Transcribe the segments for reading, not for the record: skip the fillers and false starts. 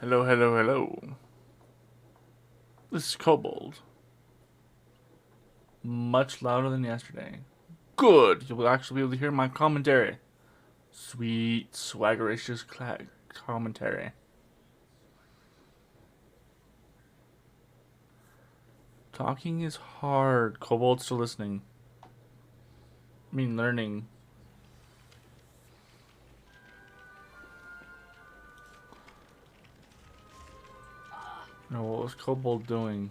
Hello, hello, hello. This is Kobold. Much louder than yesterday. Good! You will actually be able to hear my commentary. Sweet, swaggericious commentary. Talking is hard. Kobold's still listening. I mean, learning. No, what was Kobold doing?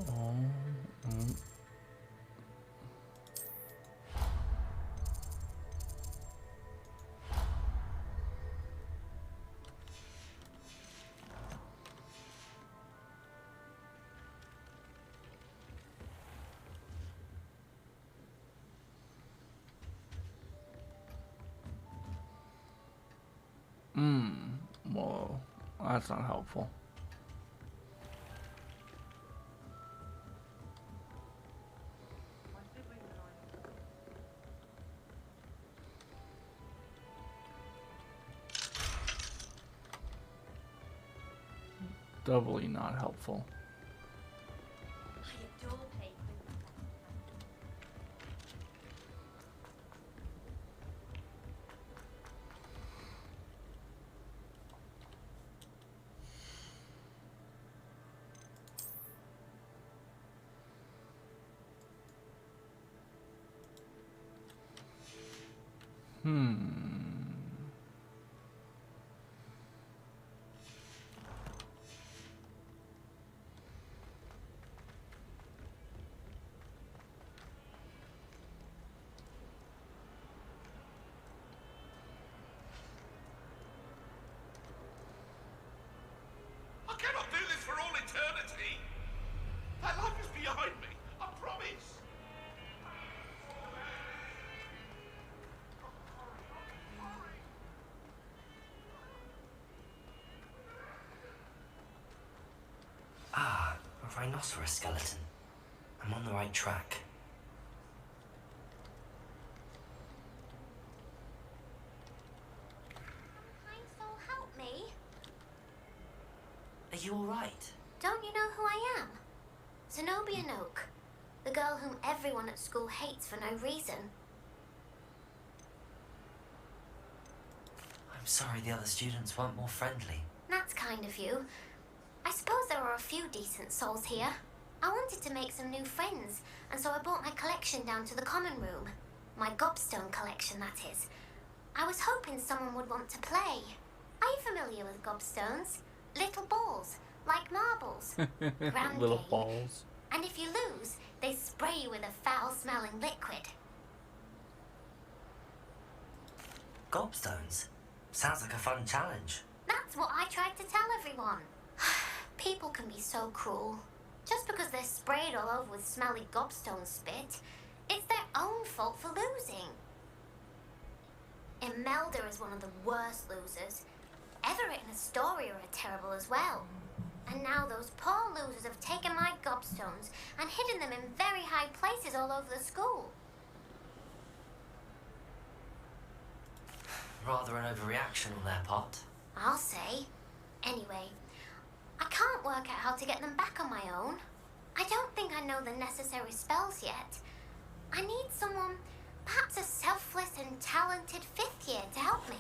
Oh, well, that's not helpful. Doubly not helpful. I cannot do this for all eternity. That life is behind me. I promise. Ah, a rhinoceros skeleton. I'm on the right track. Kind soul, help me. Are you alright? Don't you know who I am? Zenobia Noak, the girl whom everyone at school hates for no reason. I'm sorry the other students weren't more friendly. That's kind of you. I suppose there are a few decent souls here. I wanted to make some new friends, and so I brought my collection down to the common room. My gobstone collection, that is. I was hoping someone would want to play. Are you familiar with gobstones? Little balls, like marbles. Grand Little game. balls. And if you lose, they spray you with a foul-smelling liquid. Gobstones? Sounds like a fun challenge. That's what I tried to tell everyone. People can be so cruel. Just because they're sprayed all over with smelly gobstone spit, it's their own fault for losing. Imelda is one of the worst losers. Everett and Astoria are terrible as well. And now those poor losers have taken my gobstones and hidden them in very high places all over the school. Rather an overreaction on their part. I'll say. Anyway, I can't work out how to get them back on my own. I don't think I know the necessary spells yet. I need someone, perhaps a selfless and talented fifth year to help me.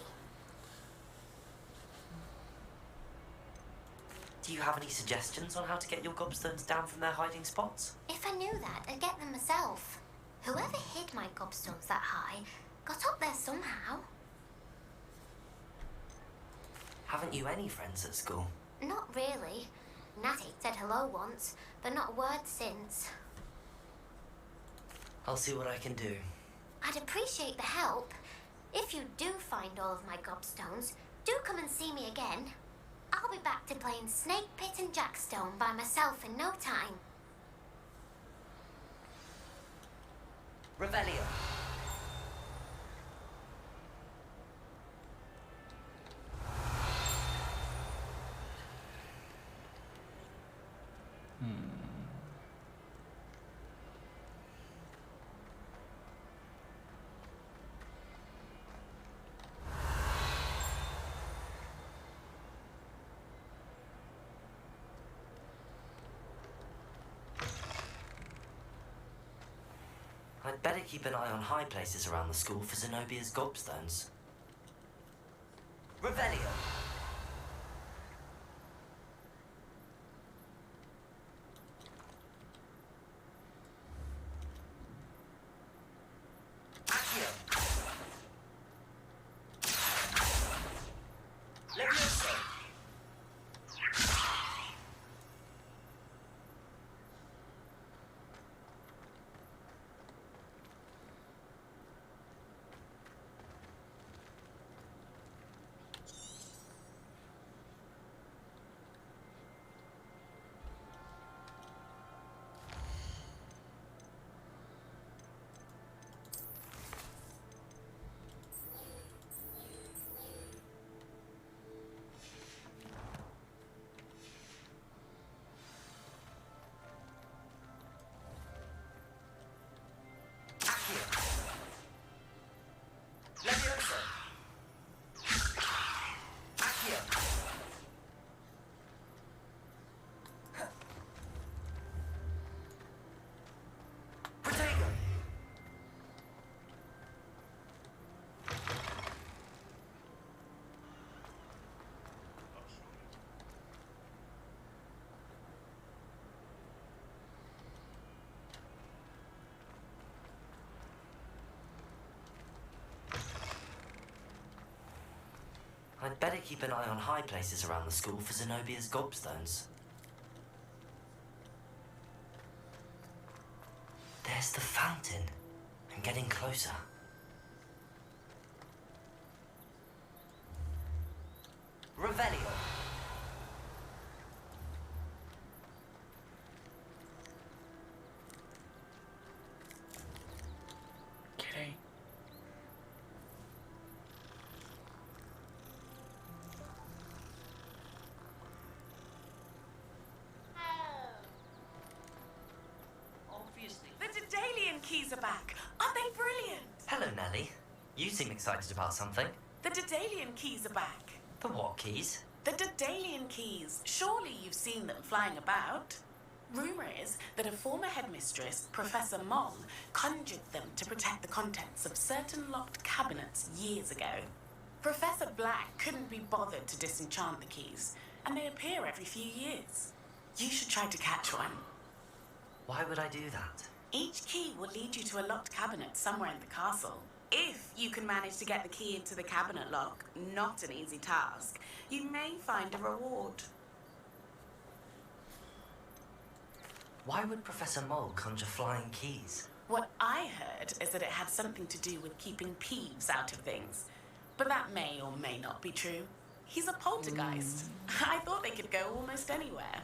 Do Do you have any suggestions on how to get your gobstones down from their hiding spots? If I knew that, I'd get them myself. Whoever hid my gobstones that high got up there somehow. Haven't you any friends at school? Not really. Natty said hello once, but not a word since. I'll see what I can do. I'd appreciate the help. If you do find all of my gobstones, do come and see me again. I'll be back to playing Snake Pit and Jackstone by myself in no time. Revelio. I'd better keep an eye on high places around the school for Zenobia's gobstones. Revelio. Accio. Levioso. Levioso. Accio. Protego. I'd better keep an eye on high places around the school for Zenobia's gobstones. There's the fountain. I'm getting closer. Revelio. Kitty. The Daedalian keys are back. Aren't they brilliant? Hello, Nellie. You seem excited about something. The Daedalian keys are back. The what keys? The Daedalian keys. Surely you've seen them flying about. Rumour is that a former headmistress, Professor Moll, conjured them to protect the contents of certain locked cabinets years ago. Professor Black couldn't be bothered to disenchant the keys, and they appear every few years. You should try to catch one. Why would I do that? Each key will lead you to a locked cabinet somewhere in the castle. If you can manage to get the key into the cabinet lock, not an easy task, you may find a reward. Why would Professor Mole conjure flying keys? What I heard is that it had something to do with keeping Peeves out of things. But that may or may not be true. He's a poltergeist. I thought they could go almost anywhere.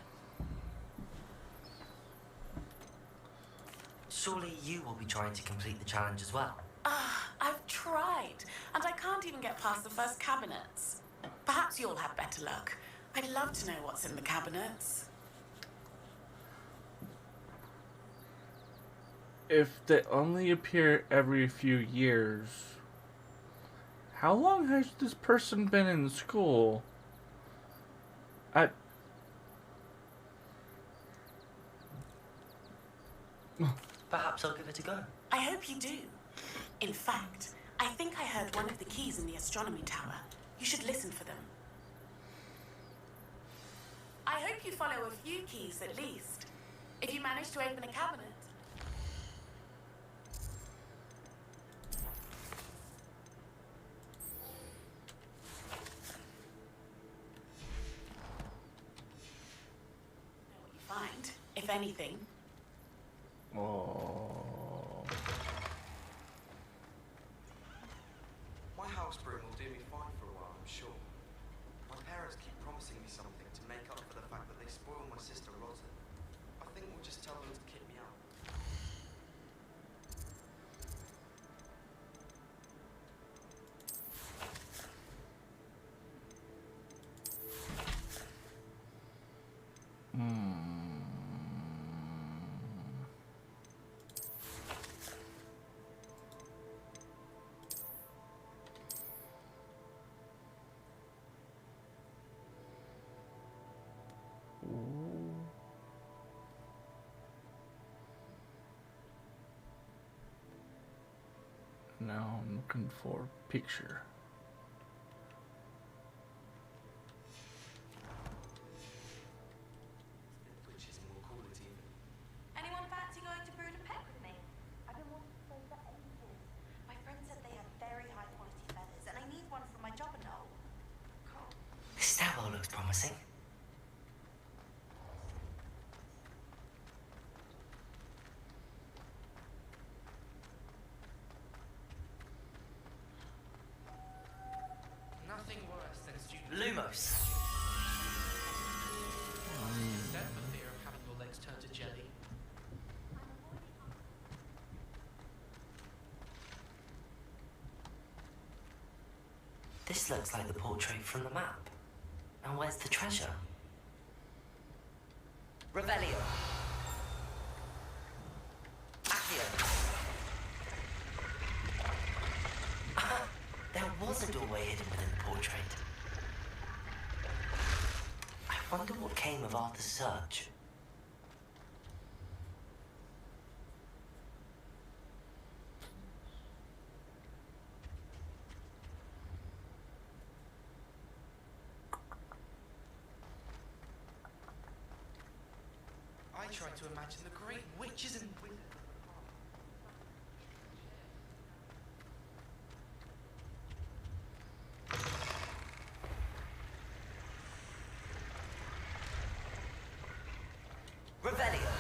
Surely you will be trying to complete the challenge as well. I've tried, and I can't even get past the first cabinets. Perhaps you'll have better luck. I'd love to know what's in the cabinets. If they only appear every few years, how long has this person been in school? Perhaps I'll give it a go. I hope you do. In fact, I think I heard one of the keys in the astronomy tower. You should listen for them. I hope you follow a few keys at least. If you manage to open a cabinet. Know what you find, if anything. Oh. My house broom will do me fine for a while, I'm sure. My parents keep promising me something to make up for the fact that they spoil my sister rotten. I think we'll just tell them to kick me out. Now I'm looking for a picture. Which is more cool, it's even. Anyone fancy going to brood a pet with me? I've been wanting to say for ages. My friend said they have very high quality feathers, and I need one for my job and all. Cool. This stairwell looks promising. Nothing worse than stupid. Lumos. Except for fear of having your legs turned to jelly. This looks like the portrait from the map. Now where's the treasure? Revelio. Accio. There was a doorway hidden within the portrait. I wonder what came of Arthur's search. I tried to imagine the great witches and wizards. Revelio.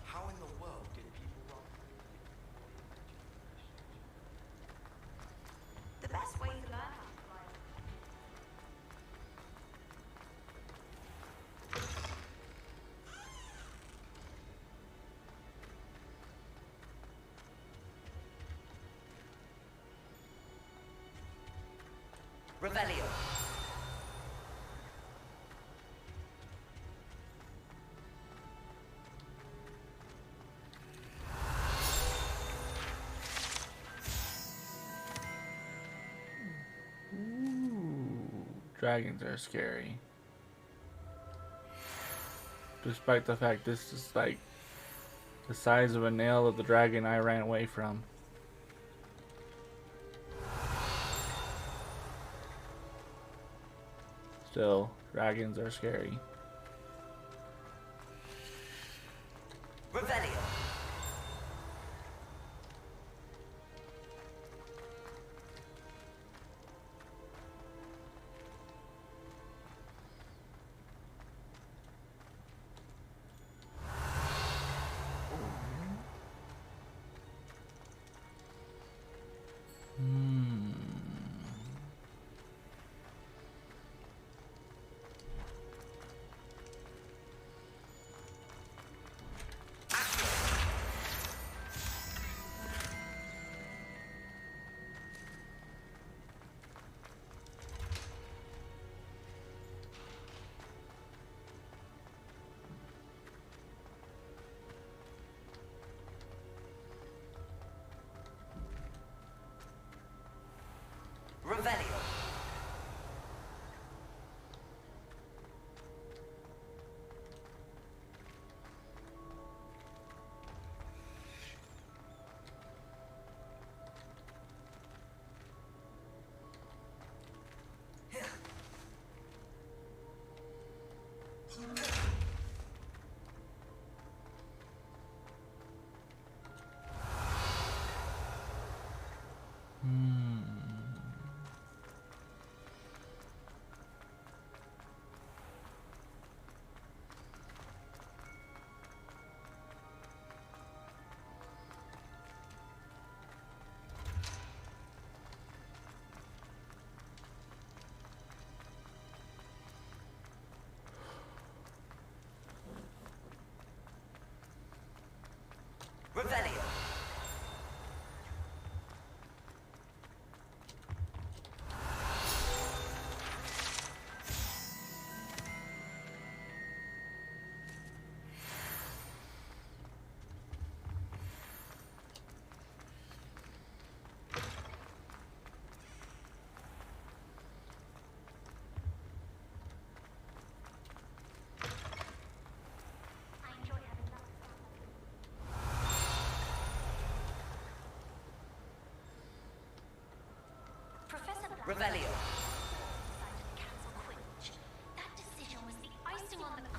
How in the world did people run? The best way to learn how to fly. Revelio. Dragons are scary. Despite the fact this is like the size of a nail of the dragon I ran away from. Still, dragons are scary. Revelio. Revelio. Decided to cancel Quidditch. That decision was the icing on the cake.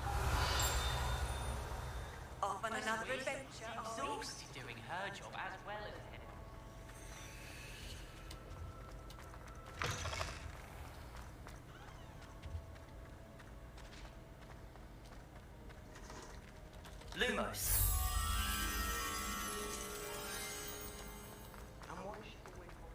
Off on another adventure, are we? Exhausted doing her job as well as him. Lumos. And why is she away from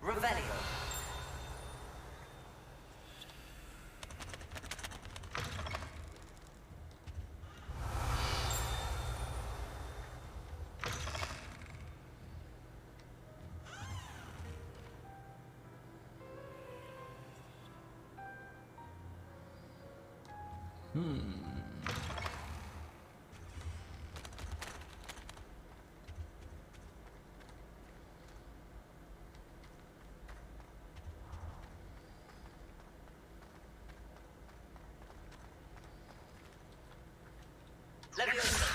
Revelio. Leviosa.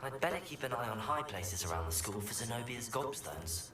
I'd better keep an eye on high places around the school for Zenobia's gobstones.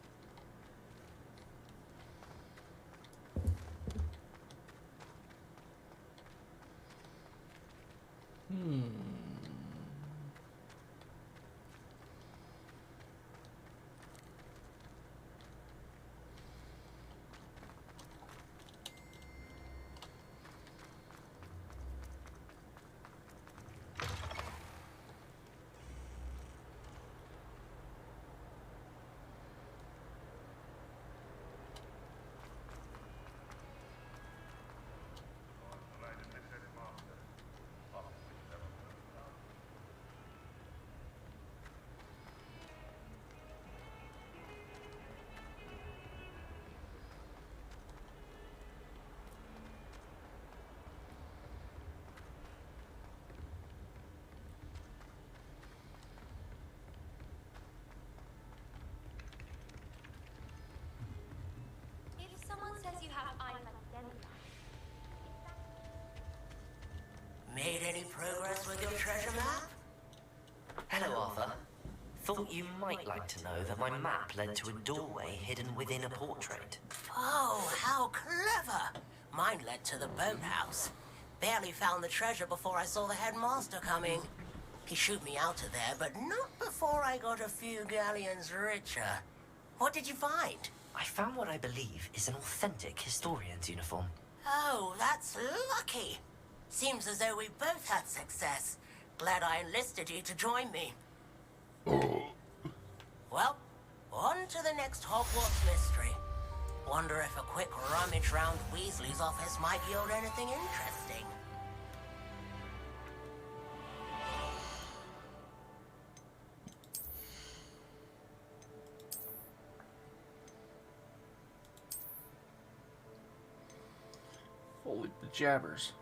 If someone says you have eyes like dandelions, Made any progress with your treasure map? Hello, Arthur. Thought you might like to know that my map led to a doorway hidden within a portrait. Oh, how clever! Mine led to the boathouse. Barely found the treasure before I saw the headmaster coming. He shooed me out of there, but not before I got a few galleons richer. What did you find? I found what I believe is an authentic historian's uniform. Oh, that's lucky. Seems as though we both had success. Glad I enlisted you to join me. Well, on to the next Hogwarts mystery. Wonder if a quick rummage round Weasley's office might yield anything interesting. Holy jabbers.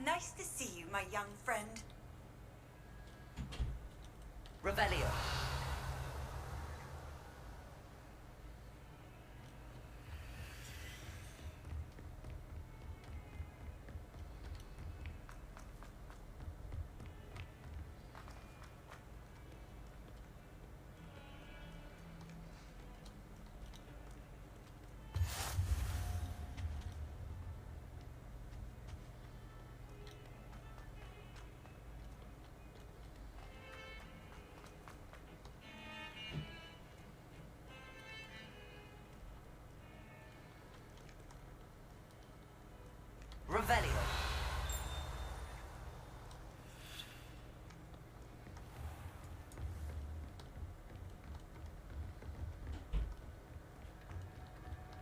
Nice to see you, my young friend. Revelio. Revelio.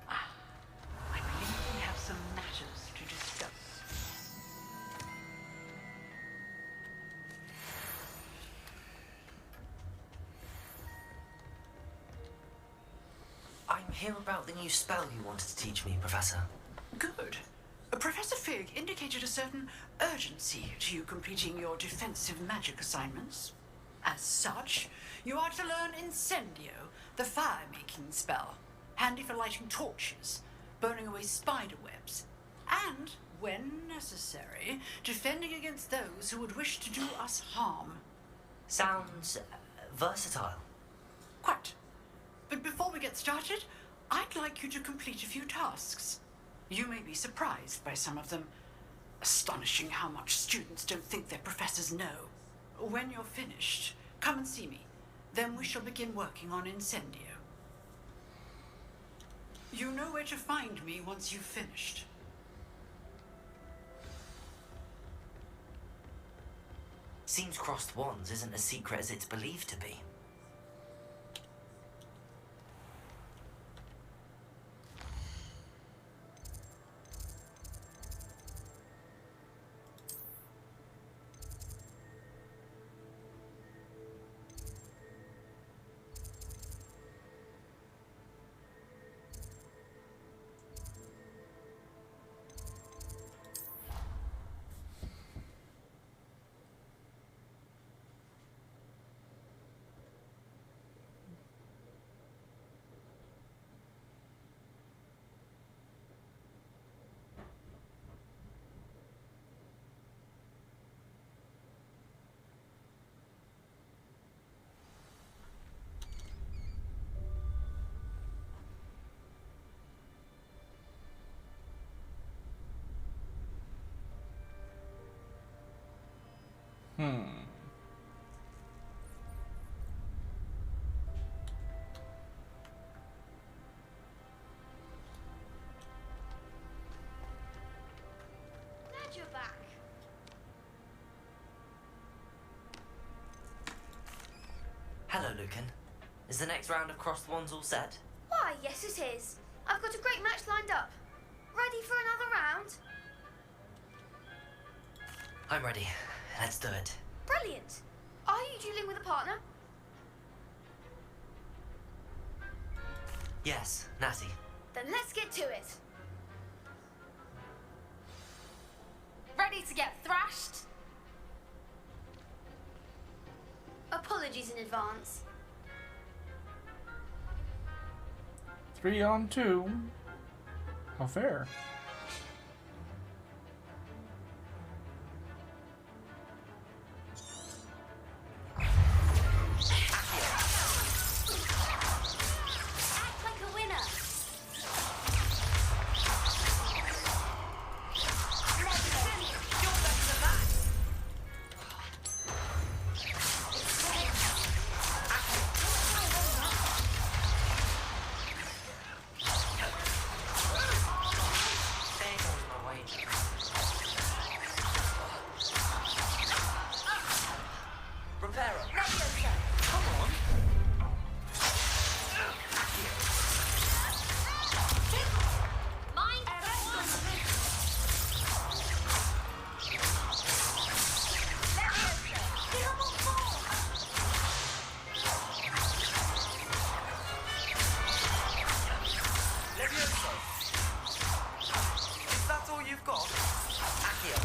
I believe we have some matters to discuss. I'm here about the new spell you wanted to teach me, Professor. Good. Professor Fig indicated a certain urgency to you completing your defensive magic assignments. As such, you are to learn Incendio, the fire-making spell, handy for lighting torches, burning away spider webs, and, when necessary, defending against those who would wish to do us harm. Sounds versatile. Quite. But before we get started, I'd like you to complete a few tasks. You may be surprised by some of them. Astonishing how much students don't think their professors know. When you're finished, come and see me. Then we shall begin working on Incendio. You know where to find me once you've finished. Seems crossed wands isn't as secret as it's believed to be. Glad you're back. Hello, Lucan. Is the next round of crossed wands all set? Why, yes it is. I've got a great match lined up. Ready for another round? I'm ready. Let's do it. Brilliant. Are you dueling with a partner? Yes, Natty. Then let's get to it. Ready to get thrashed? Apologies in advance. 3-on-2. How fair. Act like a winner. There goes my wager. Reparo. Come on. Mind Levioso! Is that all you've got? Accio.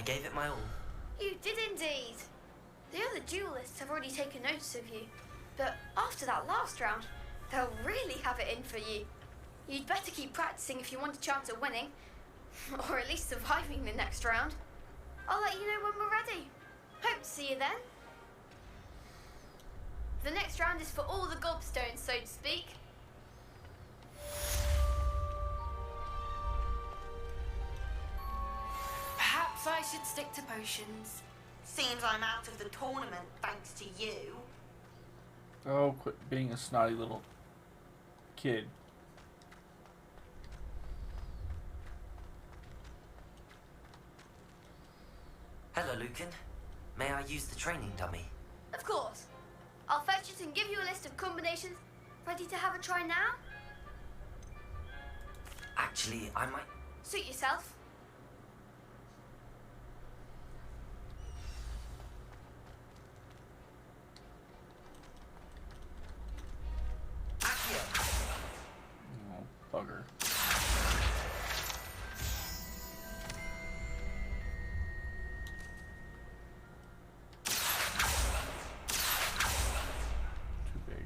gave it my all. You did indeed. The other duelists have already taken notice of you, but after that last round, they'll really have it in for you. You'd better keep practicing if you want a chance at winning, or at least surviving the next round. I'll let you know when we're ready. Hope to see you then. The next round is for all the gobstones, so to speak. Perhaps I should stick to potions. Seems I'm out of the tournament thanks to you. Oh, quit being a snotty little kid. Hello, Lucan. May I use the training dummy? Of course. I'll fetch it and give you a list of combinations. Ready to have a try now? Actually, I might... Suit yourself. Oh, bugger. Too big.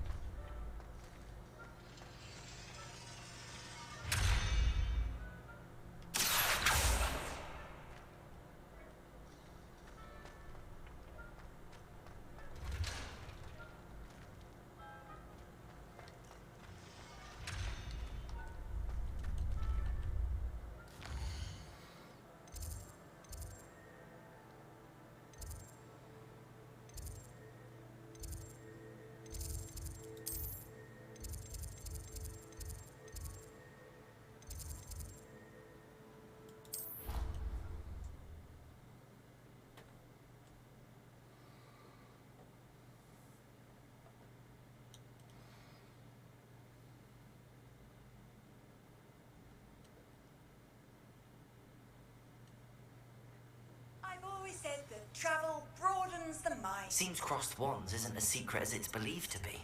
I've always said that travel broadens the mind. Seems crossed wands isn't as secret as it's believed to be.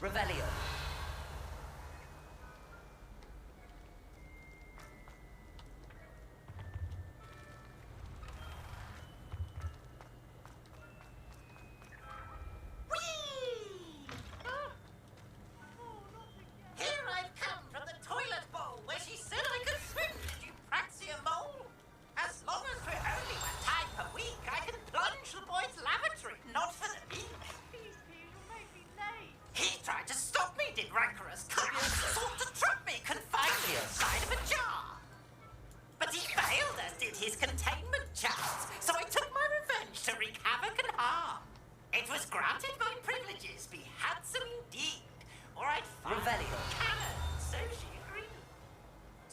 Revelio. Here I've come from the toilet bowl where she said I could swim. Did you praxia mole? As long as we're only one time per week, I can plunge the boy's lavatory. Not for the meat. He tried to stop me, did rancorous courier. Sought to trap me, confined me inside of a jar. But he failed, as did his containment charts. So I took my revenge to wreak havoc and harm. It was granted my privileges be handsome indeed, or I'd find Revelio. cannon, so she agreed.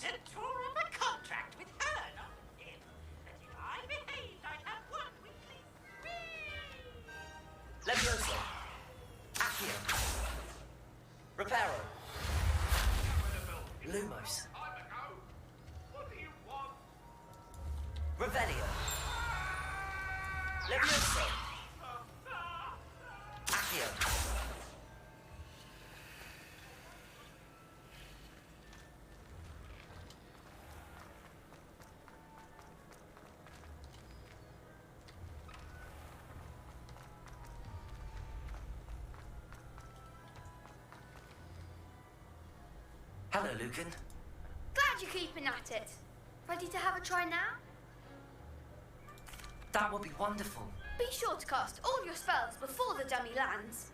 To draw up a contract with her, not with him. That if I behaved, I'd have one weekly Levioso. Accio. Reparo. Lumos. I'm a go. What do you want? Revelio. Levioso. Accio. Hello, Lucan. Glad you're keeping at it. Ready to have a try now? That would be wonderful. Be sure to cast all your spells before the dummy lands.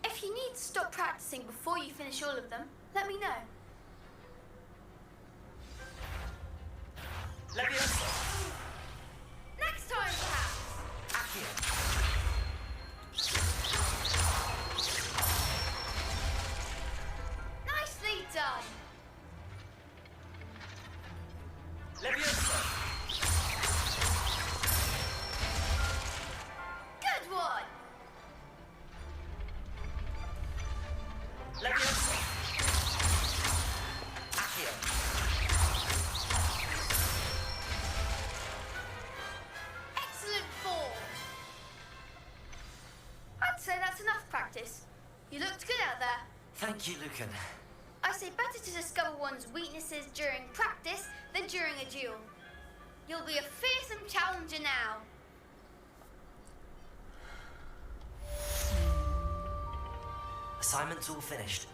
If you need to stop practicing before you finish all of them, let me know. Levioso. Next time, perhaps. Accio. Nicely done. Leviosa! Good one! Leviosa! Accio! Excellent form! I'd say that's enough practice. You looked good out there. Thank you, Lucan. I say better to discover one's weaknesses during practice than during a duel. You'll be a fearsome challenger now. Assignment's all finished.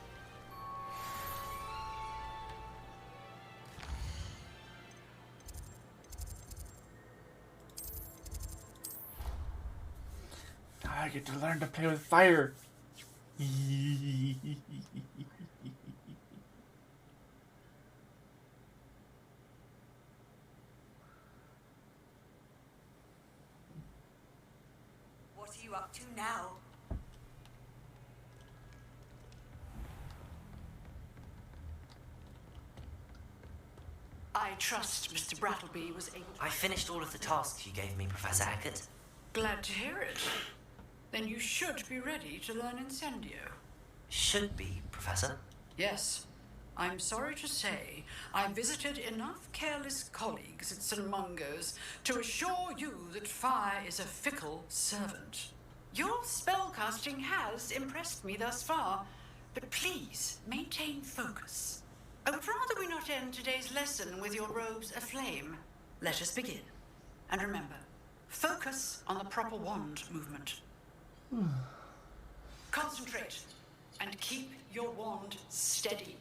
Now I get to learn to play with fire. What are you up to now? I trust Mr. Brattleby was able to... I finished all of the tasks you gave me, Professor Hackett. Glad to hear it. Then you should be ready to learn Incendio. Should be, Professor. Yes. I'm sorry to say, I visited enough careless colleagues at St. Mungo's to assure you that fire is a fickle servant. Your spellcasting has impressed me thus far, but please maintain focus. I would rather we not end today's lesson with your robes aflame. Let us begin. And remember, focus on the proper wand movement. Concentrate and keep your wand steady.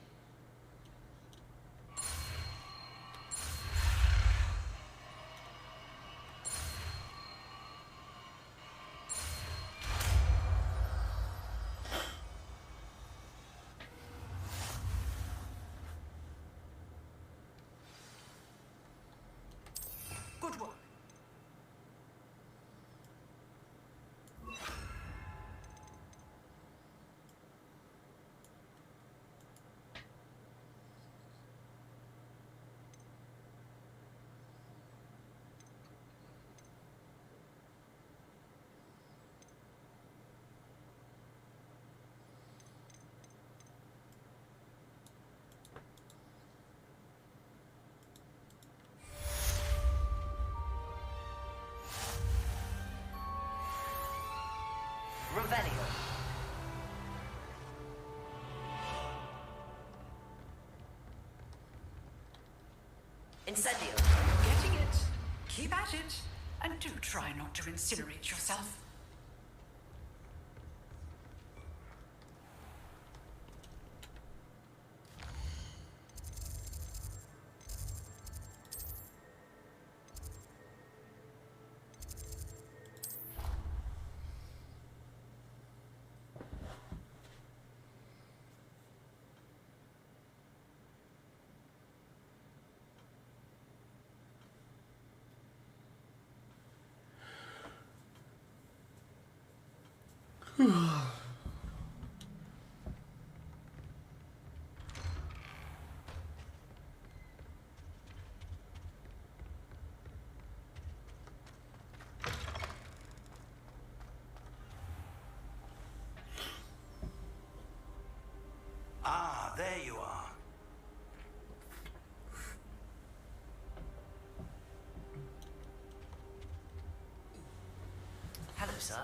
Good work. Revelio. Incendio. Getting it. Keep at it. And do try not to incinerate yourself. Ah, there you are. Hello, sir.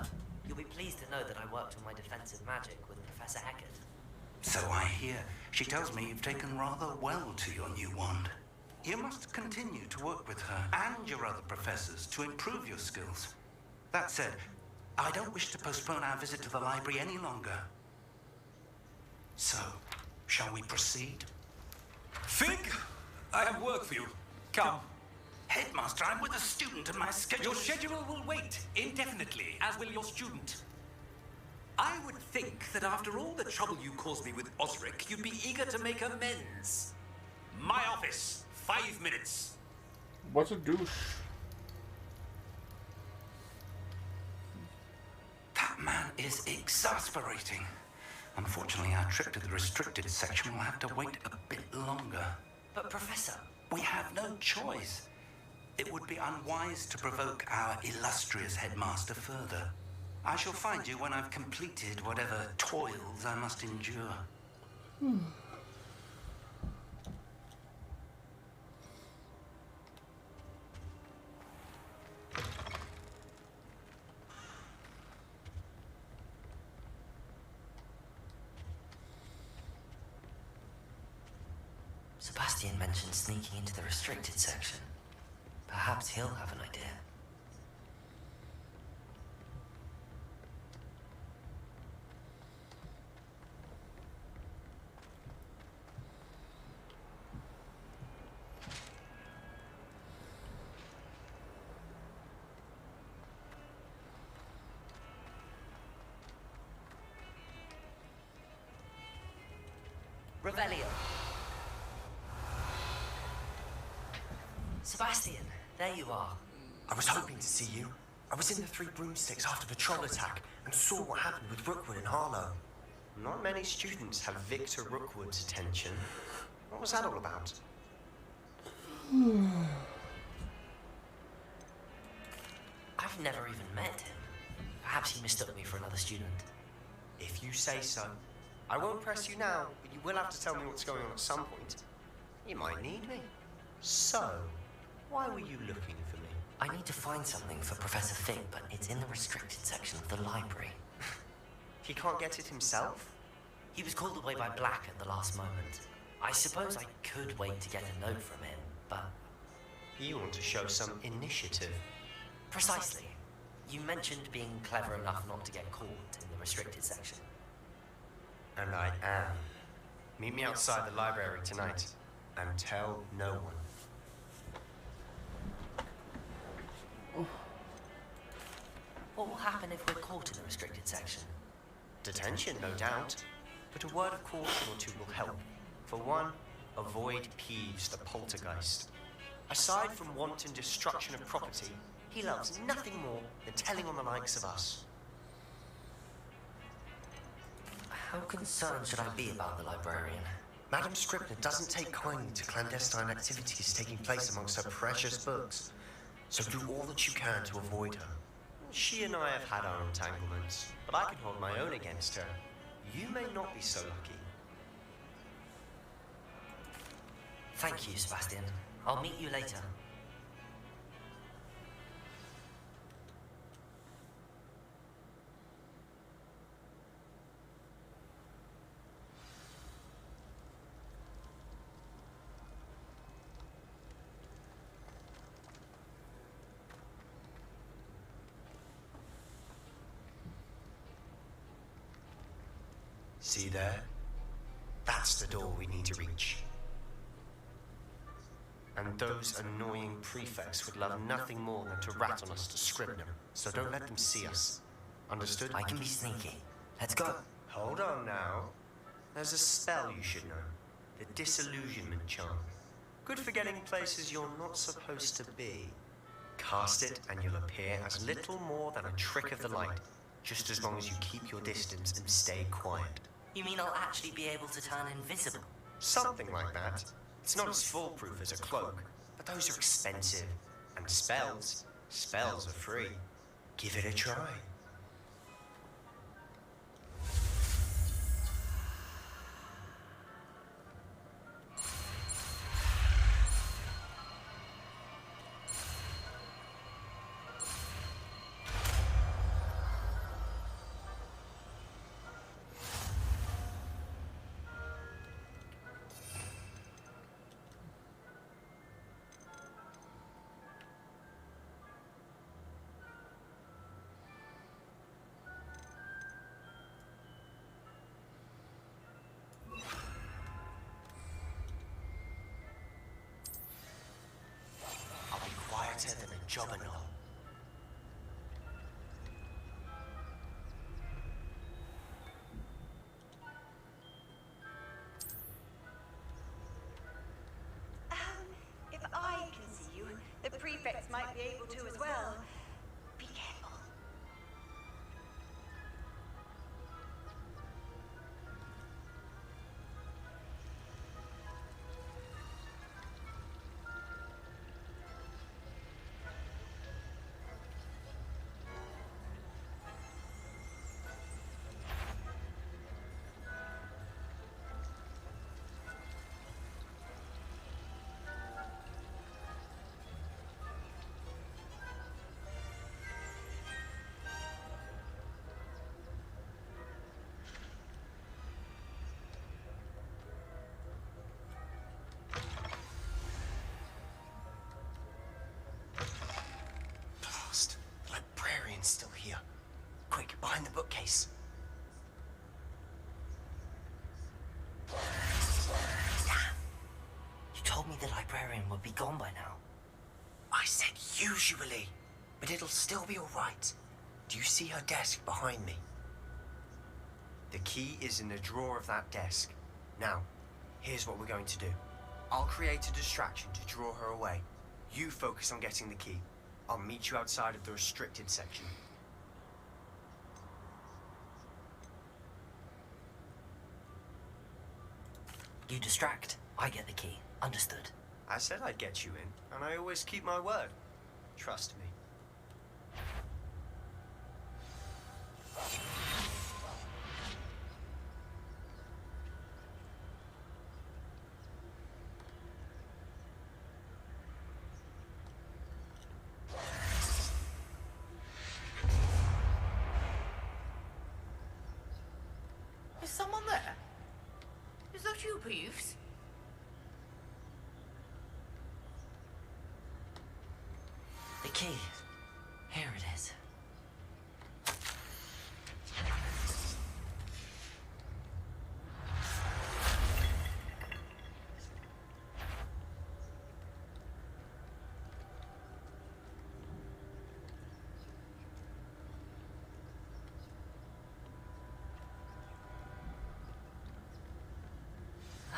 You'll be pleased to know that I worked on my defensive magic with Professor Hackett. So I hear. She tells me you've taken rather well to your new wand. You must continue to work with her and your other professors to improve your skills. That said, I don't wish to postpone our visit to the library any longer. So, shall we proceed? Fig, I have work for you. Come. Headmaster, I'm with a student and my schedule... Your schedule will wait indefinitely, as will your student. I would think that after all the trouble you caused me with Osric, you'd be eager to make amends. My office, 5 minutes. What's a douche? That man is exasperating. Unfortunately, our trip to the restricted section will have to wait a bit longer. But, Professor... We have no choice. It would be unwise to provoke our illustrious headmaster further. I shall find you when I've completed whatever toils I must endure. Sebastian mentioned sneaking into the restricted section. Perhaps he'll have an idea. Revelio. Sebastian, there you are. I was hoping to see you. I was in the Three Broomsticks after the troll attack and saw what happened with Rookwood and Harlow. Not many students have Victor Rookwood's attention. What was that all about? I've never even met him. Perhaps he mistook me for another student. If you say so. I won't press you now, but you will have to tell me what's going on at some point. You might need me. So, why were you looking for me? I need to find something for Professor Fig, but it's in the restricted section of the library. He can't get it himself? He was called away by Black at the last moment. I suppose I could wait to get a note from him, but... You want to show some initiative. Precisely. You mentioned being clever enough not to get caught in the restricted section. And I am. Meet me outside the library tonight, and tell no one. What will happen if we're caught in the restricted section? Detention, no doubt. But a word of caution or two will help. For one, avoid Peeves the poltergeist. Aside from wanton destruction of property, he loves nothing more than telling on the likes of us. How concerned should I be about the librarian? Madam Scribner doesn't take kindly to clandestine activities taking place amongst her precious books. So do all that you can to avoid her. She and I have had our entanglements, but I can hold my own against her. You may not be so lucky. Thank you, Sebastian. I'll meet you later. See there? That's the door we need to reach. And those annoying prefects would love nothing more than to rat on us to Scribner, so don't let them see us. Understood? I can be sneaky. Let's go. Hold on now. There's a spell you should know. The Disillusionment Charm. Good for getting places you're not supposed to be. Cast it and you'll appear as little more than a trick of the light, just as long as you keep your distance and stay quiet. You mean I'll actually be able to turn invisible? Something like that. It's not as foolproof as a cloak, but those are expensive. And spells are free. Give it a try. Better than a jobberknoll. If I can see you, the prefects might be able to as well. Be careful. would be gone by now. I said usually, but it'll still be all right. Do you see her desk behind me? The key is in the drawer of that desk. Now, here's what we're going to do. I'll create a distraction to draw her away. You focus on getting the key. I'll meet you outside of the restricted section. You distract, I get the key. Understood. I said I'd get you in, and I always keep my word. Trust me. Is someone there? Is that you, Peeves? The key. Here it is.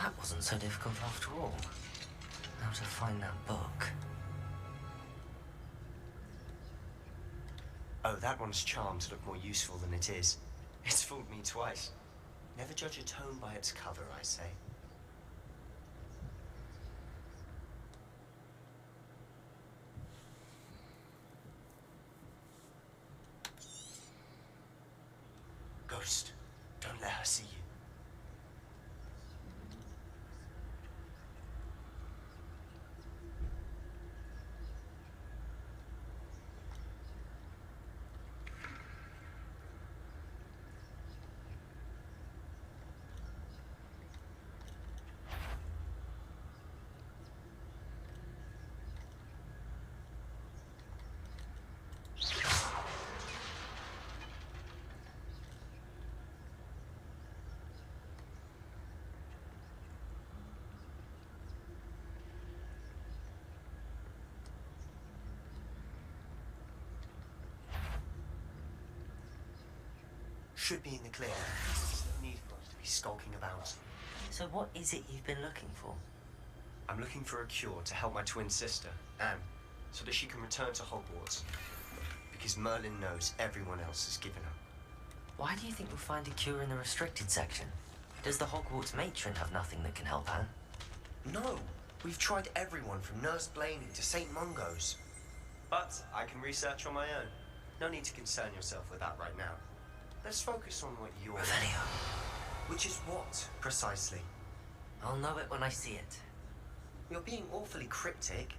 That wasn't so difficult after all. Now to find that book. Oh, that one's charmed to look more useful than it is. It's fooled me twice. Never judge a tome by its cover, I say. Ghost, don't let her see you. Should be in the clear. No need for us to be skulking about. So what is it you've been looking for? I'm looking for a cure to help my twin sister, Anne, so that she can return to Hogwarts. Because Merlin knows everyone else has given up. Why do you think we'll find a cure in the restricted section? Does the Hogwarts matron have nothing that can help Anne? No, we've tried everyone from Nurse Blaney to St. Mungo's. But I can research on my own. No need to concern yourself with that right now. Let's focus on what you're... Revelio. Which is what, precisely? I'll know it when I see it. You're being awfully cryptic.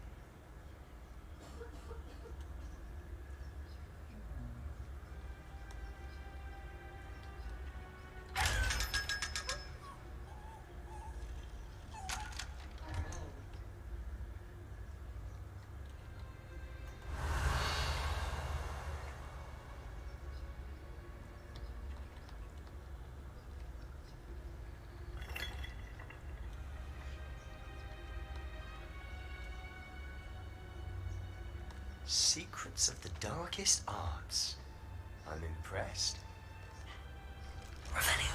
Secrets of the darkest arts. I'm impressed. Revelio.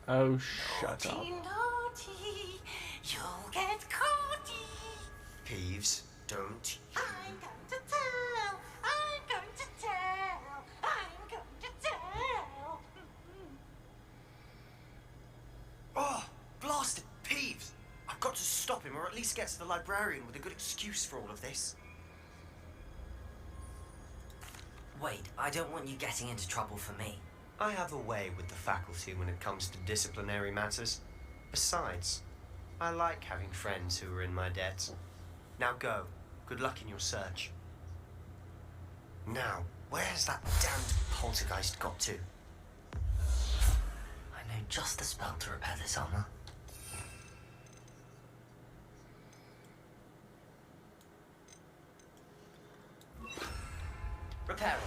Oh, shut up. Naughty, you'll get caughty. Peeves, don't. I'm going to tell. I'm going to tell. I'm going to tell. Oh, blasted Peeves! I've got to stop him, or at least get to the librarian with a good excuse for all of this. Wait, I don't want you getting into trouble for me. I have a way with the faculty when it comes to disciplinary matters. Besides, I like having friends who are in my debt. Now go. Good luck in your search. Now, where's that damned poltergeist got to? I know just the spell to repair this armor. Repair it.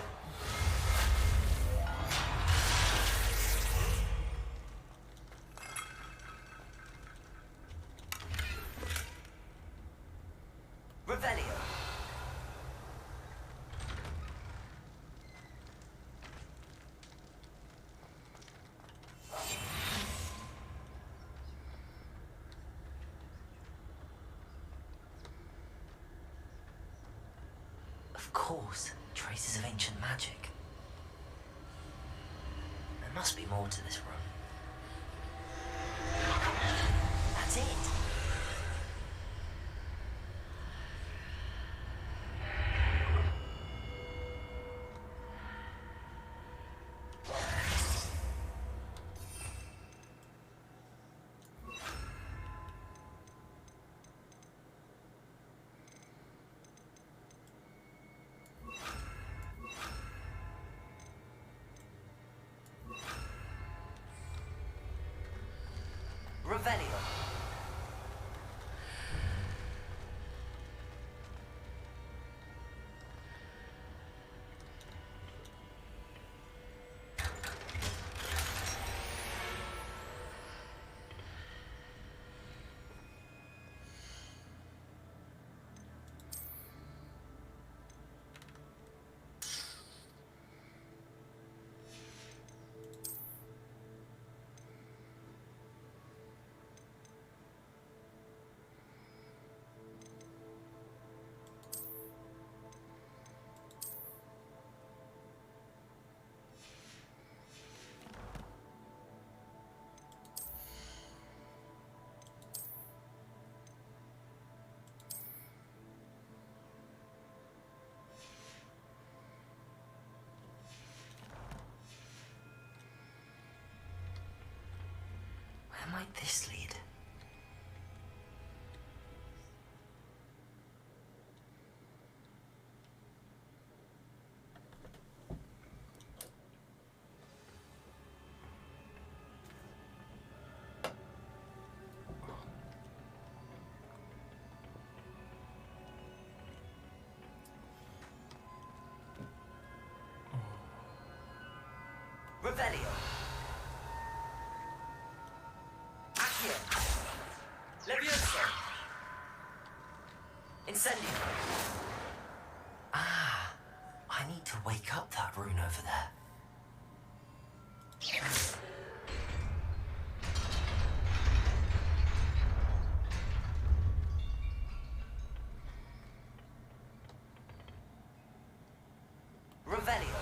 Revelio. Of course, traces of ancient magic. There must be more to this room. That's it. Revelio. Where might this lead? Revelio. Accio. Levioso. Incendio. Ah, I need to wake up that rune over there. Revelio.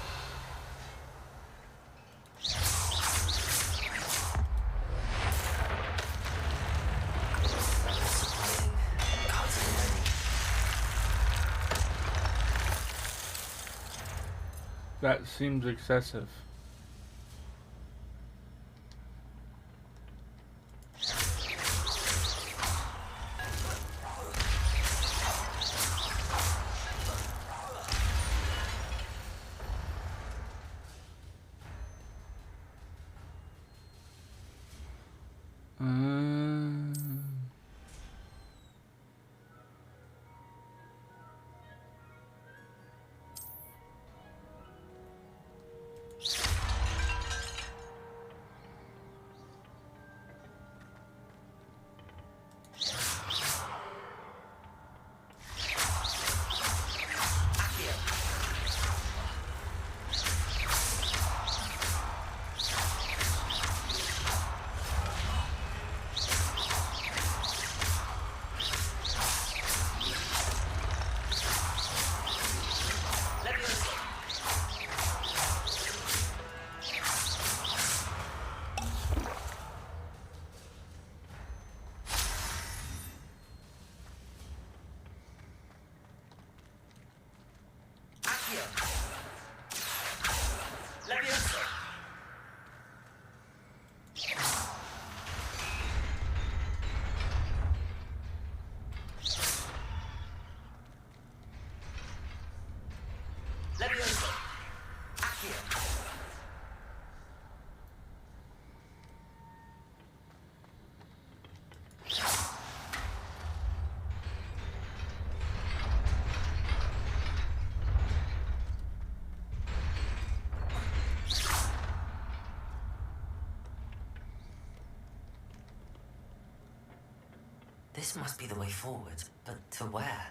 That seems excessive. This must be the way forward, but to where?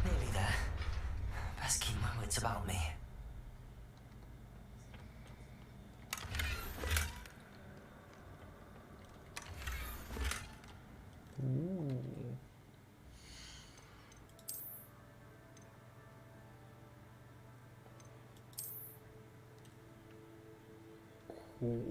Nearly there. Best keep my wits about me. Cool.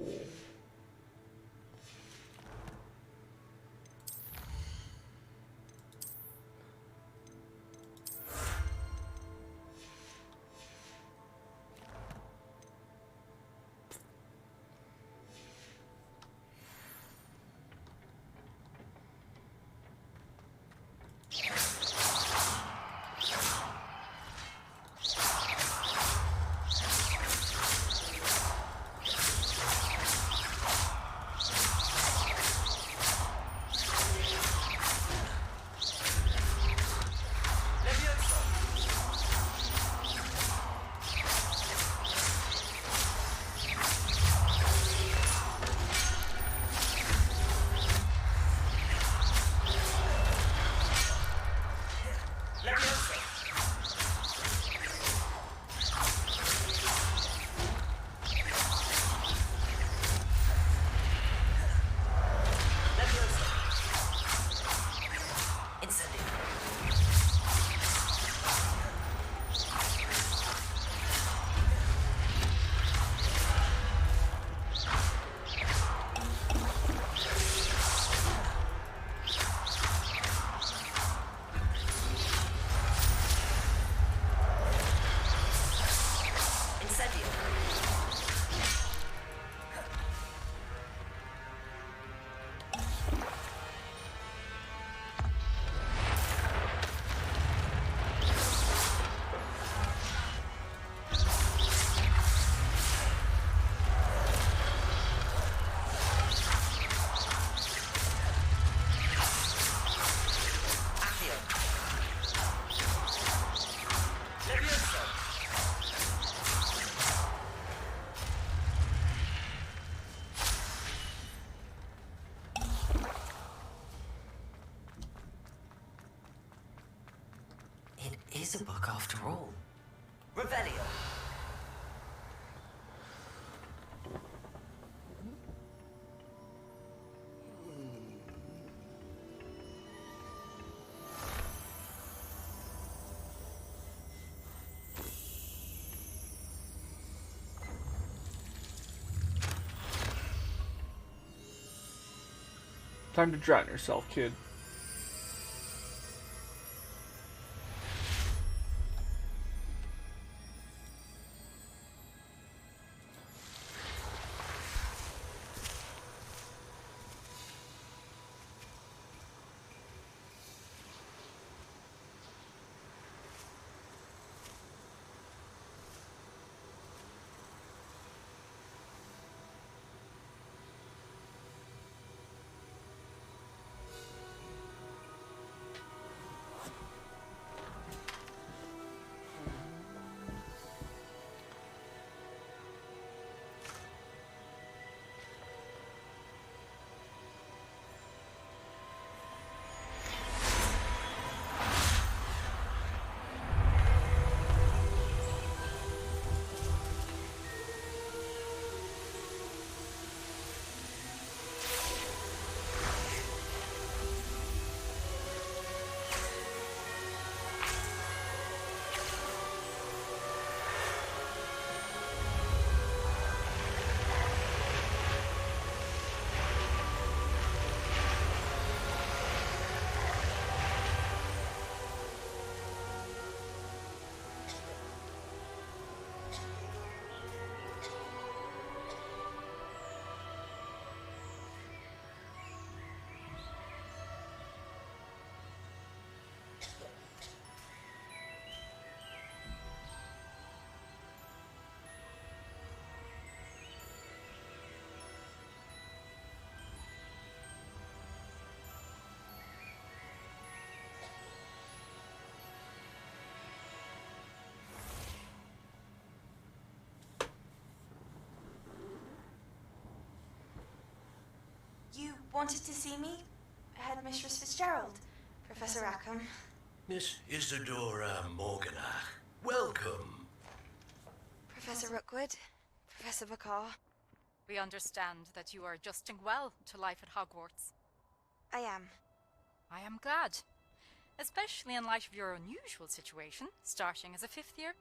Is a book after all. Revelio. Time to drown yourself, kid. wanted to see me? Headmistress Fitzgerald, Professor Rackham. Miss Isadora Morganach, welcome. Professor Rookwood, Professor Bakar. We understand that you are adjusting well to life at Hogwarts. I am. I am glad. Especially in light of your unusual situation, starting as a 5th year.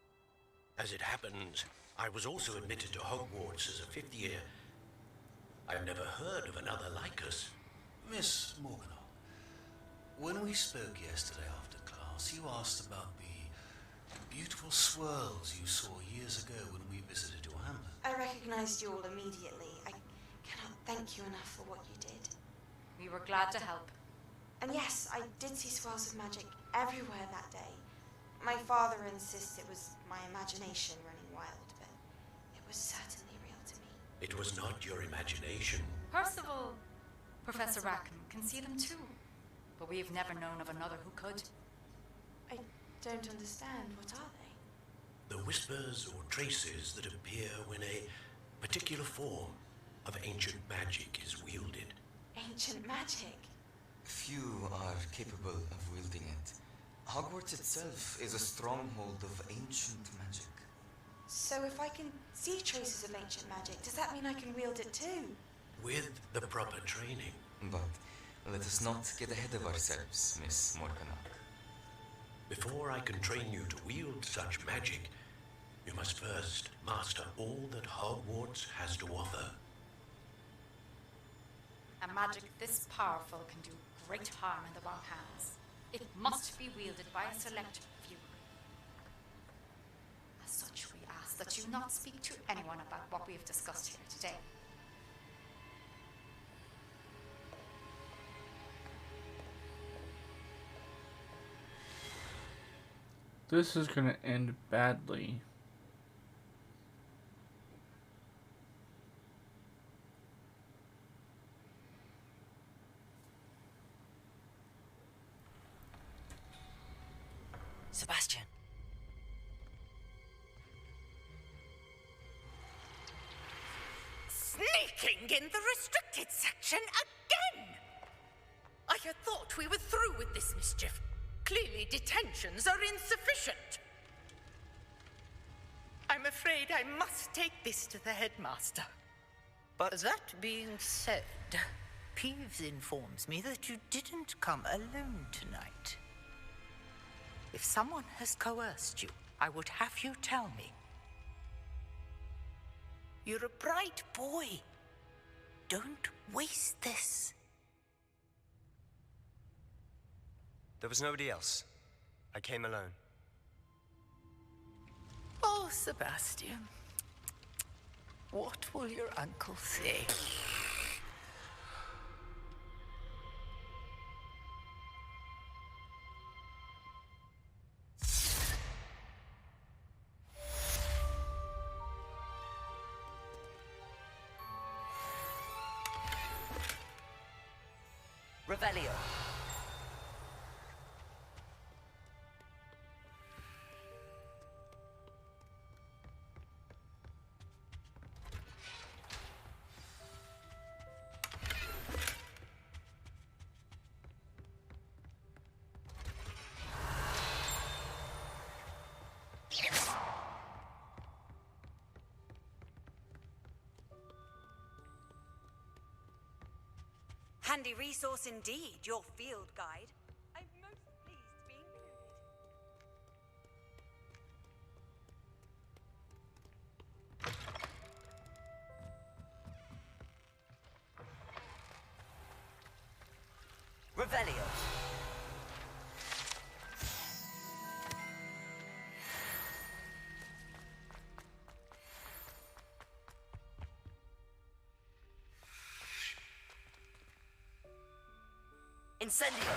As it happens, I was also admitted to Hogwarts as a 5th year. I've never heard of another like us. Miss Morganach, when we spoke yesterday after class, you asked about the beautiful swirls you saw years ago when we visited your hamlet. I recognized you all immediately. I cannot thank you enough for what you did. We were glad to help. And yes, I did see swirls of magic everywhere that day. My father insists it was my imagination running wild, but it was certainly real to me. It was not your imagination. Percival, Professor Rackham can see them too. But we've never known of another who could. I don't understand. What are they? The whispers or traces that appear when a particular form of ancient magic is wielded. Ancient magic? Few are capable of wielding it. Hogwarts itself is a stronghold of ancient magic. So if I can see traces of ancient magic, does that mean I can wield it too? With the proper training. But let us not get ahead of ourselves, Miss Morganach. Before I can train you to wield such magic, you must first master all that Hogwarts has to offer. A magic this powerful can do great harm in the wrong hands. It must be wielded by a select few. As such, we ask that you not speak to anyone about what we have discussed here today. This is gonna end badly. Sebastian. Sneaking in the restricted section again! I had thought we were through with this mischief. Clearly detentions are insufficient. I'm afraid I must take this to the headmaster. But that being said, Peeves informs me that you didn't come alone tonight. If someone has coerced you, I would have you tell me. You're a bright boy. Don't waste this. There was nobody else. I came alone. Oh, Sebastian. What will your uncle say? Revelio. Handy resource indeed, your field guide. I'm most pleased to be included. Revelio. Incendio.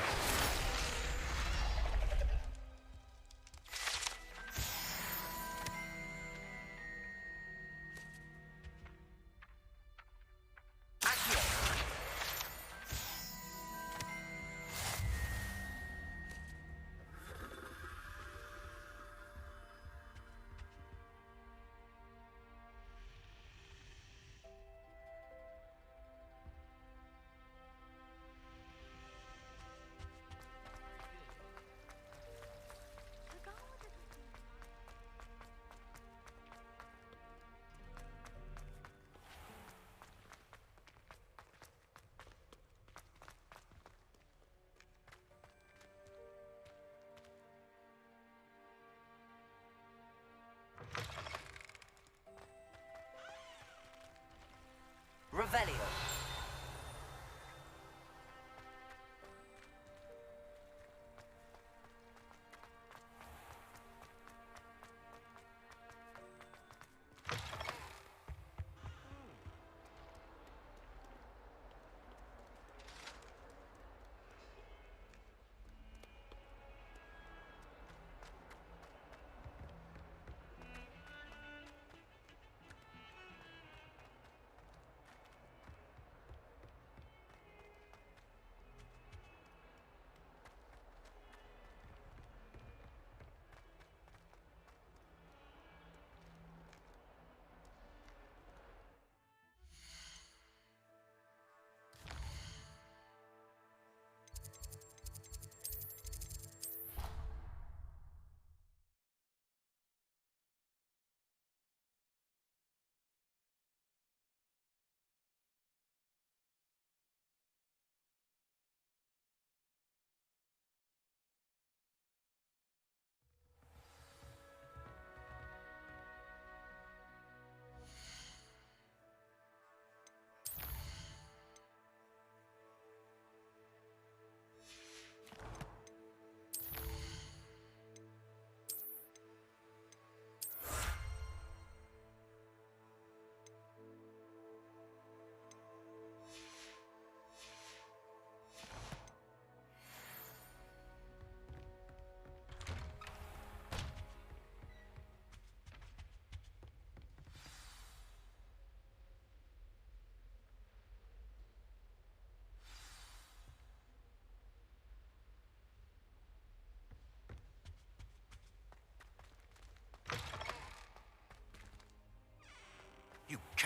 Accio.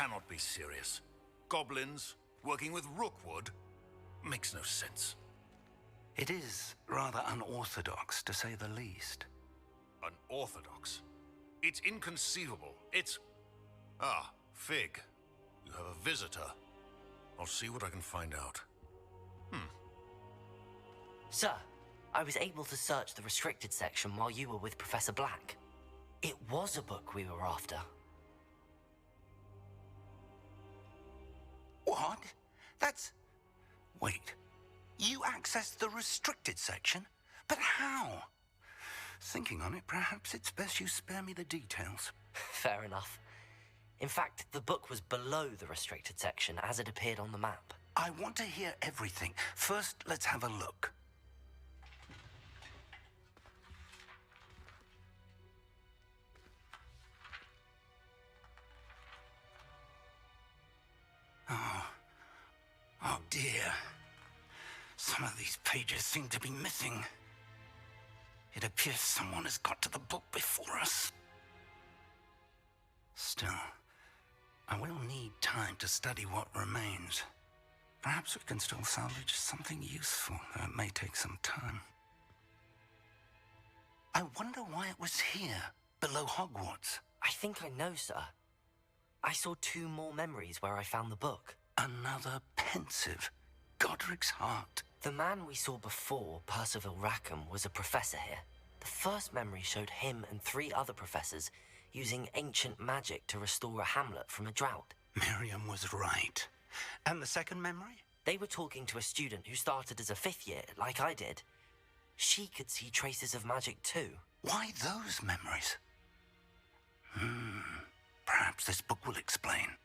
cannot be serious. Goblins working with Rookwood makes no sense. It is rather unorthodox, to say the least. Unorthodox? It's inconceivable. It's... Ah, Fig. You have a visitor. I'll see what I can find out. Sir, I was able to search the restricted section while you were with Professor Black. It was a book we were after. What? That's... Wait. You accessed the restricted section? But how? Thinking on it, perhaps it's best you spare me the details. Fair enough. In fact, the book was below the restricted section as it appeared on the map. I want to hear everything. First, let's have a look. Oh dear. Some of these pages seem to be missing. It appears someone has got to the book before us. Still, I will need time to study what remains. Perhaps we can still salvage something useful, though it may take some time. I wonder why it was here, below Hogwarts. I think I know, sir. I saw 2 more memories where I found the book. Another pensive. Godric's heart. The man we saw before, Percival Rackham, was a professor here. The first memory showed him and 3 other professors using ancient magic to restore a hamlet from a drought. Miriam was right. And the second memory? They were talking to a student who started as a 5th year, like I did. She could see traces of magic too. Why those memories? Perhaps this book will explain.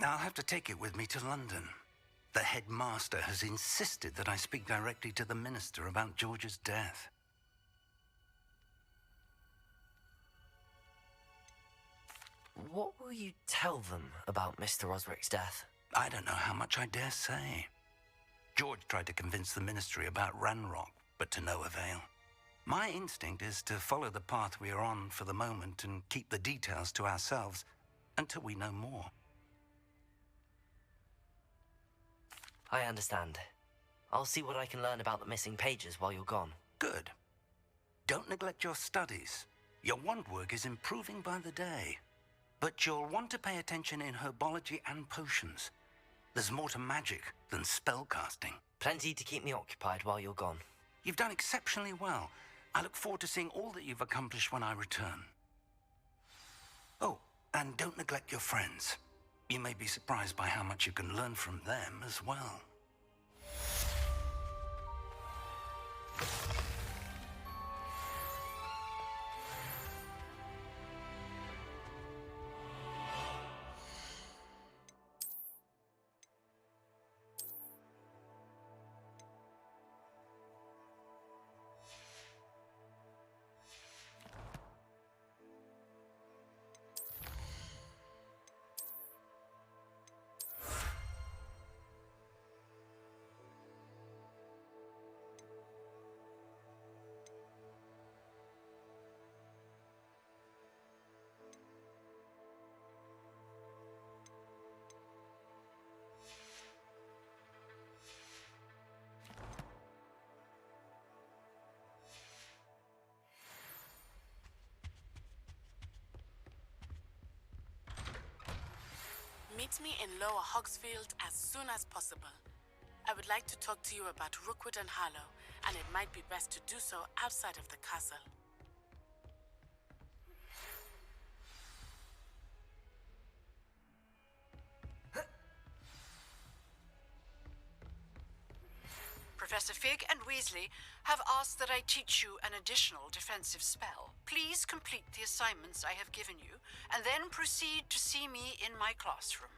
I'll have to take it with me to London. The headmaster has insisted that I speak directly to the minister about George's death. What will you tell them about Mr. Osric's death? I don't know how much I dare say. George tried to convince the ministry about Ranrock, but to no avail. My instinct is to follow the path we are on for the moment and keep the details to ourselves until we know more. I understand. I'll see what I can learn about the missing pages while you're gone. Good. Don't neglect your studies. Your wand work is improving by the day. But you'll want to pay attention in herbology and potions. There's more to magic than spellcasting. Plenty to keep me occupied while you're gone. You've done exceptionally well. I look forward to seeing all that you've accomplished when I return. Oh, and don't neglect your friends. You may be surprised by how much you can learn from them as well. Meet me in Lower Hogsfield as soon as possible. I would like to talk to you about Rookwood and Harlow, and it might be best to do so outside of the castle. Professor Fig and Weasley have asked that I teach you an additional defensive spell. Please complete the assignments I have given you, and then proceed to see me in my classroom.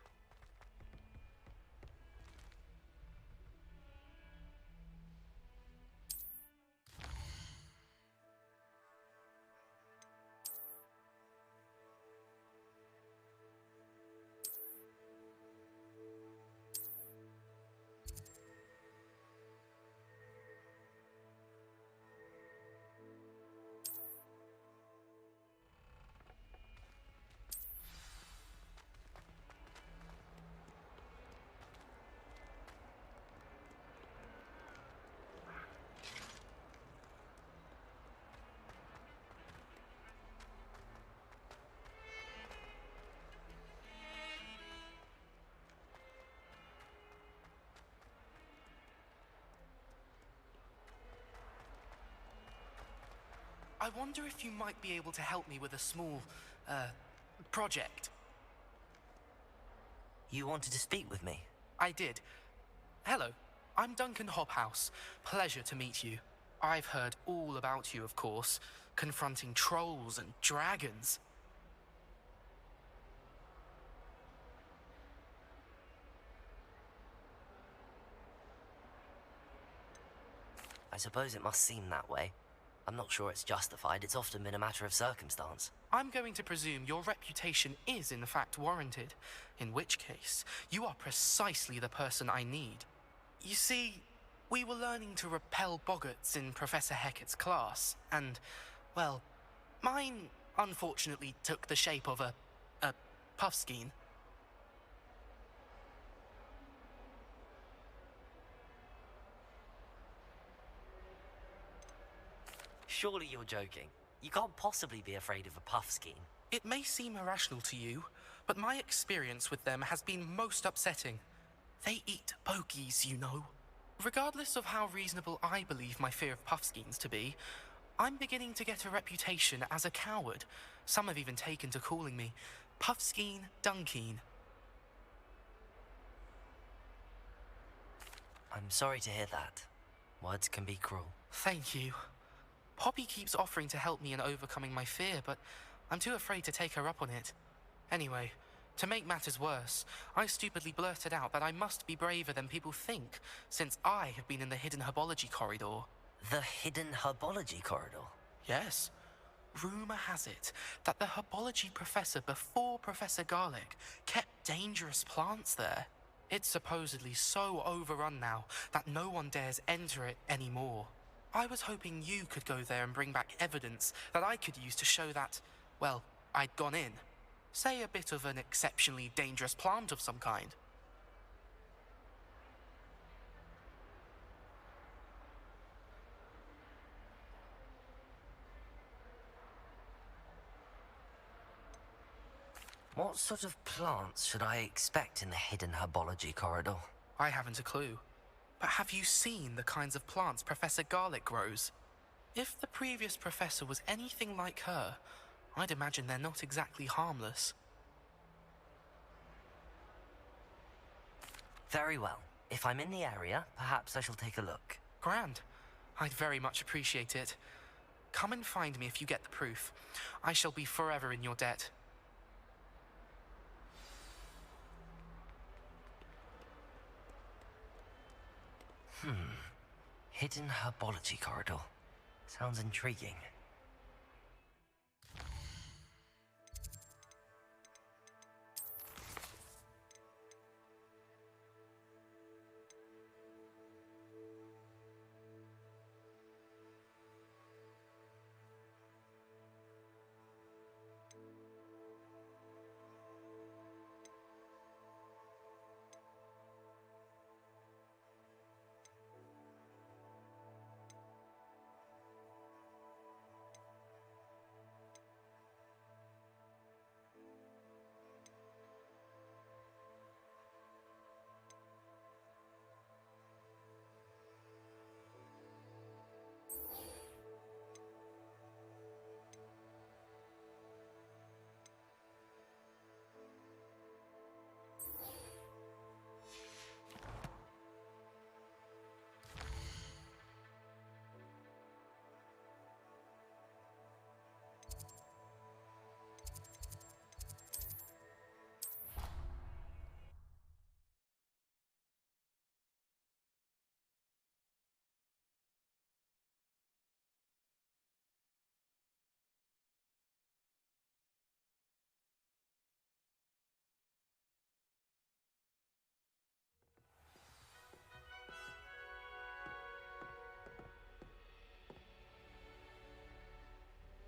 I wonder if you might be able to help me with a small, project. You wanted to speak with me? I did. Hello, I'm Duncan Hobhouse. Pleasure to meet you. I've heard all about you, of course, confronting trolls and dragons. I suppose it must seem that way. I'm not sure it's justified. It's often been a matter of circumstance. I'm going to presume your reputation is in fact warranted, in which case you are precisely the person I need. You see, we were learning to repel boggarts in Professor Hecat's class, and, well, mine unfortunately took the shape of a puffskein. Surely you're joking. You can't possibly be afraid of a puffskein. It may seem irrational to you, but my experience with them has been most upsetting. They eat bogies, you know. Regardless of how reasonable I believe my fear of puffskeins to be, I'm beginning to get a reputation as a coward. Some have even taken to calling me Puffskein Dunkeen. I'm sorry to hear that. Words can be cruel. Thank you. Poppy keeps offering to help me in overcoming my fear, but I'm too afraid to take her up on it. Anyway, to make matters worse, I stupidly blurted out that I must be braver than people think, since I have been in the hidden herbology corridor. The hidden herbology corridor? Yes. Rumour has it that the herbology professor before Professor Garlic kept dangerous plants there. It's supposedly so overrun now that no one dares enter it anymore. I was hoping you could go there and bring back evidence that I could use to show that, well, I'd gone in. Say a bit of an exceptionally dangerous plant of some kind. What sort of plants should I expect in the hidden herbology corridor? I haven't a clue. But have you seen the kinds of plants Professor Garlic grows? If the previous professor was anything like her, I'd imagine they're not exactly harmless. Very well. If I'm in the area, perhaps I shall take a look. Grand. I'd very much appreciate it. Come and find me if you get the proof. I shall be forever in your debt. Hidden herbology corridor. Sounds intriguing.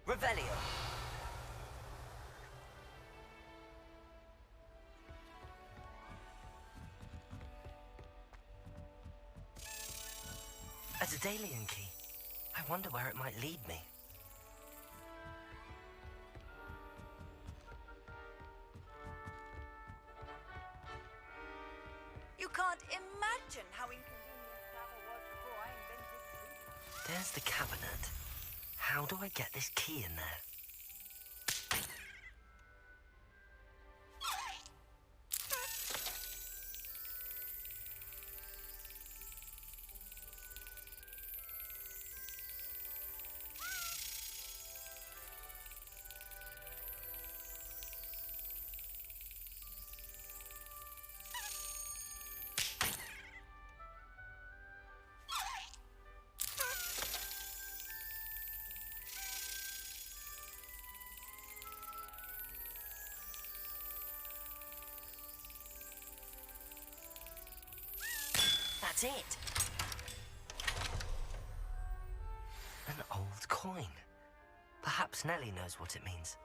Revelio. A Daedalian key. I wonder where it might lead me. You can't imagine how inconvenient travel was before I invented. There's the cabinet. How do I get this key in there? That's it. An old coin. Perhaps Nellie knows what it means.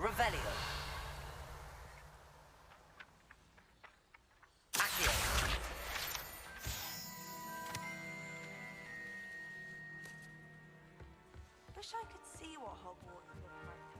Revelio. Accio. Wish I could see what Hogwarts looked like.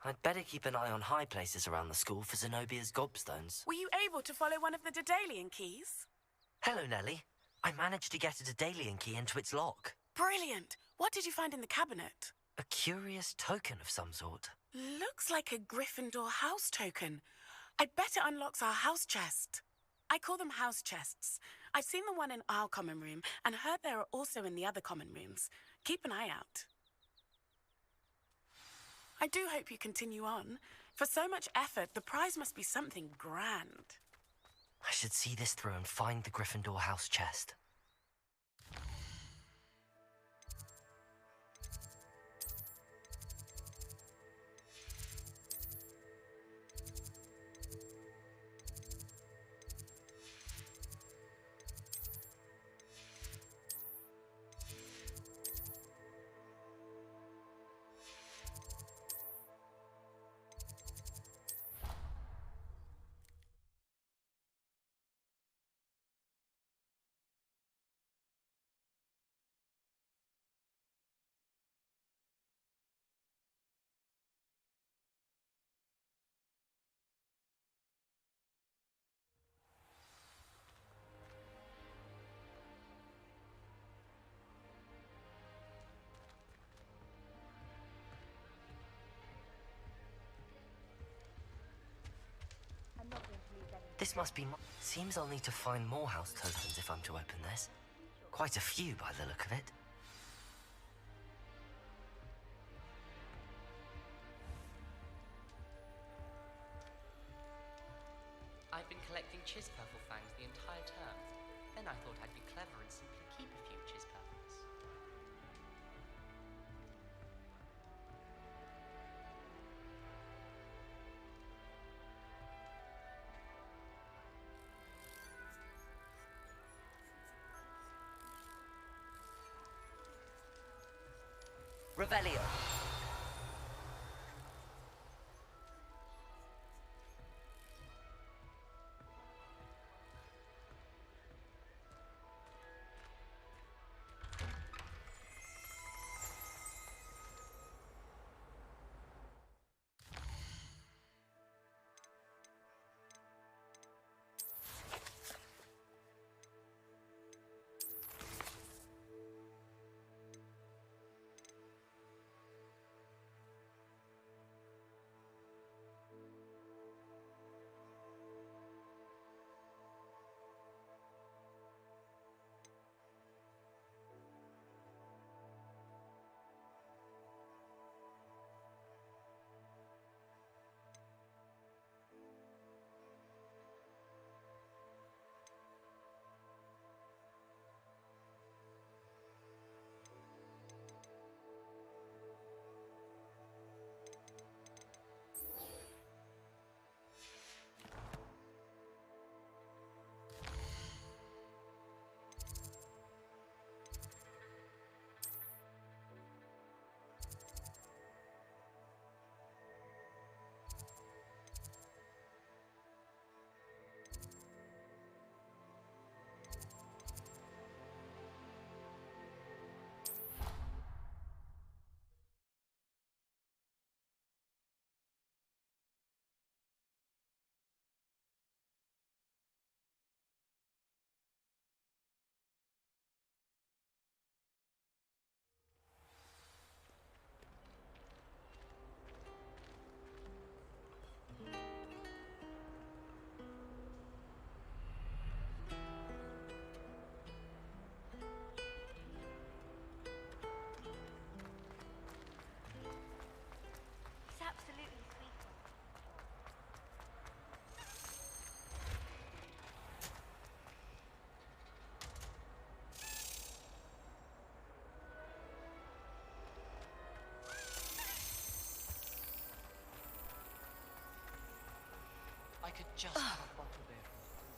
I'd better keep an eye on high places around the school for Zenobia's gobstones. Were you able to follow one of the Daedalian keys? Hello, Nellie. I managed to get a Daedalian key into its lock. Brilliant! What did you find in the cabinet? A curious token of some sort. Looks like a Gryffindor house token. I bet it unlocks our house chest. I call them house chests. I've seen the one in our common room and heard there are also in the other common rooms. Keep an eye out. I do hope you continue on. For so much effort, the prize must be something grand. I should see this through and find the Gryffindor house chest. This must be... Seems I'll need to find more house tokens if I'm to open this. Quite a few by the look of it. I've been collecting Chispurple fangs the entire term. Then I thought I'd be clever and simply keep a few Chispurples. Revelio. It's absolutely sweet. I could just have a bottle beer from the pool.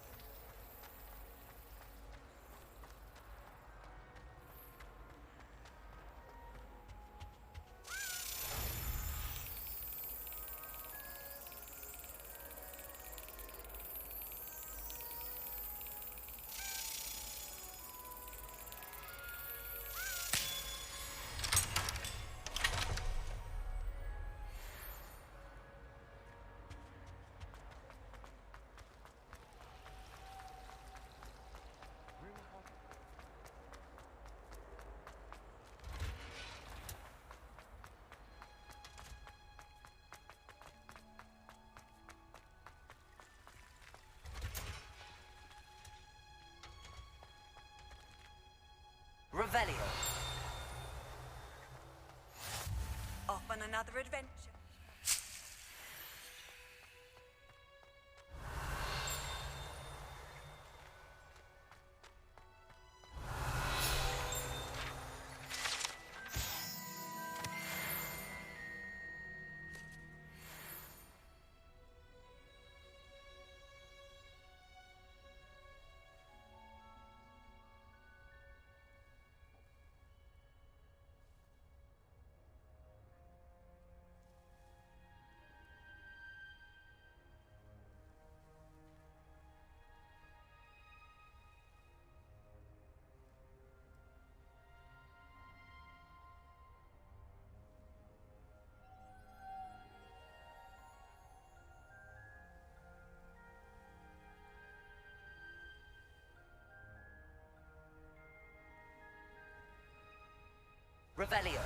Revelio. Off on another adventure. Revelio.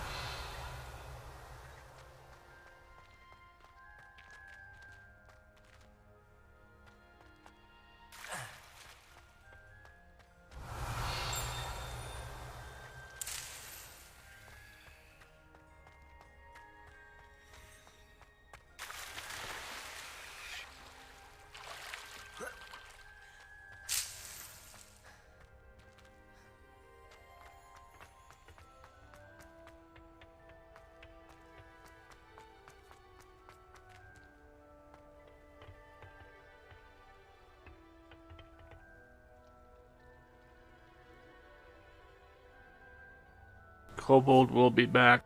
Kobold will be back.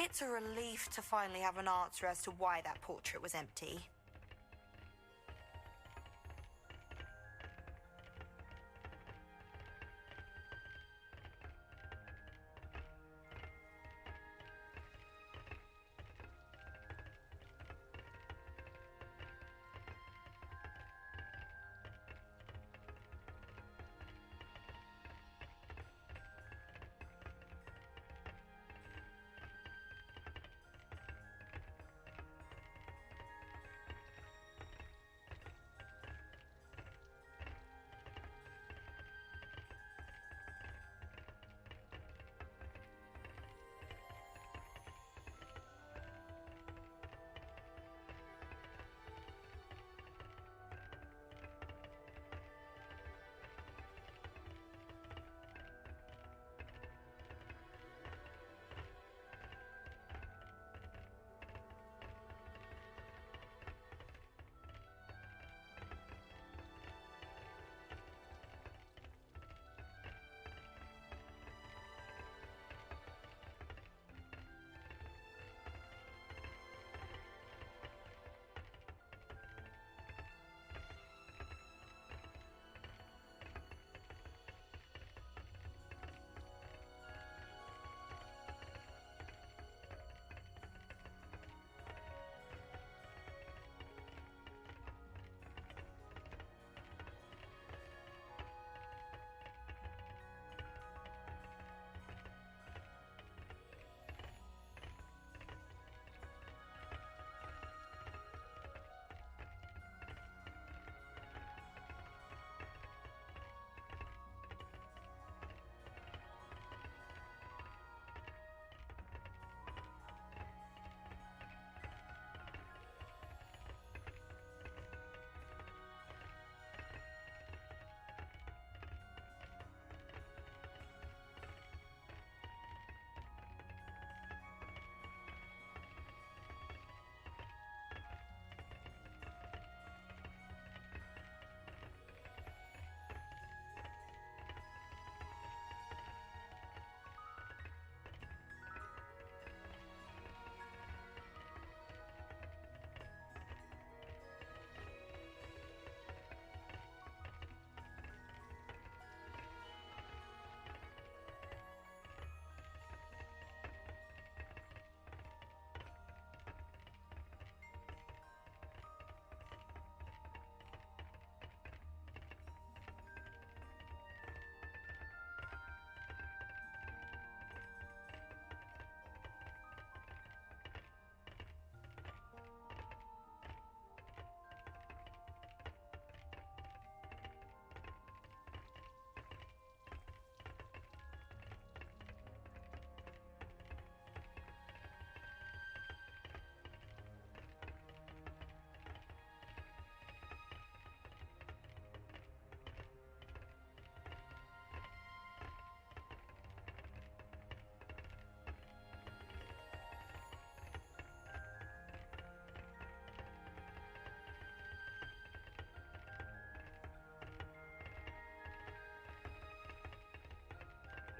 It's a relief to finally have an answer as to why that portrait was empty.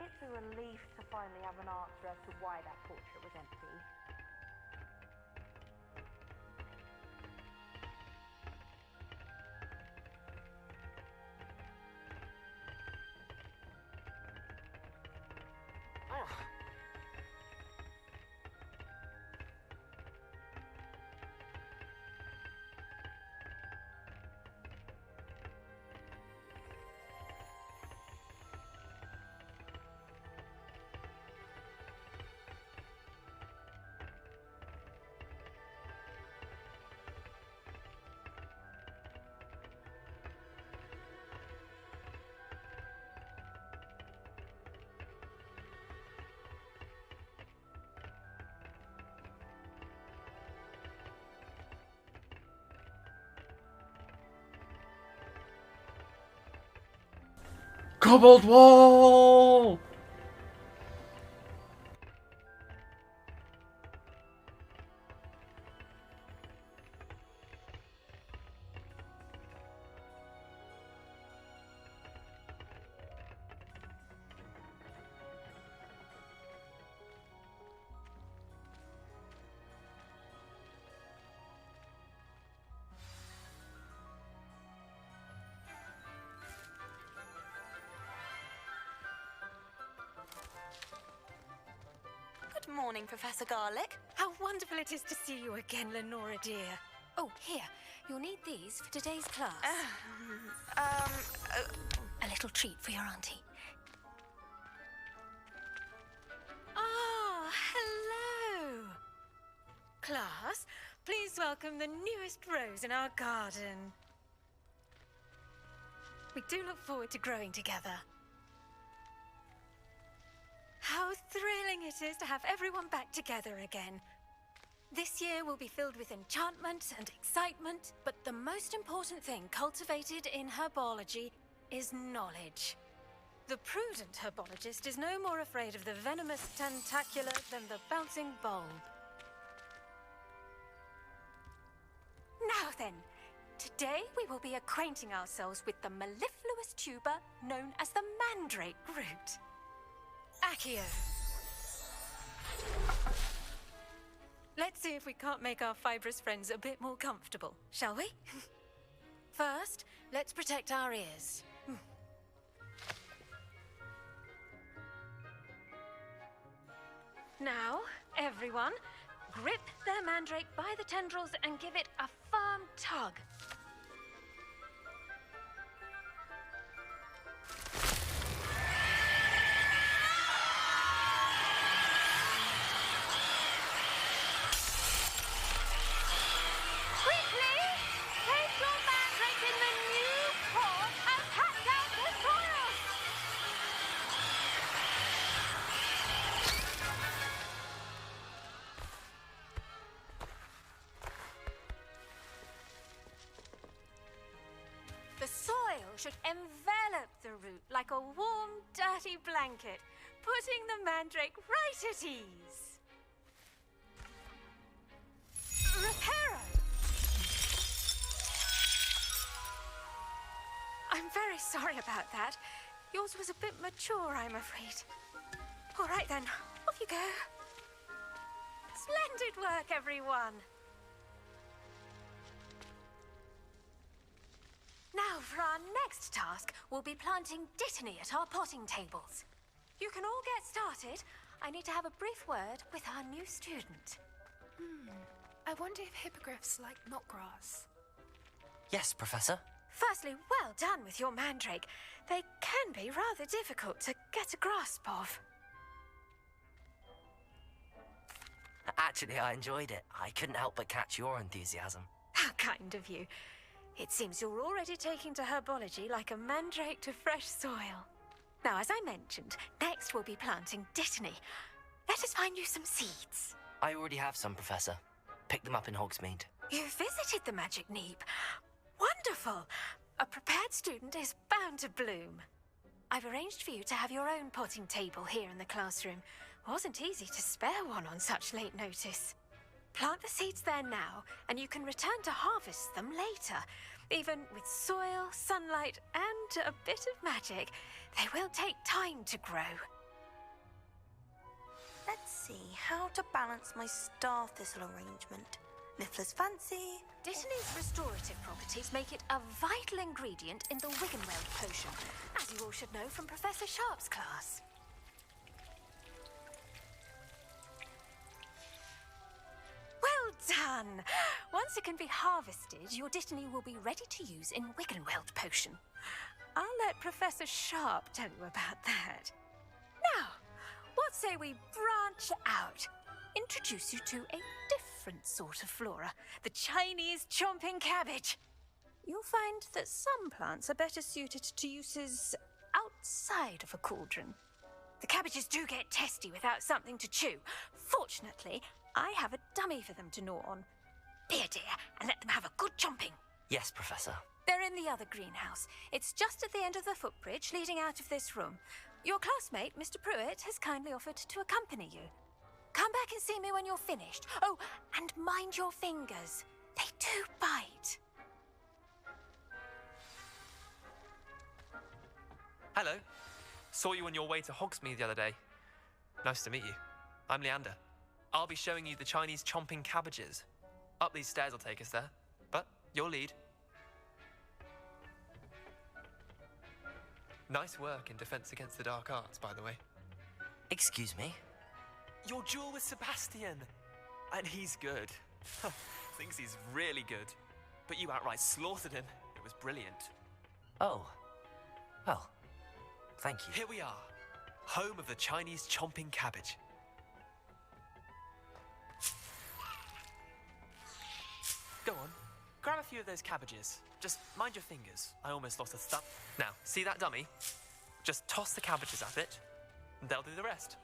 It's a relief to finally have an answer as to why that portrait was empty. Kobold wall! morning, Professor Garlick. How wonderful it is to see you again, Lenora dear. Oh, here. You'll need these for today's class. A little treat for your auntie. Ah, hello. Class, please welcome the newest rose in our garden. We do look forward to growing together. How thrilling it is to have everyone back together again. This year will be filled with enchantment and excitement, but the most important thing cultivated in herbology is knowledge. The prudent herbologist is no more afraid of the venomous tentacula than the bouncing bulb. Now then, today we will be acquainting ourselves with the mellifluous tuber known as the mandrake root. Accio. Let's see if we can't make our fibrous friends a bit more comfortable, shall we? First, let's protect our ears. Now, everyone, grip their mandrake by the tendrils and give it a firm tug. The soil should envelop the root like a warm, dirty blanket, putting the mandrake right at ease. Reparo! I'm very sorry about that. Yours was a bit mature, I'm afraid. All right then, off you go. Splendid work, everyone. Now, for our next task, we'll be planting dittany at our potting tables. You can all get started. I need to have a brief word with our new student. I wonder if hippogriffs like knotgrass. Yes, Professor. Firstly, well done with your mandrake. They can be rather difficult to get a grasp of. Actually, I enjoyed it. I couldn't help but catch your enthusiasm. How kind of you. It seems you're already taking to herbology like a mandrake to fresh soil. Now, as I mentioned, next we'll be planting dittany. Let us find you some seeds. I already have some, Professor. Picked them up in Hogsmeade. You visited the Magic Neep. Wonderful! A prepared student is bound to bloom. I've arranged for you to have your own potting table here in the classroom. Wasn't easy to spare one on such late notice. Plant the seeds there now, and you can return to harvest them later. Even with soil, sunlight, and a bit of magic, they will take time to grow. Let's see how to balance my star thistle arrangement. Niffler's fancy. Dittany's restorative properties make it a vital ingredient in the Wiggenweld potion, as you all should know from Professor Sharp's class. Well done! Once it can be harvested, your dittany will be ready to use in Wiggenweld potion. I'll let Professor Sharp tell you about that. Now, what say we branch out? Introduce you to a different sort of flora, the Chinese chomping cabbage. You'll find that some plants are better suited to uses outside of a cauldron. The cabbages do get testy without something to chew. Fortunately, I have a dummy for them to gnaw on. Here, dear, and let them have a good chomping. Yes, Professor. They're in the other greenhouse. It's just at the end of the footbridge leading out of this room. Your classmate, Mr. Pruitt, has kindly offered to accompany you. Come back and see me when you're finished. Oh, and mind your fingers. They do bite. Hello. Saw you on your way to Hogsmeade the other day. Nice to meet you. I'm Leander. I'll be showing you the Chinese chomping cabbages. Up these stairs will take us there, but you'll lead. Nice work in Defense Against the Dark Arts, by the way. Excuse me? Your duel with Sebastian. And he's good. Thinks he's really good. But you outright slaughtered him. It was brilliant. Oh. Well, thank you. Here we are. Home of the Chinese chomping cabbage. Go on. Grab a few of those cabbages. Just mind your fingers. I almost lost a thumb. Now, see that dummy? Just toss the cabbages at it, and they'll do the rest.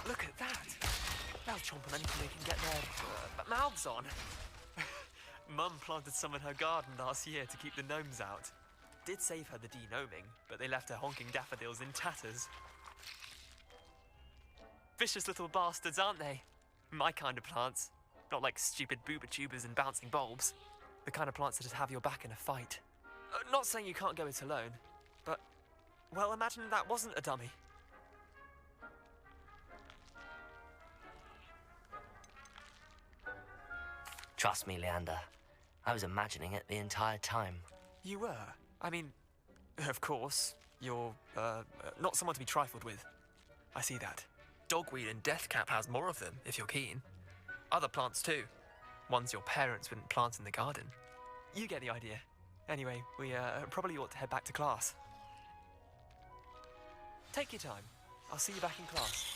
Look at that! They'll chomp on anything they can get their mouths on. Mum planted some in her garden last year to keep the gnomes out. Did save her the de-gnoming, but they left her honking daffodils in tatters. Vicious little bastards, aren't they? My kind of plants. Not like stupid booba tubers and bouncing bulbs. The kind of plants that just have your back in a fight. Not saying you can't go it alone, but, well, imagine that wasn't a dummy. Trust me, Leander. I was imagining it the entire time. You were? I mean, of course, you're, not someone to be trifled with. I see that. Dogweed and deathcap has more of them, if you're keen. Other plants too. Ones your parents wouldn't plant in the garden. You get the idea. Anyway, we, probably ought to head back to class. Take your time. I'll see you back in class.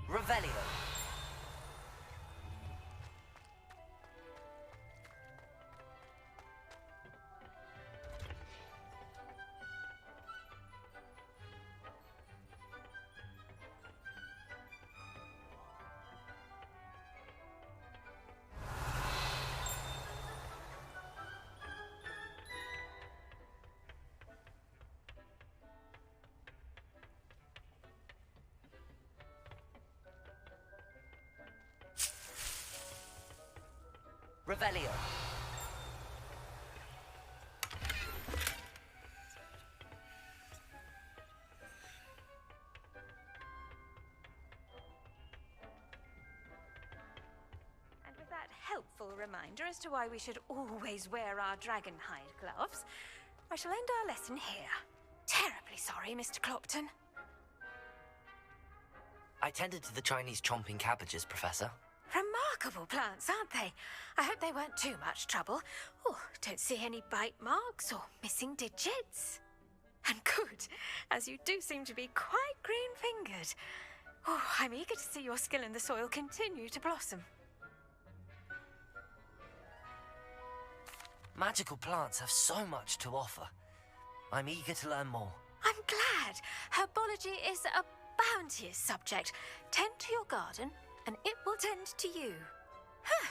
Revelio. Revelio. And with that helpful reminder as to why we should always wear our dragon hide gloves, I shall end our lesson here. Terribly sorry, Mr. Clopton. I tended to the Chinese chomping cabbages, Professor. Remarkable plants, aren't they? I hope they weren't too much trouble. Oh, don't see any bite marks or missing digits. And good, as you do seem to be quite green-fingered. Oh, I'm eager to see your skill in the soil continue to blossom. Magical plants have so much to offer. I'm eager to learn more. I'm glad. Herbology is a bounteous subject. Tend to your garden, and it will tend to you. Huh.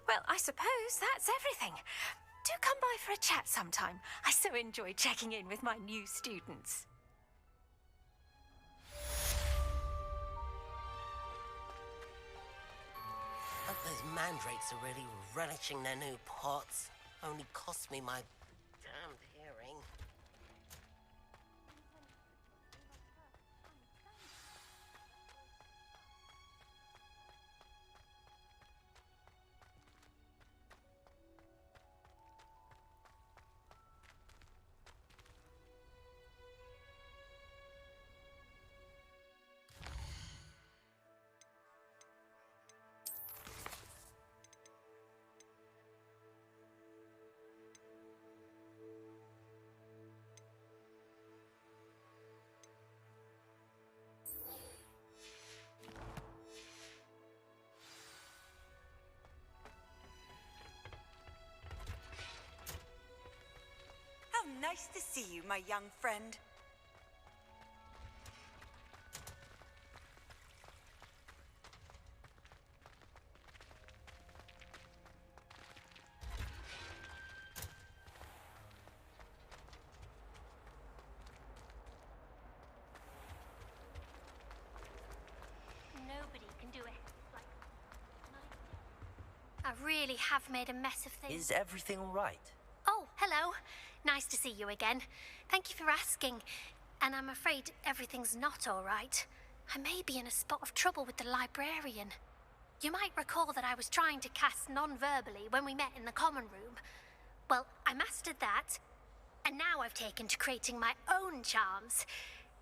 Well, I suppose that's everything. Do come by for a chat sometime. I so enjoy checking in with my new students. Hope those mandrakes are really relishing their new pots. Only cost me my damned hearing. Nice to see you, my young friend. Nobody can do a really have made a mess of things. Is everything all right? Oh, hello. Nice to see you again. Thank you for asking. And I'm afraid everything's not all right. I may be in a spot of trouble with the librarian. You might recall that I was trying to cast non-verbally when we met in the common room. Well, I mastered that, and now I've taken to creating my own charms.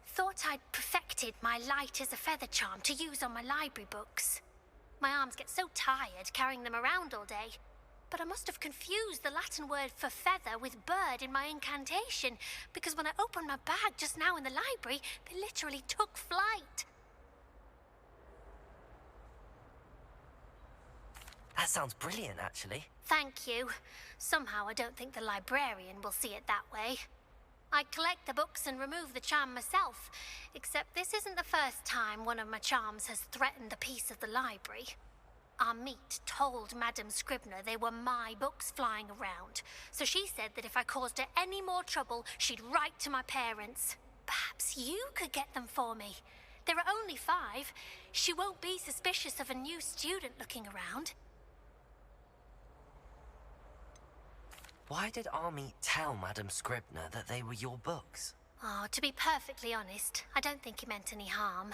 Thought I'd perfected my light as a feather charm to use on my library books. My arms get so tired carrying them around all day, but I must have confused the Latin word for feather with bird in my incantation, because when I opened my bag just now in the library, they literally took flight. That sounds brilliant, actually. Thank you. Somehow I don't think the librarian will see it that way. I collect the books and remove the charm myself, except this isn't the first time one of my charms has threatened the peace of the library. Our meet told Madame Scribner they were my books flying around, so she said that if I caused her any more trouble, she'd write to my parents. Perhaps you could get them for me. There are only 5. She won't be suspicious of a new student looking around. Why did Army tell Madame Scribner that they were your books? Oh, to be perfectly honest, I don't think he meant any harm.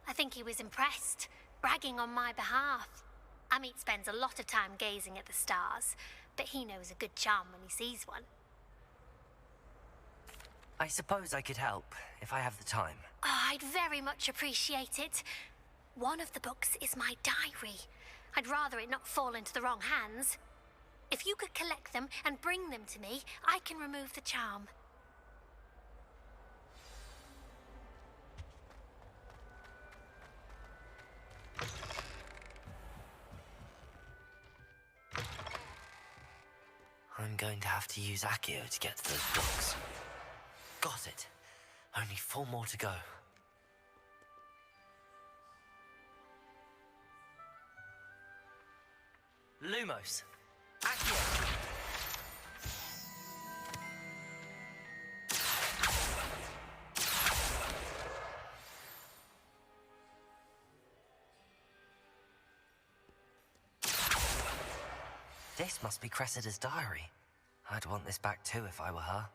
I think he was impressed, bragging on my behalf. Amit spends a lot of time gazing at the stars, but he knows a good charm when he sees one. I suppose I could help, if I have the time. Oh, I'd very much appreciate it. One of the books is my diary. I'd rather it not fall into the wrong hands. If you could collect them and bring them to me, I can remove the charm. I'm going to have to use Accio to get to those books. Got it. Only 4 more to go. Lumos. Accio. This must be Cressida's diary. I'd want this back too if I were her.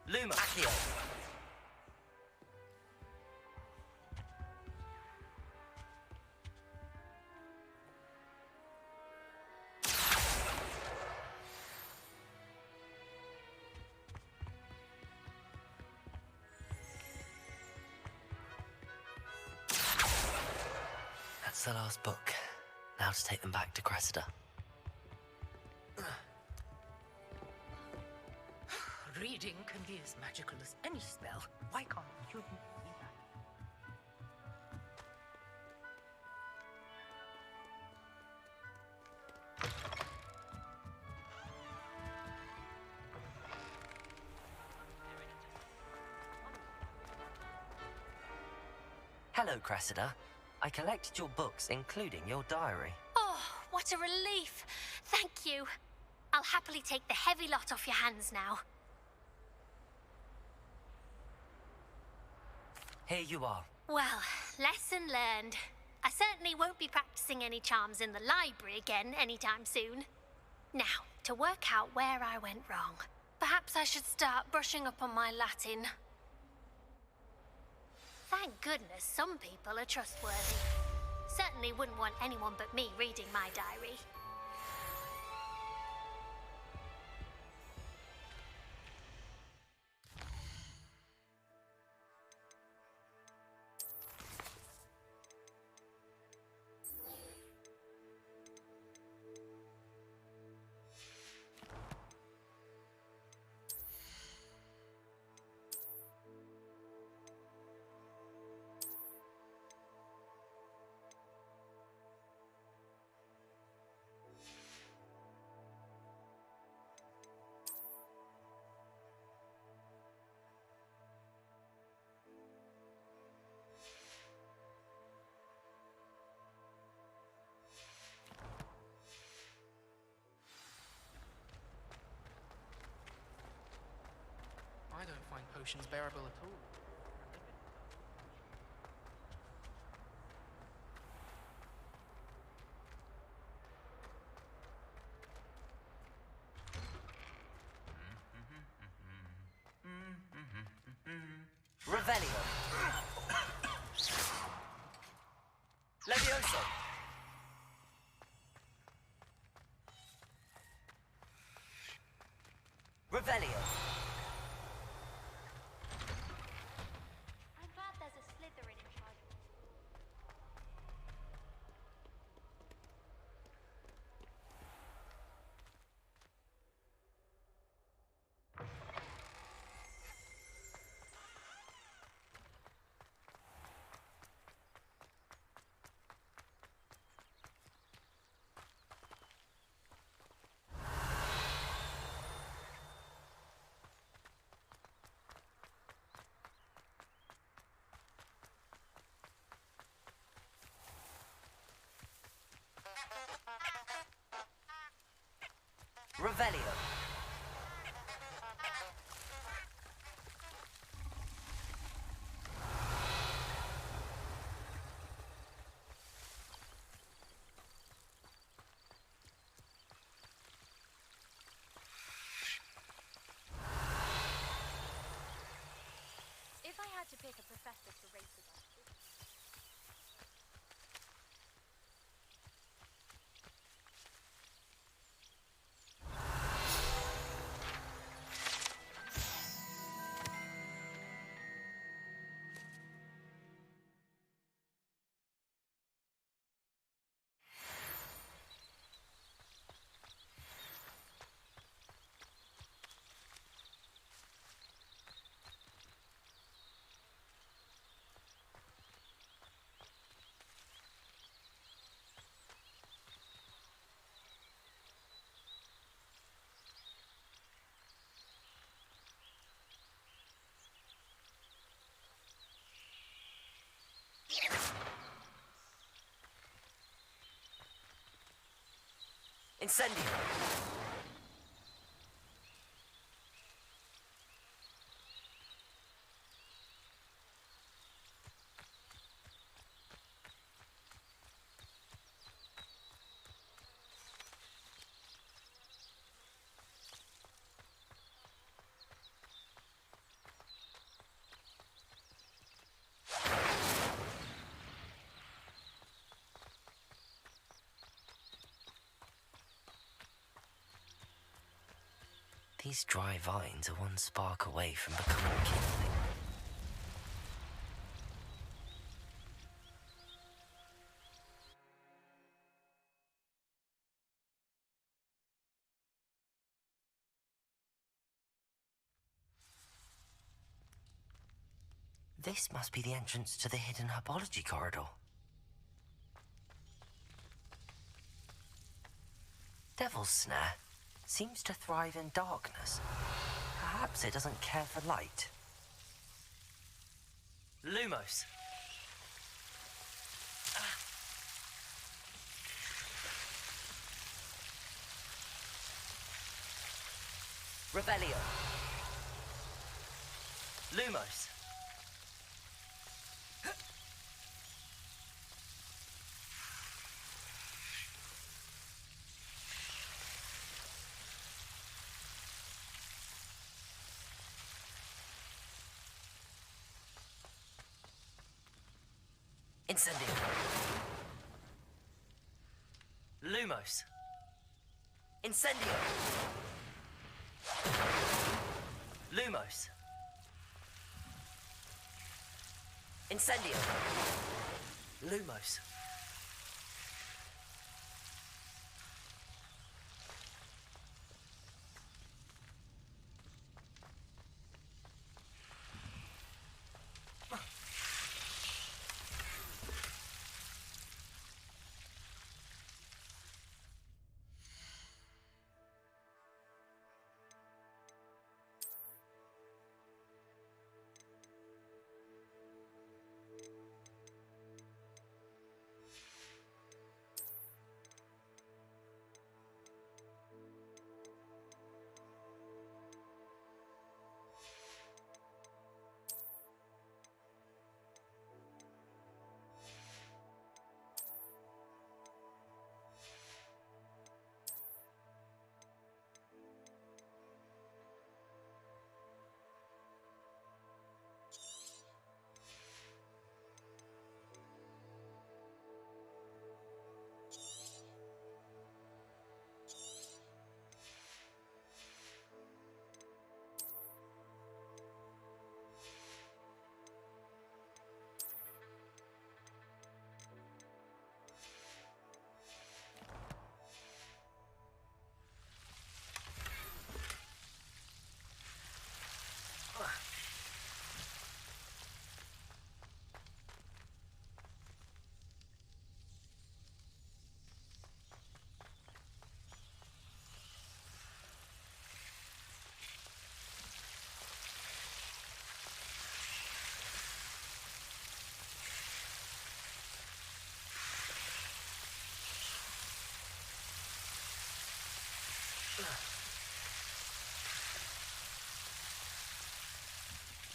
Luma. Accio. That's the last book. Now to take them back to Cressida. Reading can be as magical as any spell. Why can't you see that? Hello, Cressida. I collected your books, including your diary. Oh, what what a relief. Thank you. I'll happily take the heavy lot off your hands now. Here you are. Well, lesson learned. I certainly won't be practicing any charms in the library again anytime soon. Now, to work out where I went wrong. Perhaps I should start brushing up on my Latin. Thank goodness some people are trustworthy. Certainly wouldn't want anyone but me reading my diary. I don't find potions bearable at all. Revelio. Levioso. Revelio. I'm glad there's a Slytherin in charge. Revelio. If I had to pick a professor to race against, Incendio. These dry vines are one spark away from becoming kindling. This must be the entrance to the hidden herbology corridor. Devil's Snare seems to thrive in darkness. Perhaps it doesn't care for light. Lumos. Revelio. Lumos. Incendio. Lumos. Incendio. Lumos. Incendio. Lumos.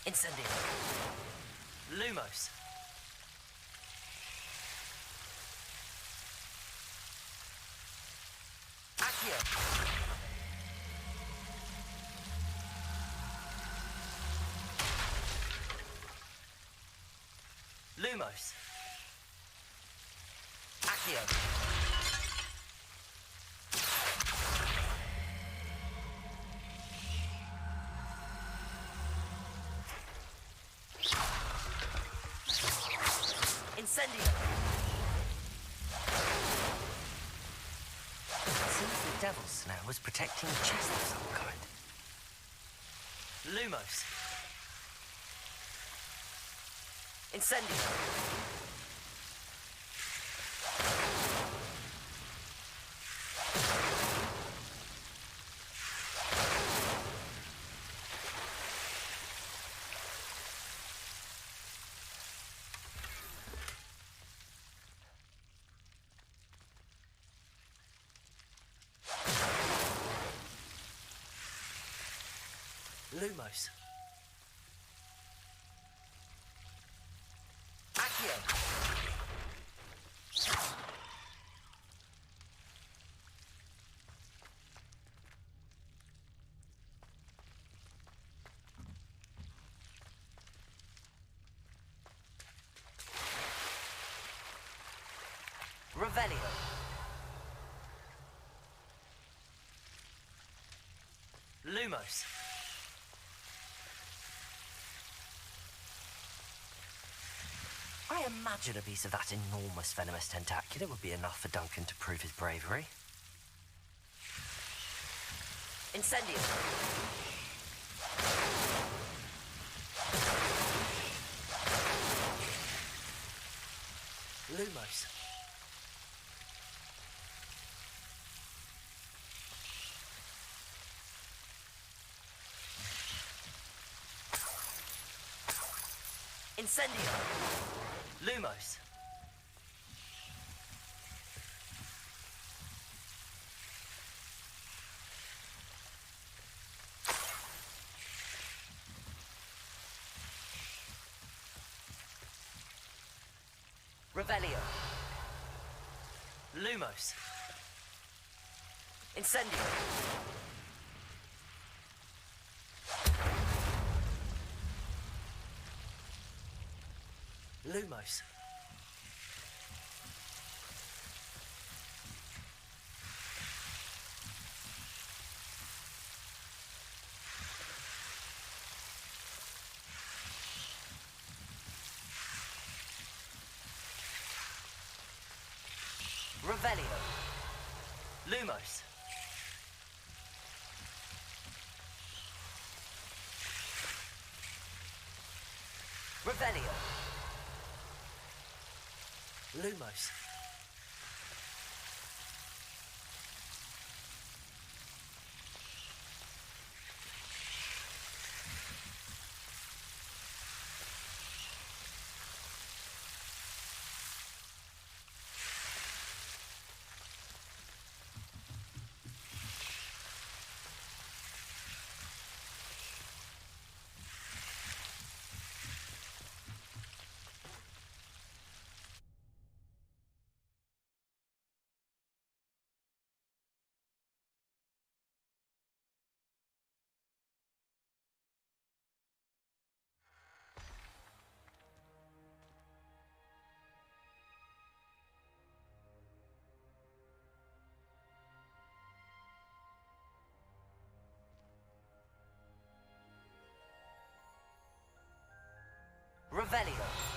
Incendio. Lumos. Accio. Lumos. Accio. Incendio. Seems the Devil's Snare was protecting a chest of some kind. Lumos. Incendio. Lumos. Accio. Revelio. Lumos. I imagine a piece of that enormous venomous tentacular would be enough for Duncan to prove his bravery. Incendio. Lumos. Incendio. Lumos. Revelio. Lumos. Incendio. Lumos. Revelio. Lumos. Revelio. Lumos. Revelio.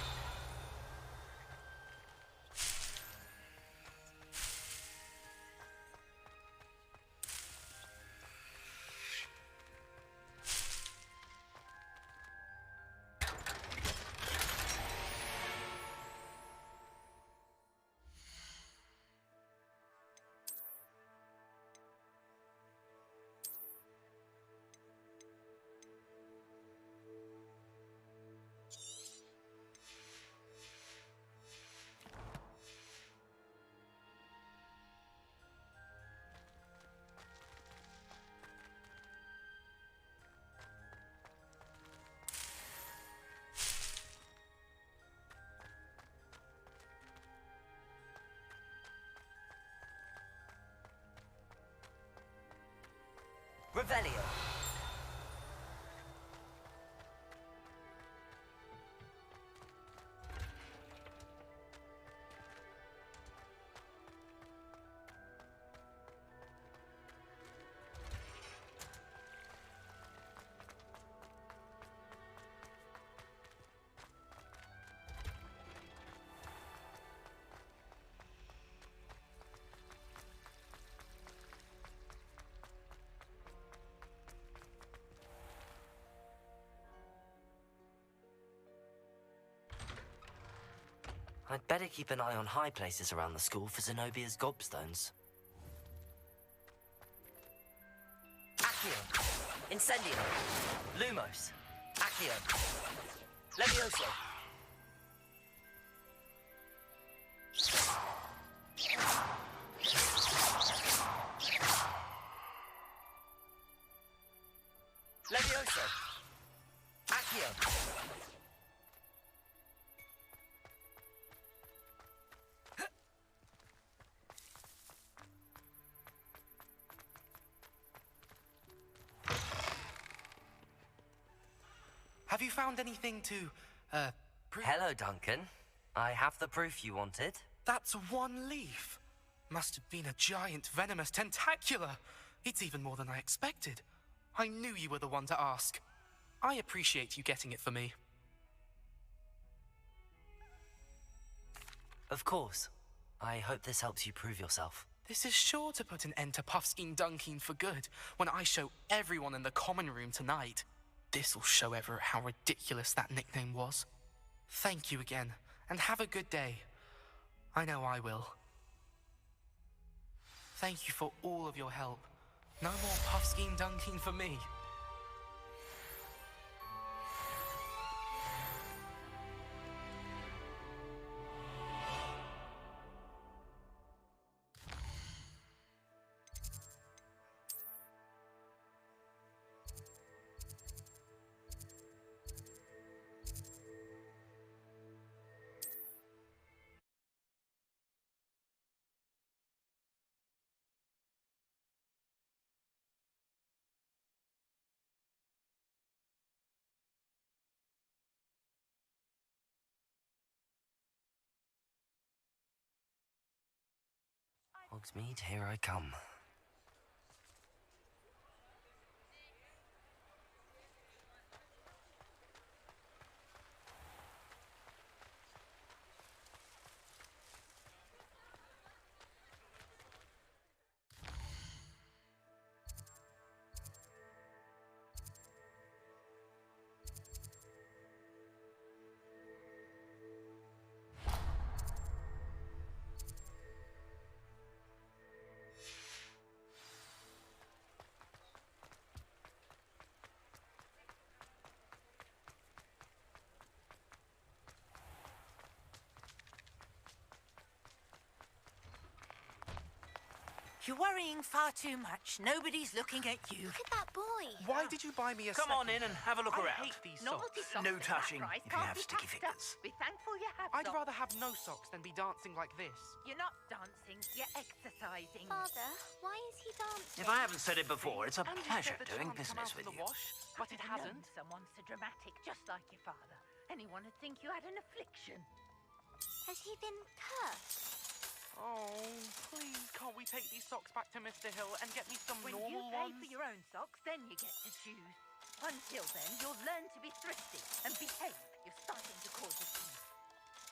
Revelio. I'd better keep an eye on high places around the school for Zenobia's gobstones. Accio. Incendio. Lumos. Accio. Levioso. Levioso. Accio. Have you found anything to, prove? Hello, Duncan. I have the proof you wanted. That's one leaf. Must have been a giant venomous tentacula. It's even more than I expected. I knew you were the one to ask. I appreciate you getting it for me. Of course. I hope this helps you prove yourself. This is sure to put an end to Puffskein Dunkin for good when I show everyone in the common room tonight. This'll show Everett how ridiculous that nickname was. Thank you again, and have a good day. I know I will. Thank you for all of your help. No more Puffskein Dunkin for me. Hogsmeade, here I come. You're worrying far too much. Nobody's looking at you. Look at that boy. Why did you buy me a Come on in and have a look I around. hate these Novelty socks. socks No at that touching price if you can't have be sticky passed up. fingers. Be thankful you have I'd socks. rather have no socks than be dancing like this. You're not dancing, you're exercising. Father, why is he dancing? If I haven't said it before, it's a And you pleasure said the doing charm come business out with of the you. wash, but it I've known hasn't. someone so dramatic, just like your father. Anyone would think you had an affliction. Has he been cursed? Oh, please, can't we take these socks back to Mr. Hill and get me some When you normal pay ones? for your own socks, then you get to choose. Until then, you'll learn to be thrifty and behave. You're starting to cause a scene.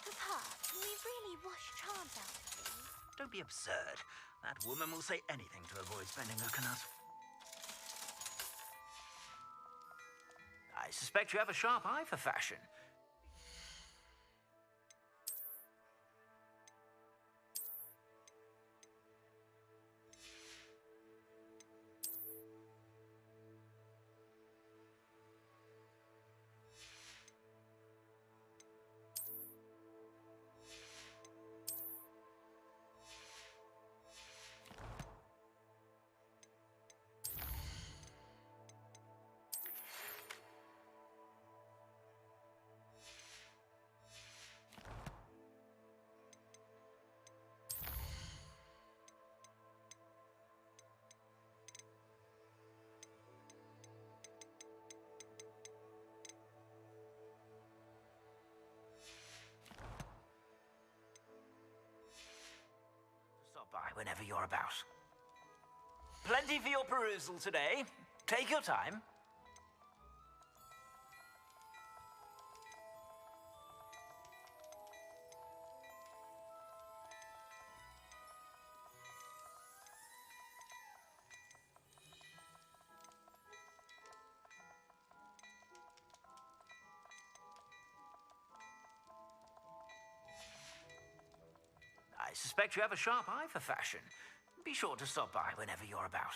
Papa, can we really wash charms out of these? Don't be absurd. That woman will say anything to avoid spending her canut. I suspect you have a sharp eye for fashion. Stop by whenever you're about. Plenty for your perusal today. Take your time. I suspect you have a sharp eye for fashion. Be sure to stop by whenever you're about.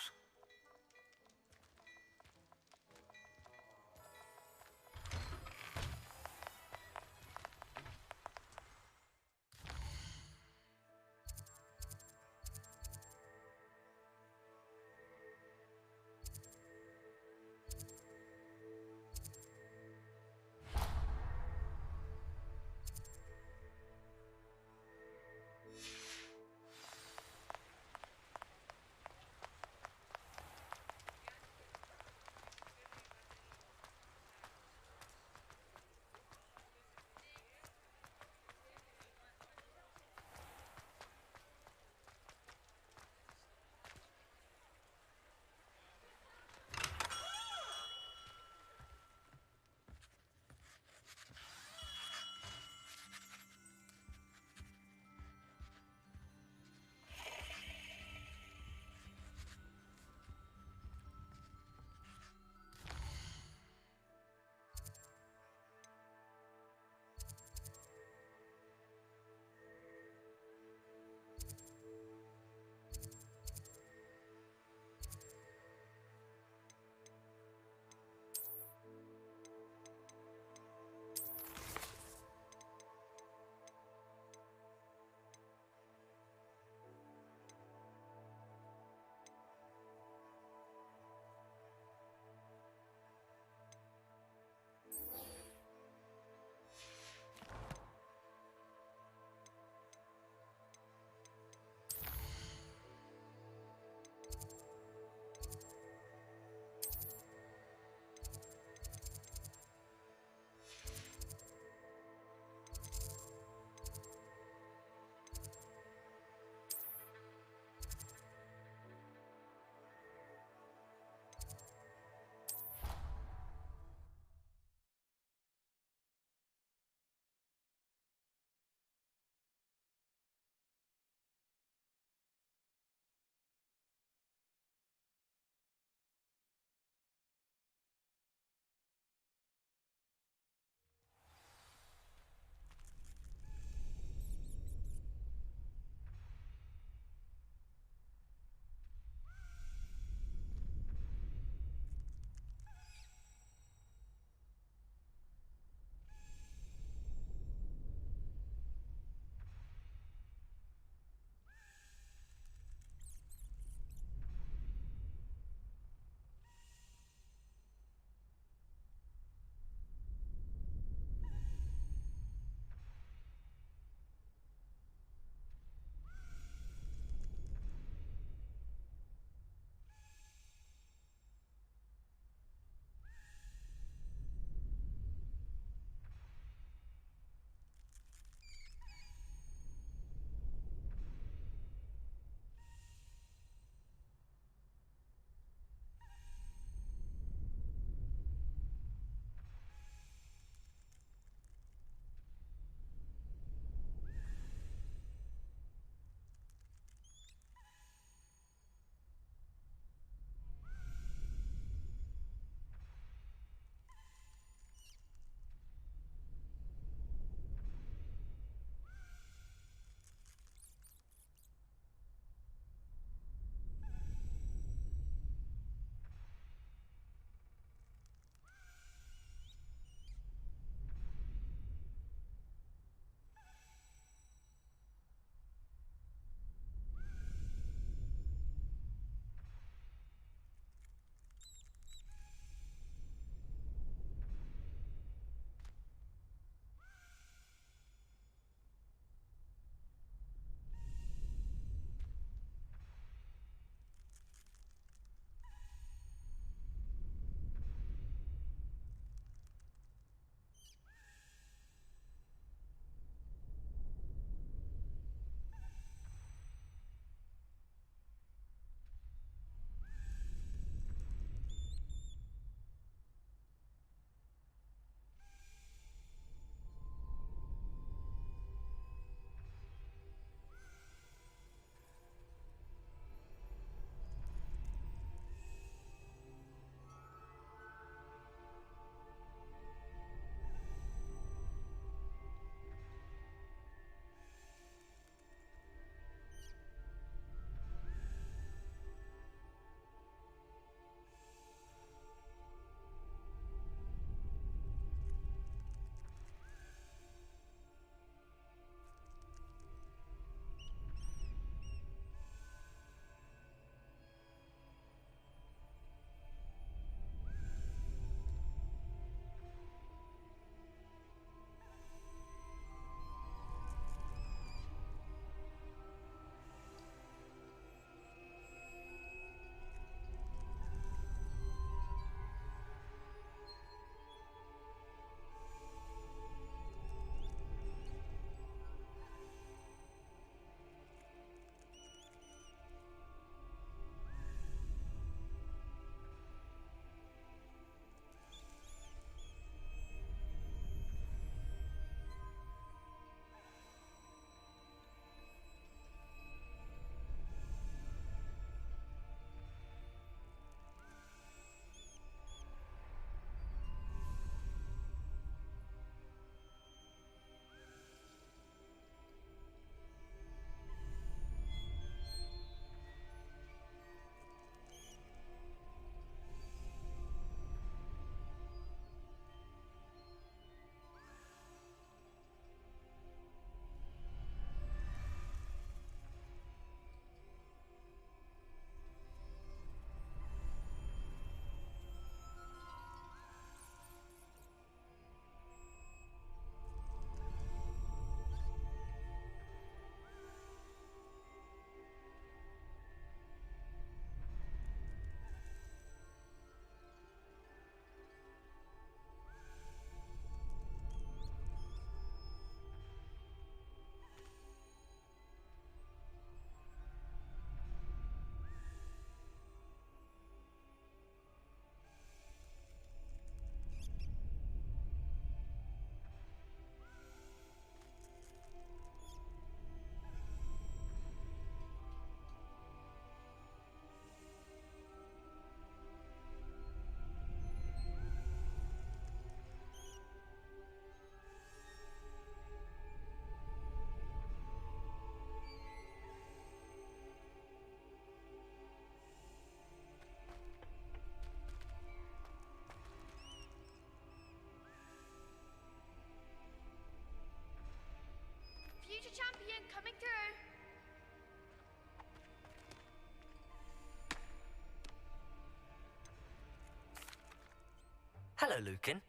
Hello, Lucan.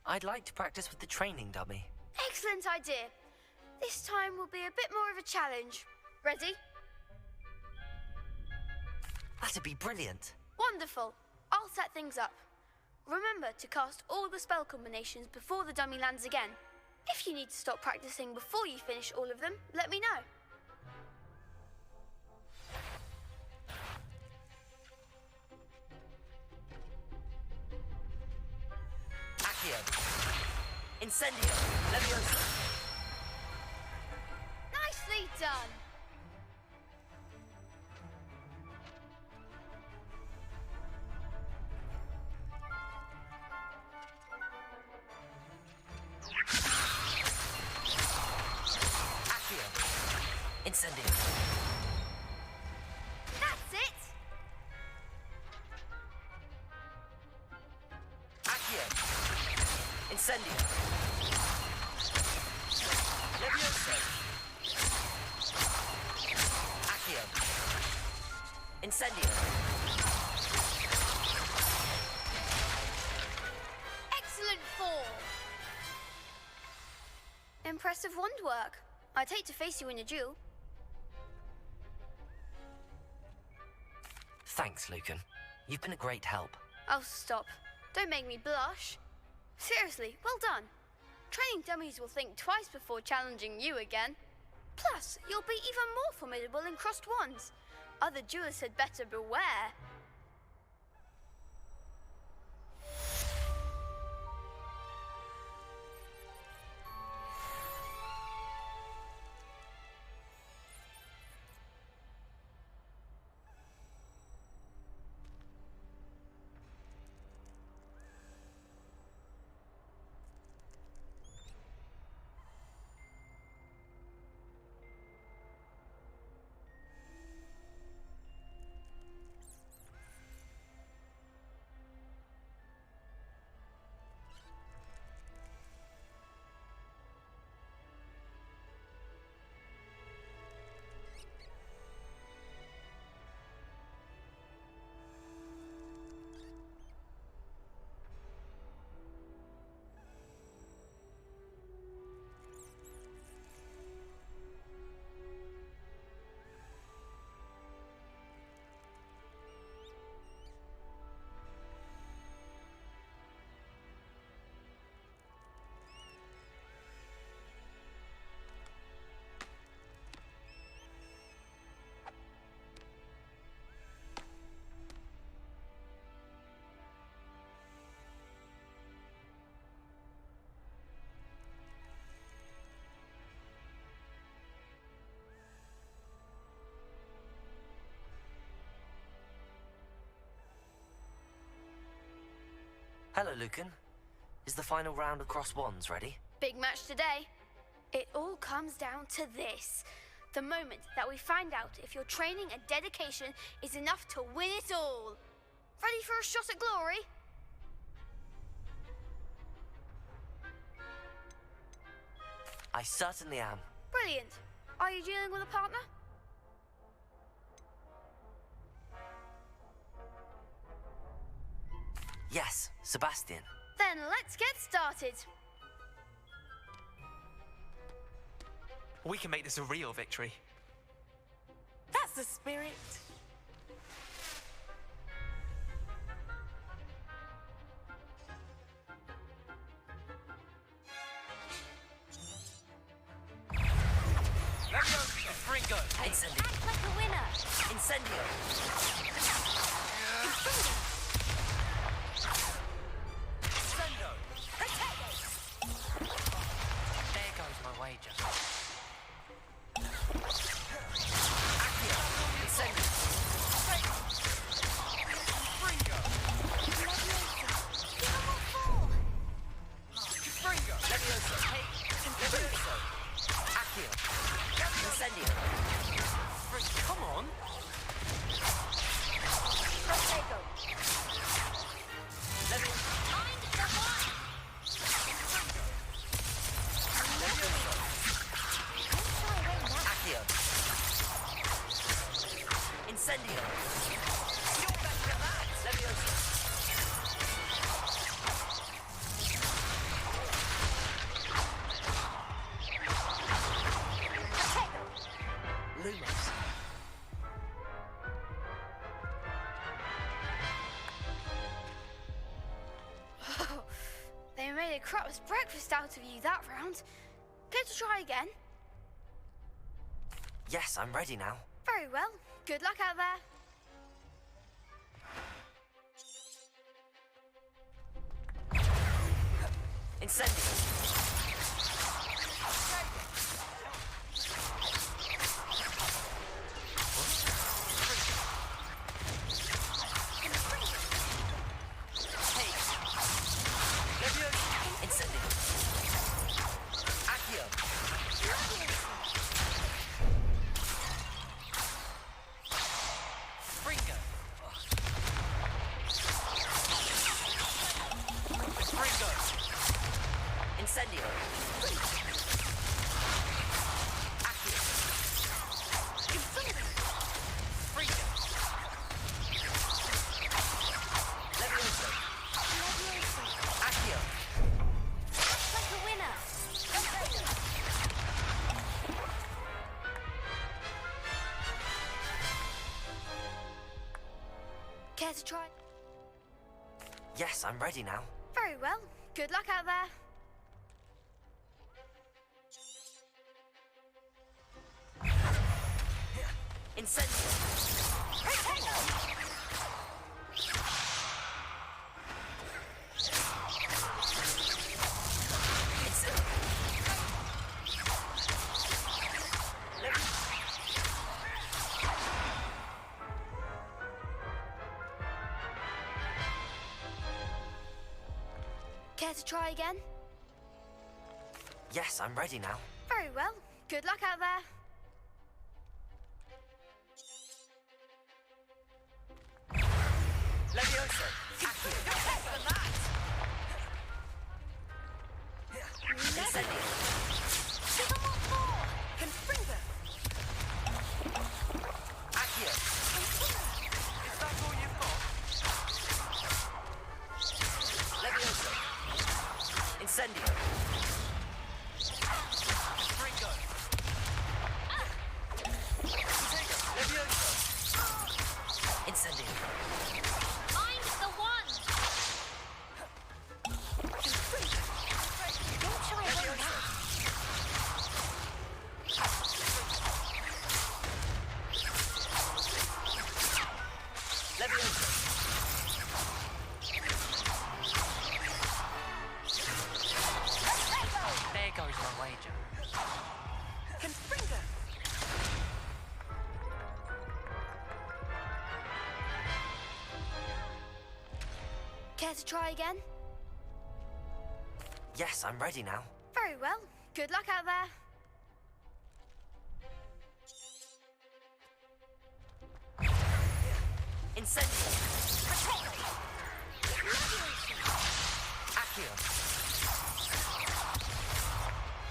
I'd like to practice with the training dummy. Excellent idea. This time will be a bit more of a challenge. Ready? That'd be brilliant. Wonderful. I'll set things up. Remember to cast all the spell combinations before the dummy lands again. If you need to stop practicing before you finish all of them, let me know. Accio. Incendio. Leviosa. Nicely done. Accio. Incendio. That's it. Accio. Incendio. Leviosa. Accio. Incendio. Excellent form. Impressive wand work. I'd hate to face you in a duel. Thanks, Lucan. You've been a great help. Oh, stop. Don't make me blush. Seriously, well done. Training dummies will think twice before challenging you again. Plus, you'll be even more formidable in crossed wands. Other duelists had better beware. Hello, Lucan. Is the final round of cross wands ready? Big match today. It all comes down to this. The moment that we find out if your training and dedication is enough to win it all. Ready for a shot at glory? I certainly am. Brilliant. Are you dealing with a partner? Yes, Sebastian. Then let's get started. We can make this a real victory. That's the spirit. Leviosa. Fringo. Incendio. Act like a winner. Incendio. Incendio. There goes my wager. Accio. Incendio. Fringo. Fringo. Leviosa. Leviosa. Accio. Incendio. Come on. Protego. Leviosa. Mind the one. Leviosa. Accio. Incendio. You're better than that. Leviosa. crappest breakfast out of you that round. Care to try again? Yes, I'm ready now. Very well. Good luck out there. Incendio. Care to try? Yes, I'm ready now. Very well. Good luck out there. Incendio. Care to try again? Yes, I'm ready now. Very well. Good luck out there. Levioso. Incendio. Confringo. Accio. Is that all you've got? Levioso. Incendio. Confringo. Levioso. Incendio. I'm the one! Don't try it now. Levioso. There goes my wager. Confringo. Care to try again? Yes, I'm ready now. Very well. Good luck out there. Incendio. Accio.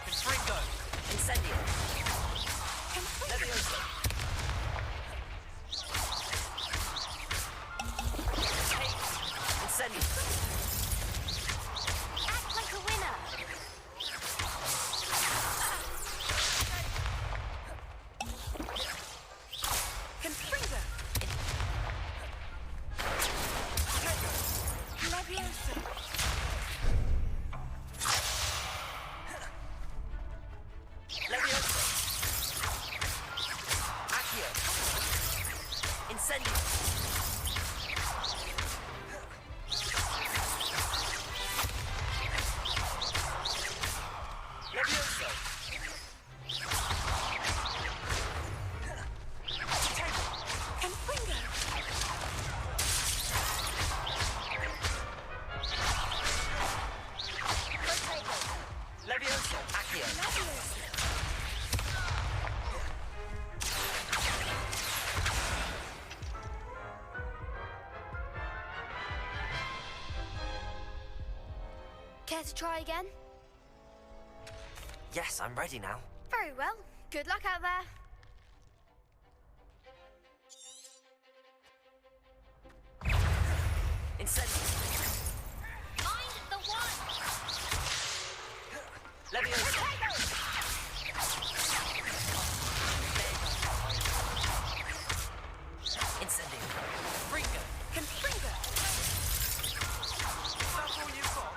Confringo. Incendio. Levioso. Incendio. Act like a winner! Confringo. Levioso. Levioso. Accio. Incendio. Levioso. Confringo. Levioso. Accio. Care to try again? Yes, I'm ready now. Very well. Good luck out there. Incendio. I'm the one! Levioso. Incendio. Confringo. Confringo. Is that all you've got?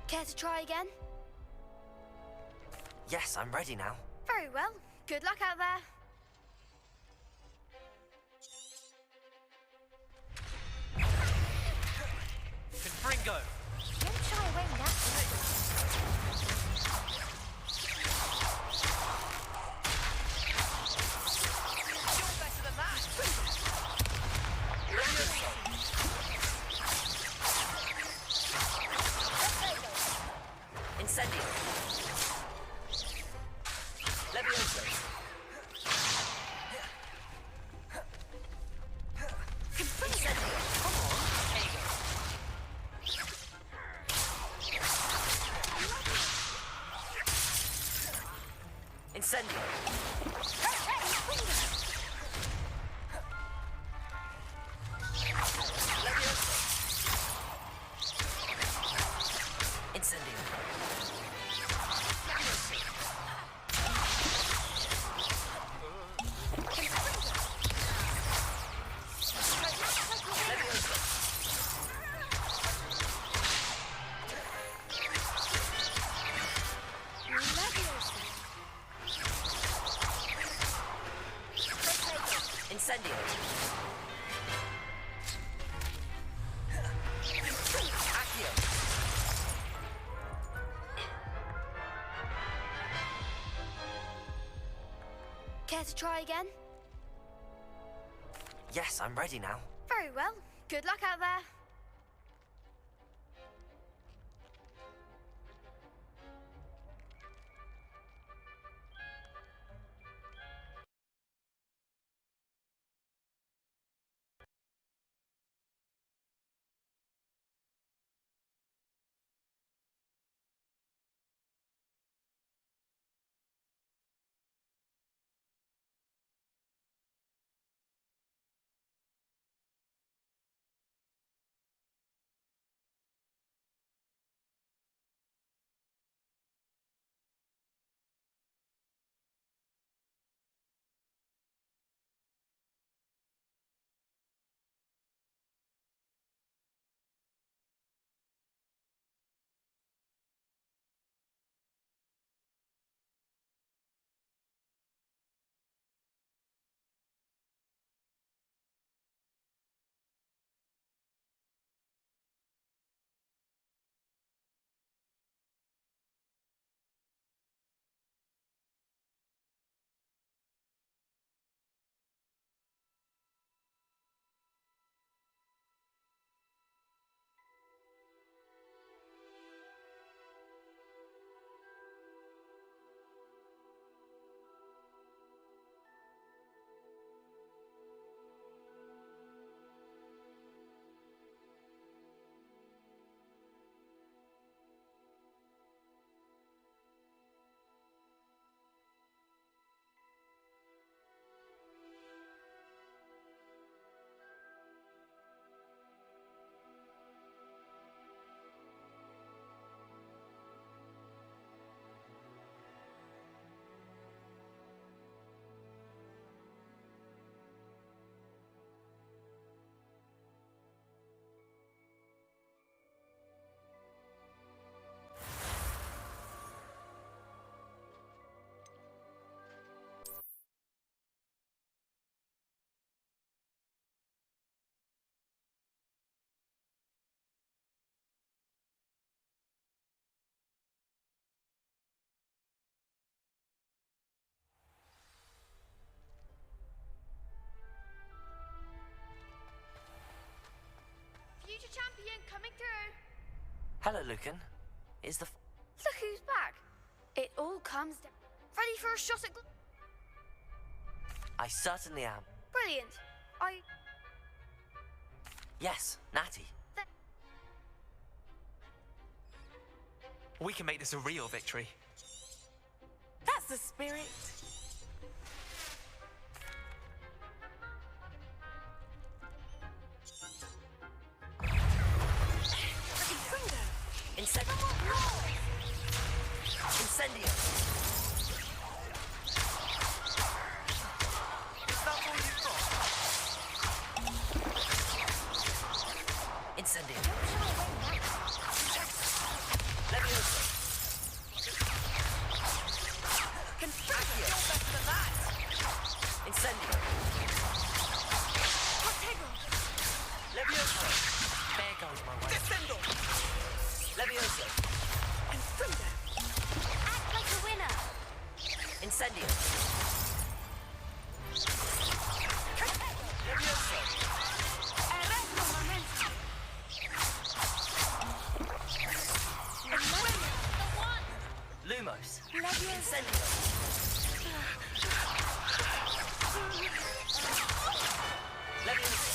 Care to try again? Yes, I'm ready now. Very well. Good luck out there. Confringo! Don't shy away now. You're better than that. Incendio. Levioso. Incendio. Come on. There you go. Incendio. Levioso. Incendio. Incendio. Accio. Care to try again? Yes, I'm ready now. Very well. Good luck out there. Future champion coming through. Hello, Lucan. Is the... Look who's back. It all comes down. Ready for a shot at... I certainly am. Brilliant. Yes, Natty. We can make this a real victory. That's the spirit. Incendio. Incendio. Is that all you've got? Incendio. Levioso. Incendio. Levioso. Eretro momentum. Lumos. Levioso. Incendio. Levioso.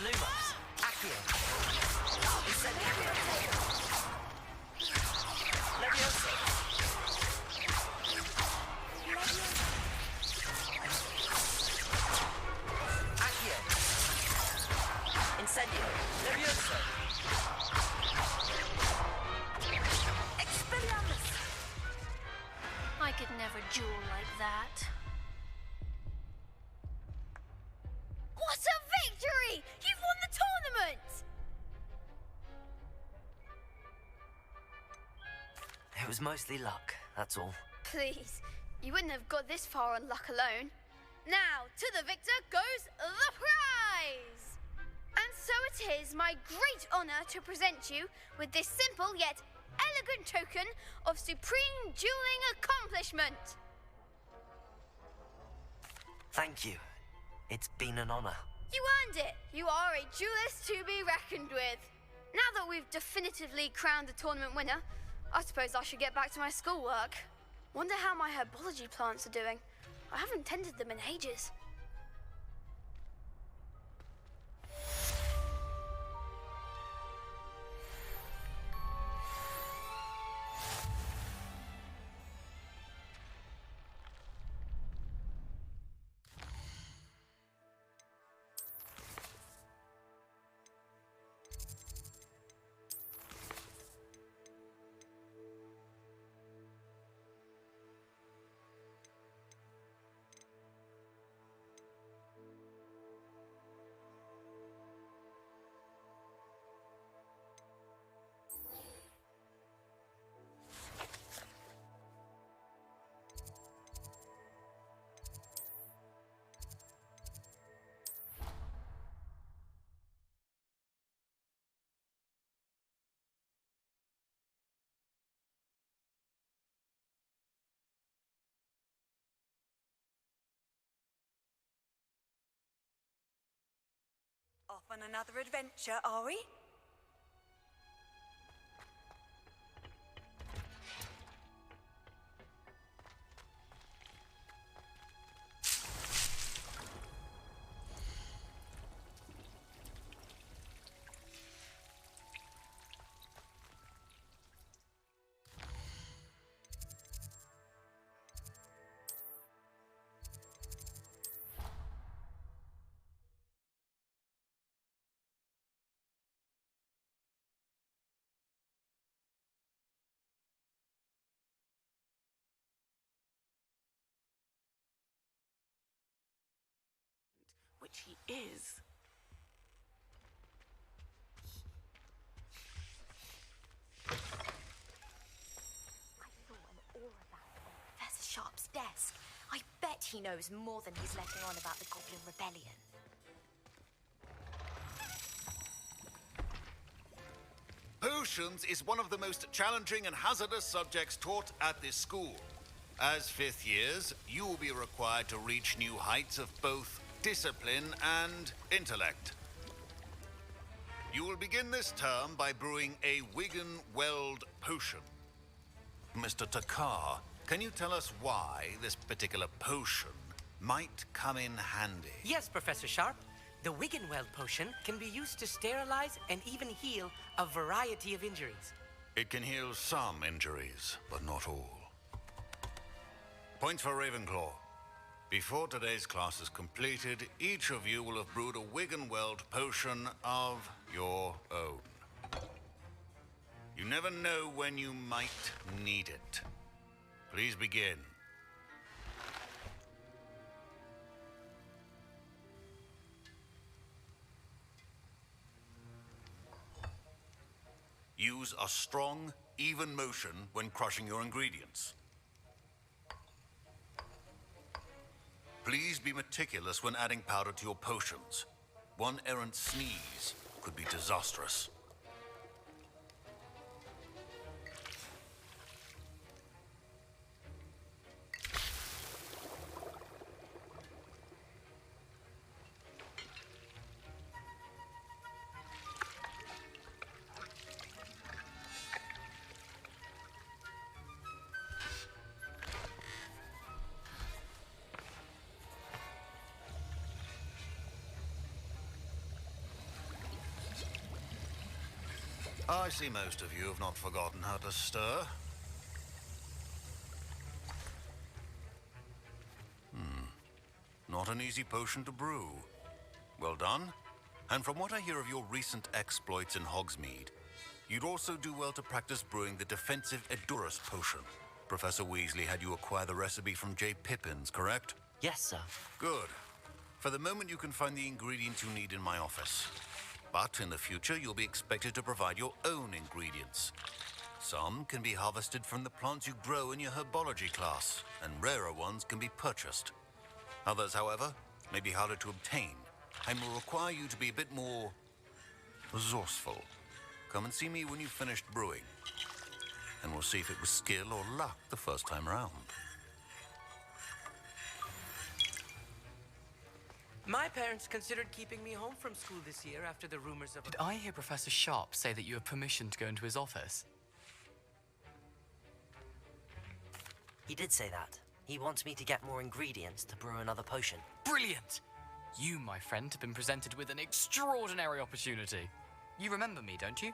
Lumos. Accio. Incendio. Levioso. Accio. Incendio. Levioso. Expelliarmus. I could never duel like that. What a victory! You've won the tournament! It was mostly luck, that's all. Please, you wouldn't have got this far on luck alone. Now, to the victor goes the prize! And so it is my great honor to present you with this simple yet elegant token of supreme dueling accomplishment. Thank you. It's been an honor. You earned it. You are a duelist to be reckoned with. Now that we've definitively crowned the tournament winner, I suppose I should get back to my schoolwork. Wonder how my herbology plants are doing. I haven't tended them in ages. Off on another adventure, are we? Which he is. I saw an aura bank on Professor Sharp's desk. I bet he knows more than he's letting on about the Goblin Rebellion. Potions is one of the most challenging and hazardous subjects taught at this school. As fifth years, you will be required to reach new heights of both discipline and intellect. You will begin this term by brewing a Wiggenweld potion. Mr. Takar, can you tell us why this particular potion might come in handy? Yes, Professor Sharp. The Wiggenweld potion can be used to sterilize and even heal a variety of injuries. It can heal some injuries, but not all. Points for Ravenclaw. Before today's class is completed, each of you will have brewed a Wiggenweld potion of your own. You never know when you might need it. Please begin. Use a strong, even motion when crushing your ingredients. Please be meticulous when adding powder to your potions. One errant sneeze could be disastrous. I see most of you have not forgotten how to stir. Not an easy potion to brew. Well done. And from what I hear of your recent exploits in Hogsmeade, you'd also do well to practice brewing the defensive Edurus potion. Professor Weasley had you acquire the recipe from J. Pippins, correct? Yes, sir. Good. For the moment, you can find the ingredients you need in my office. But in the future, you'll be expected to provide your own ingredients. Some can be harvested from the plants you grow in your herbology class, and rarer ones can be purchased. Others, however, may be harder to obtain, and will require you to be a bit more resourceful. Come and see me when you've finished brewing, and we'll see if it was skill or luck the first time around. My parents considered keeping me home from school this year after the rumors of... Did I hear Professor Sharp say that you have permission to go into his office? He did say that. He wants me to get more ingredients to brew another potion. Brilliant! You, my friend, have been presented with an extraordinary opportunity. You remember me, don't you?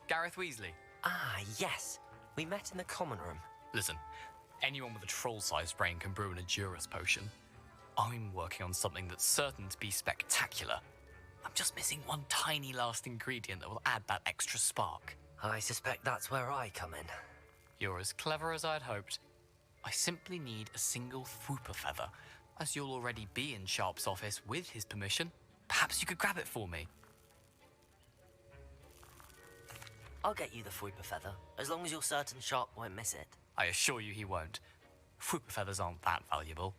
Gareth Weasley. Ah, yes. We met in the common room. Listen, anyone with a troll-sized brain can brew an Edurus potion. I'm working on something that's certain to be spectacular. I'm just missing one tiny last ingredient that will add that extra spark. I suspect that's where I come in. You're as clever as I'd hoped. I simply need a single Fwooper feather. As you'll already be in Sharp's office with his permission, perhaps you could grab it for me. I'll get you the Fwooper feather, as long as you're certain Sharp won't miss it. I assure you he won't. Fwooper feathers aren't that valuable.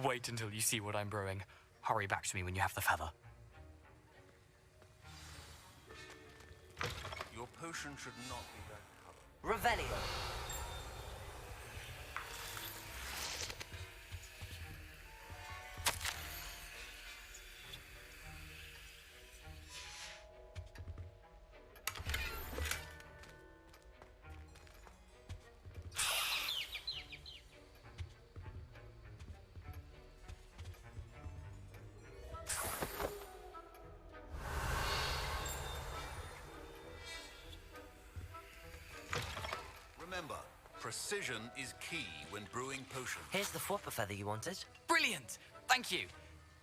Wait until you see what I'm brewing. Hurry back to me when you have the feather. Your potion should not be that color. Revelio. Remember, precision is key when brewing potions. Here's the Fwooper feather you wanted. Brilliant! Thank you!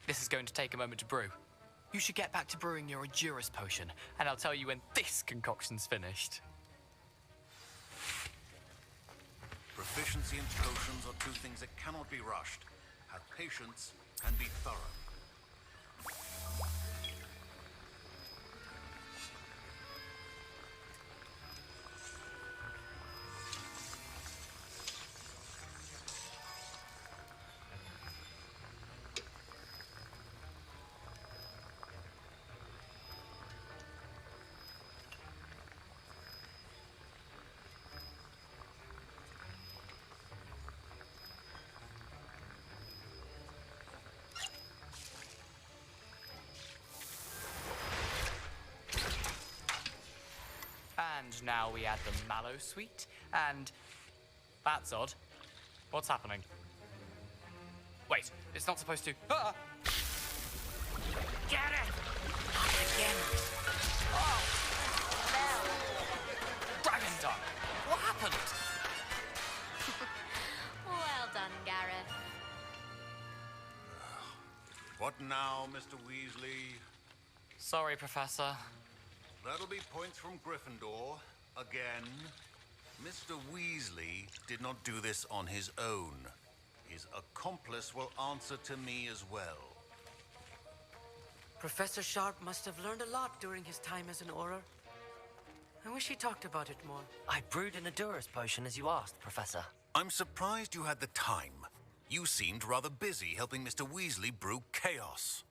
This is going to take a moment to brew. You should get back to brewing your Edurus potion, and I'll tell you when this concoction's finished. Proficiency in potions are two things that cannot be rushed. Have patience and be thorough. And now we add the mallow sweet, and... That's odd. What's happening? Wait, it's not supposed to... Ah! Get it! Again! Oh! Dragon tongue! What happened? Well done, Gareth. What now, Mr. Weasley? Sorry, Professor. That'll be points from Gryffindor. Again. Mr. Weasley did not do this on his own. His accomplice will answer to me as well. Professor Sharp must have learned a lot during his time as an Auror. I wish he talked about it more. I brewed an Edurus potion as you asked, Professor. I'm surprised you had the time. You seemed rather busy helping Mr. Weasley brew chaos.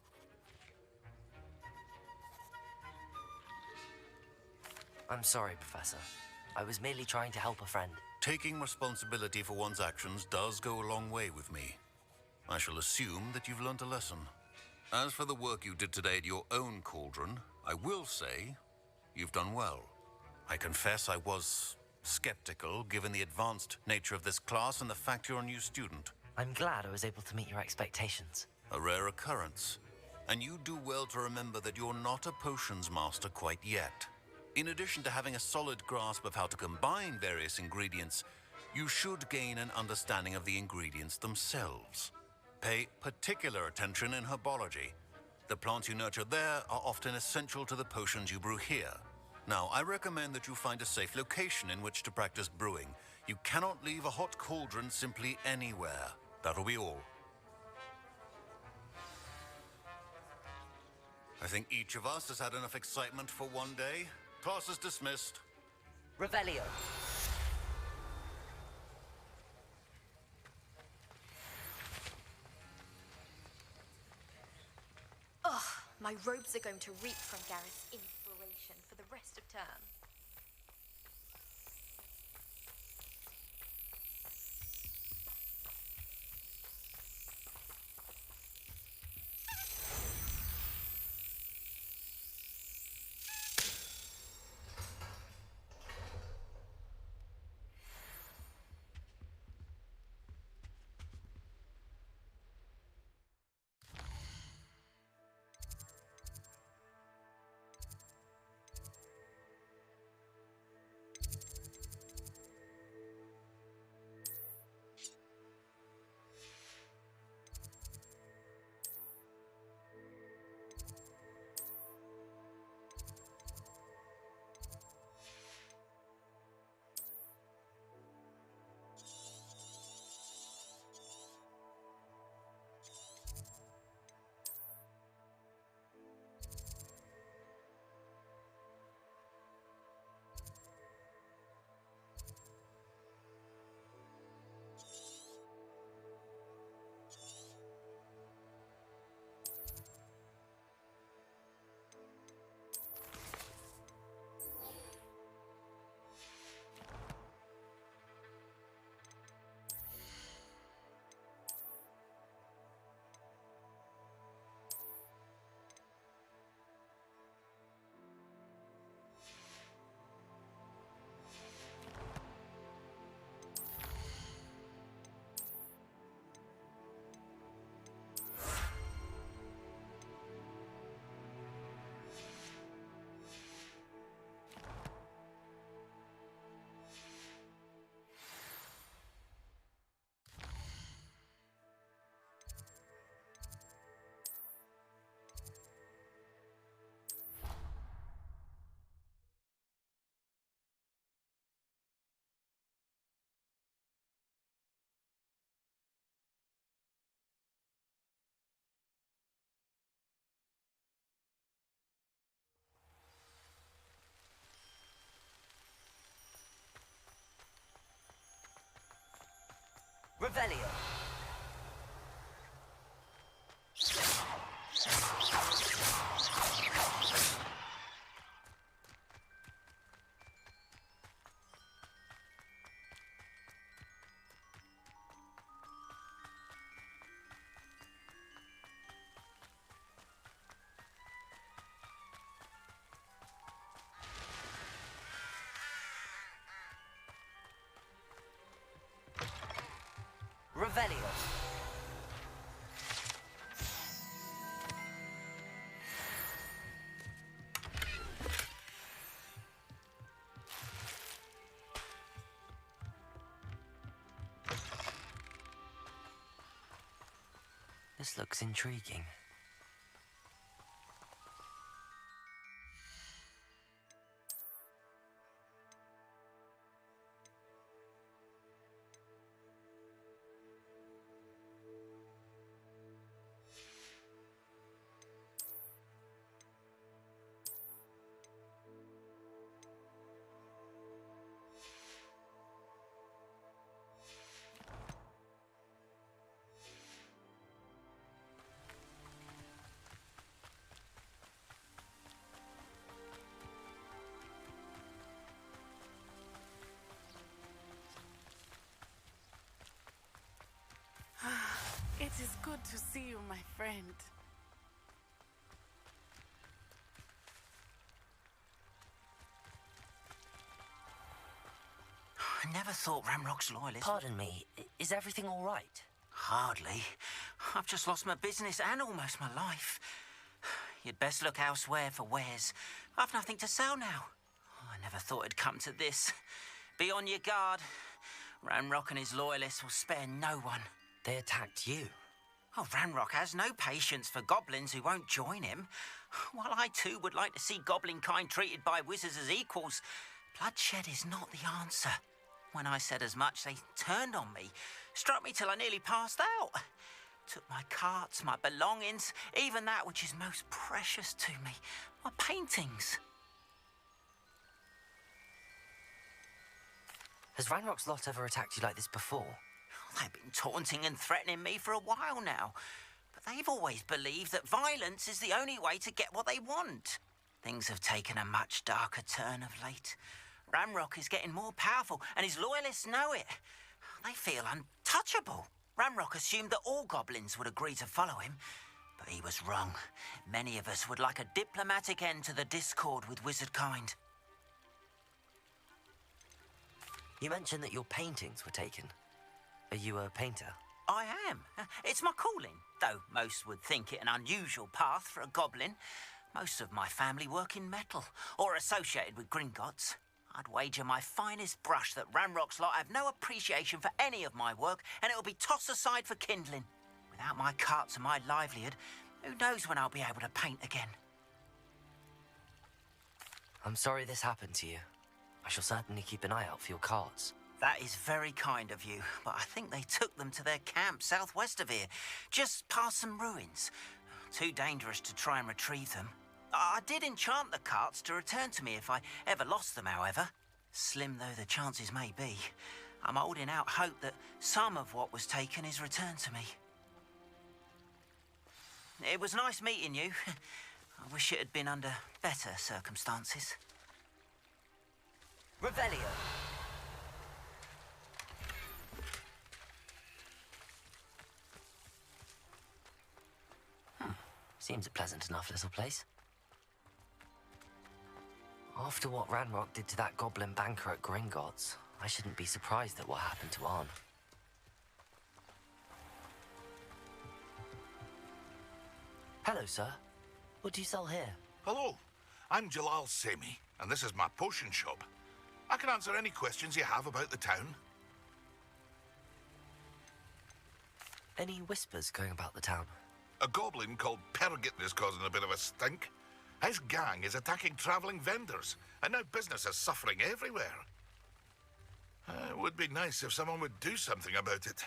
I'm sorry, Professor. I was merely trying to help a friend. Taking responsibility for one's actions does go a long way with me. I shall assume that you've learnt a lesson. As for the work you did today at your own cauldron, I will say you've done well. I confess I was skeptical given the advanced nature of this class and the fact you're a new student. I'm glad I was able to meet your expectations. A rare occurrence. And you do well to remember that you're not a potions master quite yet. In addition to having a solid grasp of how to combine various ingredients, you should gain an understanding of the ingredients themselves. Pay particular attention in herbology. The plants you nurture there are often essential to the potions you brew here. Now, I recommend that you find a safe location in which to practice brewing. You cannot leave a hot cauldron simply anywhere. That'll be all. I think each of us has had enough excitement for one day. Class is dismissed. Revelio. Ugh, my robes are going to reek from Gareth's inspiration for the rest of term. Revelio. Revelio. This looks intriguing. It is good to see you, my friend. I never thought Ramrock's loyalists... Pardon me, is everything all right? Hardly. I've just lost my business and almost my life. You'd best look elsewhere for wares. I've nothing to sell now. I never thought it'd come to this. Be on your guard. Ranrock and his loyalists will spare no one. They attacked you. Oh, Ranrock has no patience for goblins who won't join him. While I too would like to see goblin kind treated by wizards as equals, bloodshed is not the answer. When I said as much, they turned on me, struck me till I nearly passed out. Took my carts, my belongings, even that which is most precious to me, my paintings. Has Ranrock's lot ever attacked you like this before? They've been taunting and threatening me for a while now, but they've always believed that violence is the only way to get what they want. Things have taken a much darker turn of late. Ranrock is getting more powerful, and his loyalists know it. They feel untouchable. Ranrock assumed that all goblins would agree to follow him, but he was wrong. Many of us would like a diplomatic end to the discord with wizard kind. You mentioned that your paintings were taken. Are you a painter? I am. It's my calling, though most would think it an unusual path for a goblin. Most of my family work in metal, or associated with Gringotts. I'd wager my finest brush that Ranrock's lot have no appreciation for any of my work, and it'll be tossed aside for kindling. Without my carts and my livelihood, who knows when I'll be able to paint again? I'm sorry this happened to you. I shall certainly keep an eye out for your carts. That is very kind of you, but I think they took them to their camp southwest of here, just past some ruins. Too dangerous to try and retrieve them. I did enchant the carts to return to me if I ever lost them, however. Slim though the chances may be, I'm holding out hope that some of what was taken is returned to me. It was nice meeting you. I wish it had been under better circumstances. Revelio. Seems a pleasant enough little place. After what Ranrock did to that goblin banker at Gringotts, I shouldn't be surprised at what happened to Arn. Hello, sir. What do you sell here? Hello, I'm Jalal Semi, and this is my potion shop. I can answer any questions you have about the town. Any whispers going about the town? A goblin called Pergit is causing a bit of a stink. His gang is attacking travelling vendors, and now business is suffering everywhere. It would be nice if someone would do something about it.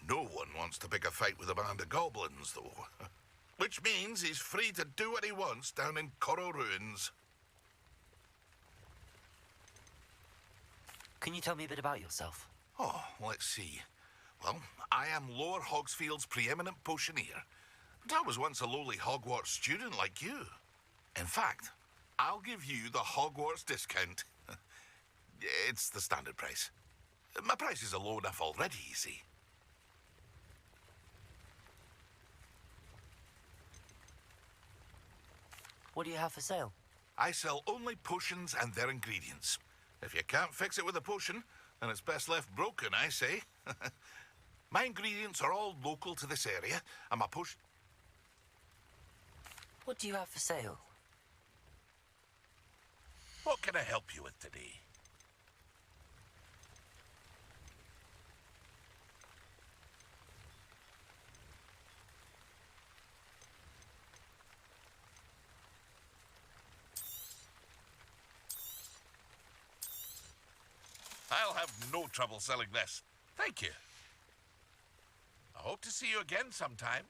No one wants to pick a fight with a band of goblins, though. Which means he's free to do what he wants down in Coral Ruins. Can you tell me a bit about yourself? Oh, let's see. Well, I am Lower Hogsfield's preeminent potioneer, but I was once a lowly Hogwarts student like you. In fact, I'll give you the Hogwarts discount. It's the standard price. My prices are low enough already, you see. What do you have for sale? I sell only potions and their ingredients. If you can't fix it with a potion, then it's best left broken, I say. My ingredients are all local to this area, and my potion... What do you have for sale? What can I help you with today? I'll have no trouble selling this. Thank you. I hope to see you again sometime.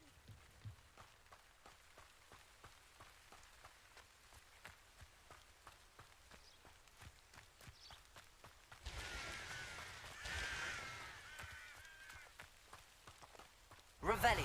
Revelio.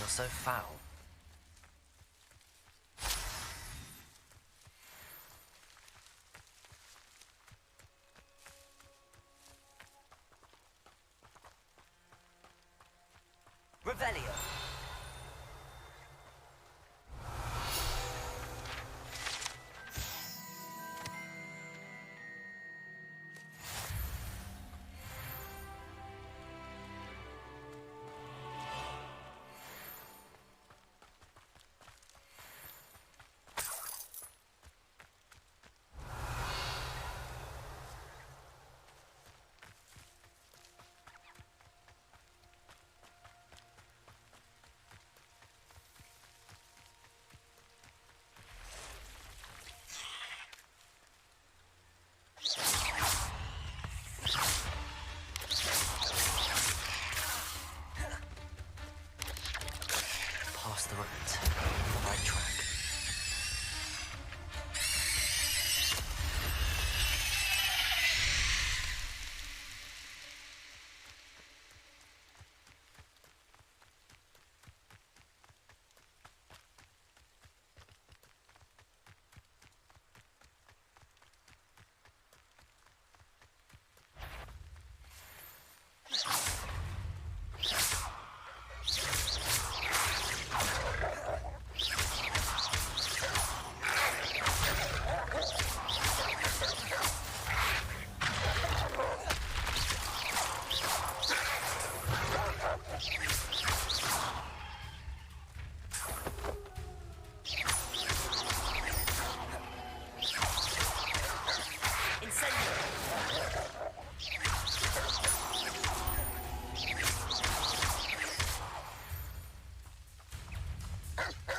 feel so foul. Revelio. Past the root, on the right track.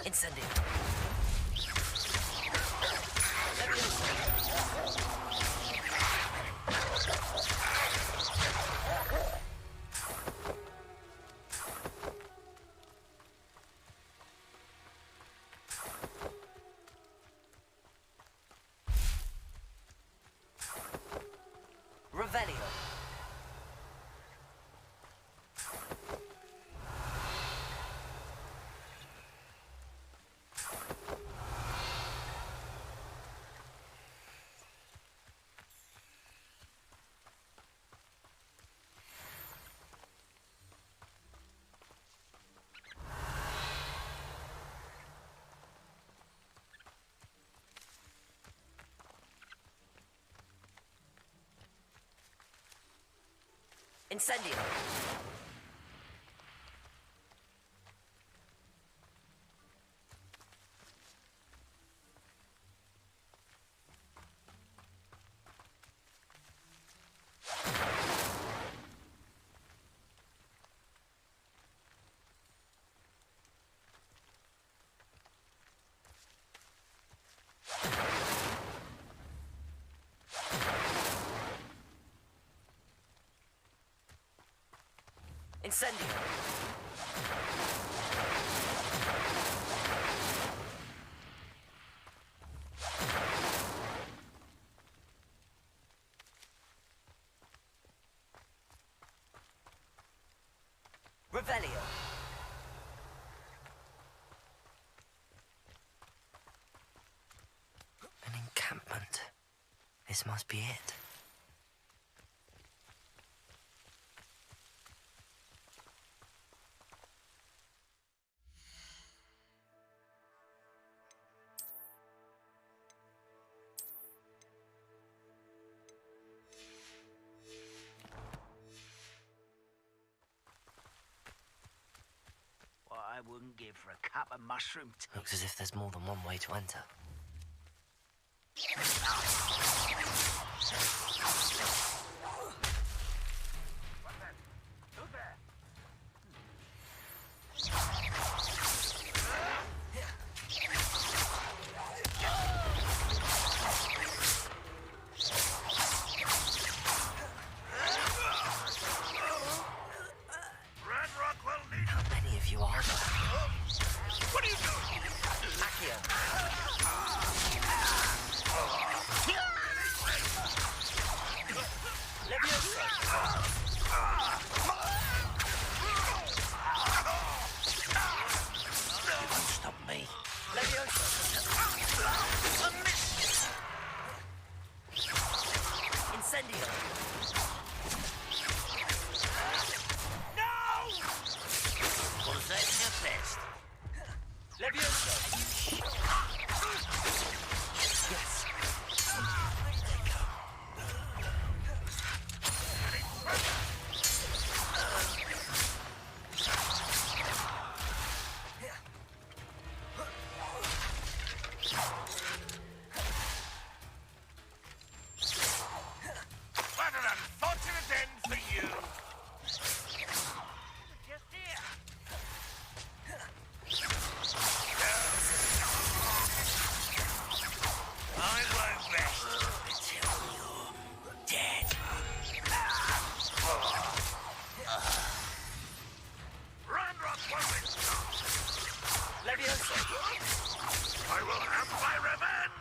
Incendio. Revelio. Incendio. Incendio. Revelio. An encampment. This must be it. I wouldn't give for a cup of mushroom tea. Looks as if there's more than one way to enter. unfortunate end for you. Just here. I won't rest until you're dead. Ranrock wasn't Leviosa. I will have my revenge!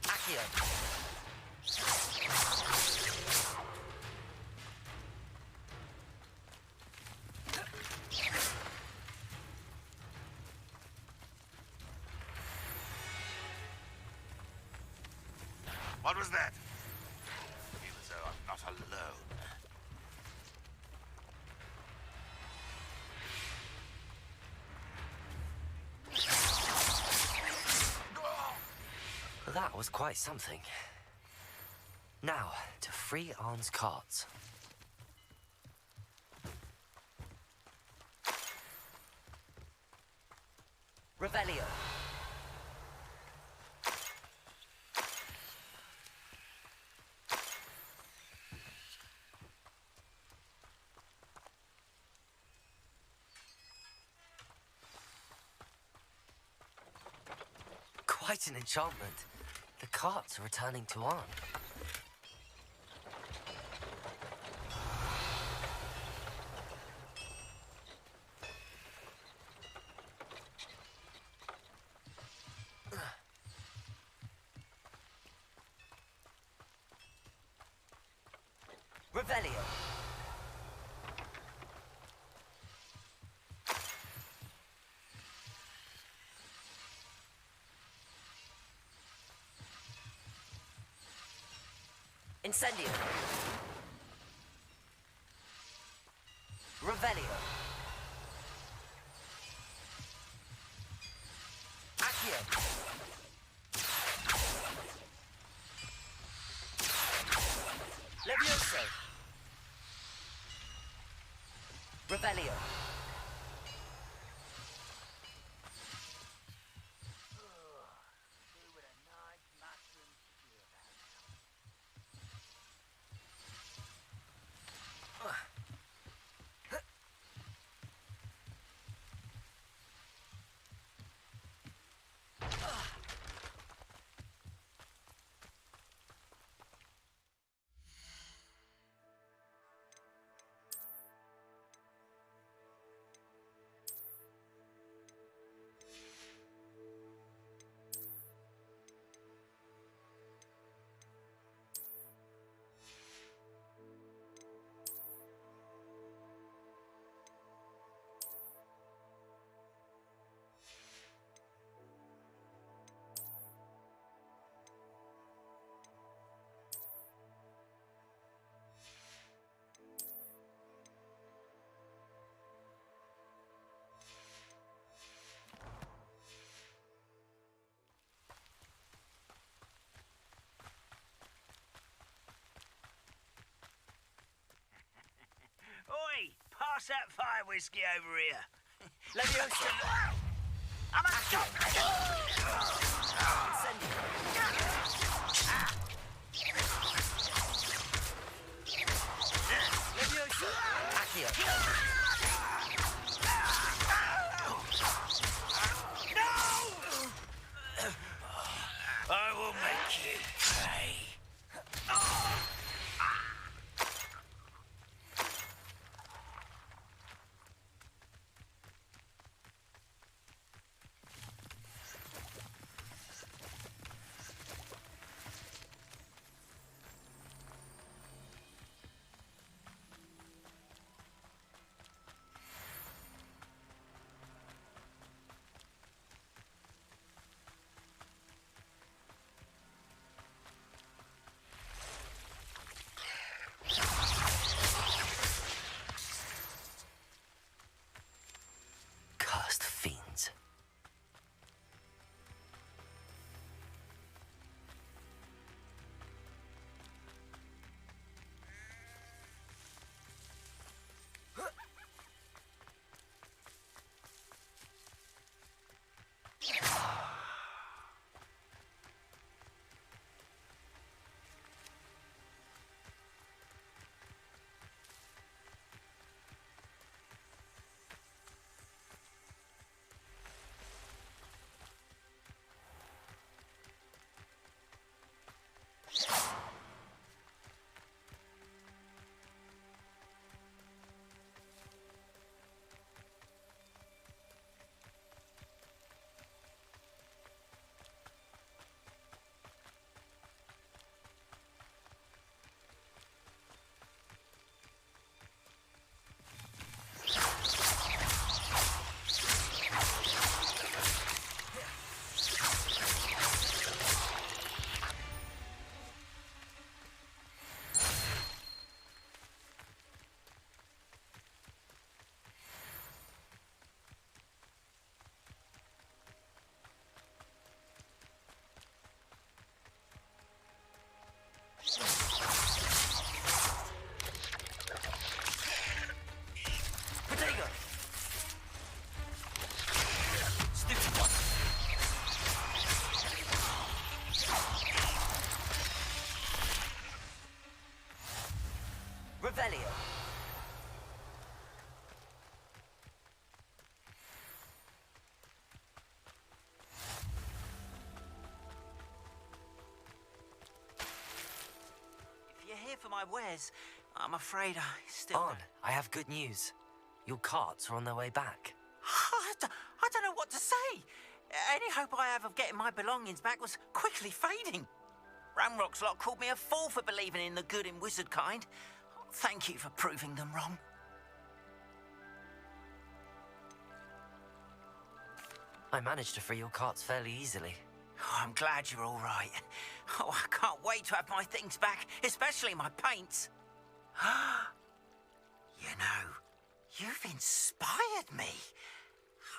Accio. What was that? I feel as though I'm not alone. That was quite something. Now, to free Arn's carts. Revelio. Quite an enchantment. The carts are returning to Arn. Revelio. Incendio. Revelio. Accio. Levioso. Revelio. Oi! Pass that fire whiskey over here. Leviosa. I'm a shot! Leviosa. Accio. No! I will make you pay. for my wares. I'm afraid I still... On, I have good news. Your carts are on their way back. I don't know what to say. Any hope I have of getting my belongings back was quickly fading. Ramrock's lot called me a fool for believing in the good in wizard kind. Thank you for proving them wrong. I managed to free your carts fairly easily. Oh, I'm glad you're all right. Oh, I can't wait to have my things back, especially my paints. You know, you've inspired me.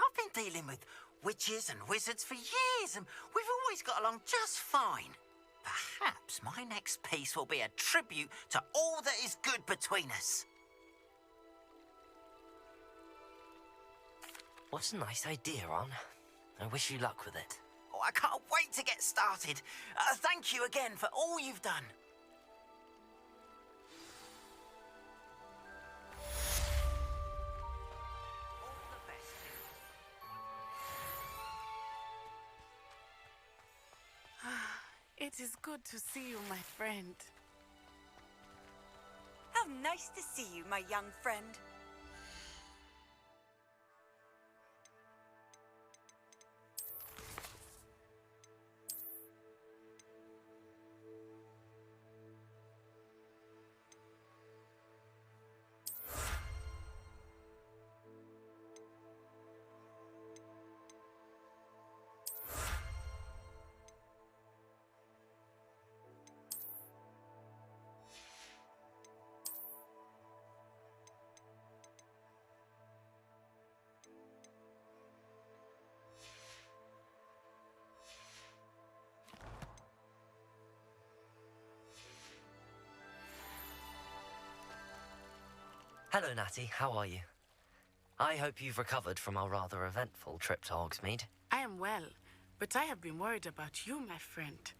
I've been dealing with witches and wizards for years, and we've always got along just fine. Perhaps my next piece will be a tribute to all that is good between us. What a nice idea, Ron. I wish you luck with it. Oh, I can't wait to get started. Thank you again for all you've done. It is good to see you, my friend. How nice to see you, my young friend. Hello, Natty. How are you? I hope you've recovered from our rather eventful trip to Hogsmeade. I am well, but I have been worried about you, my friend.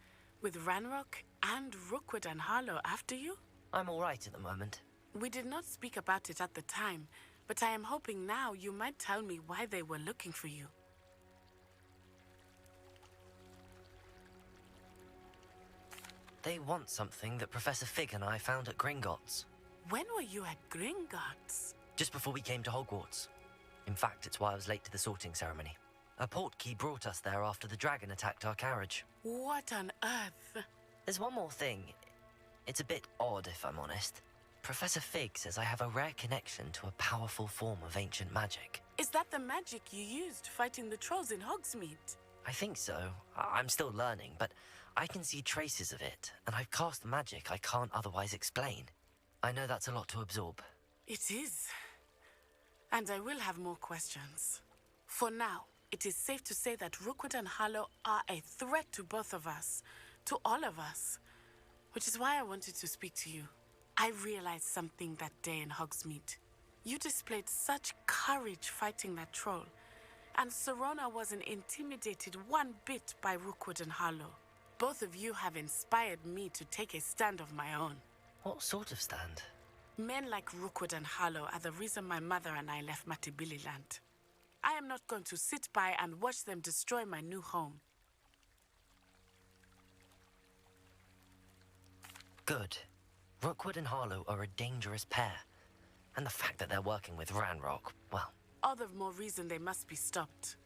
With Ranrock and Rookwood and Harlow after you? I'm all right at the moment. We did not speak about it at the time, but I am hoping now you might tell me why they were looking for you. They want something that Professor Fig and I found at Gringotts. When were you at Gringotts? Just before we came to Hogwarts. In fact, it's why I was late to the sorting ceremony. A portkey brought us there after the dragon attacked our carriage. What on earth? There's one more thing. It's a bit odd, if I'm honest. Professor Fig says I have a rare connection to a powerful form of ancient magic. Is that the magic you used fighting the trolls in Hogsmeade? I think so. I'm still learning, but I can see traces of it, and I've cast magic I can't otherwise explain. I know that's a lot to absorb. It is. And I will have more questions. For now, it is safe to say that Rookwood and Harlow are a threat to both of us, to all of us. Which is why I wanted to speak to you. I realized something that day in Hogsmeade. You displayed such courage fighting that troll, and Serona wasn't intimidated one bit by Rookwood and Harlow. Both of you have inspired me to take a stand of my own. What sort of stand? Men like Rookwood and Harlow are the reason my mother and I left Matabeleland. I am not going to sit by and watch them destroy my new home. Good. Rookwood and Harlow are a dangerous pair. And the fact that they're working with Ranrock, well... All the more reason they must be stopped.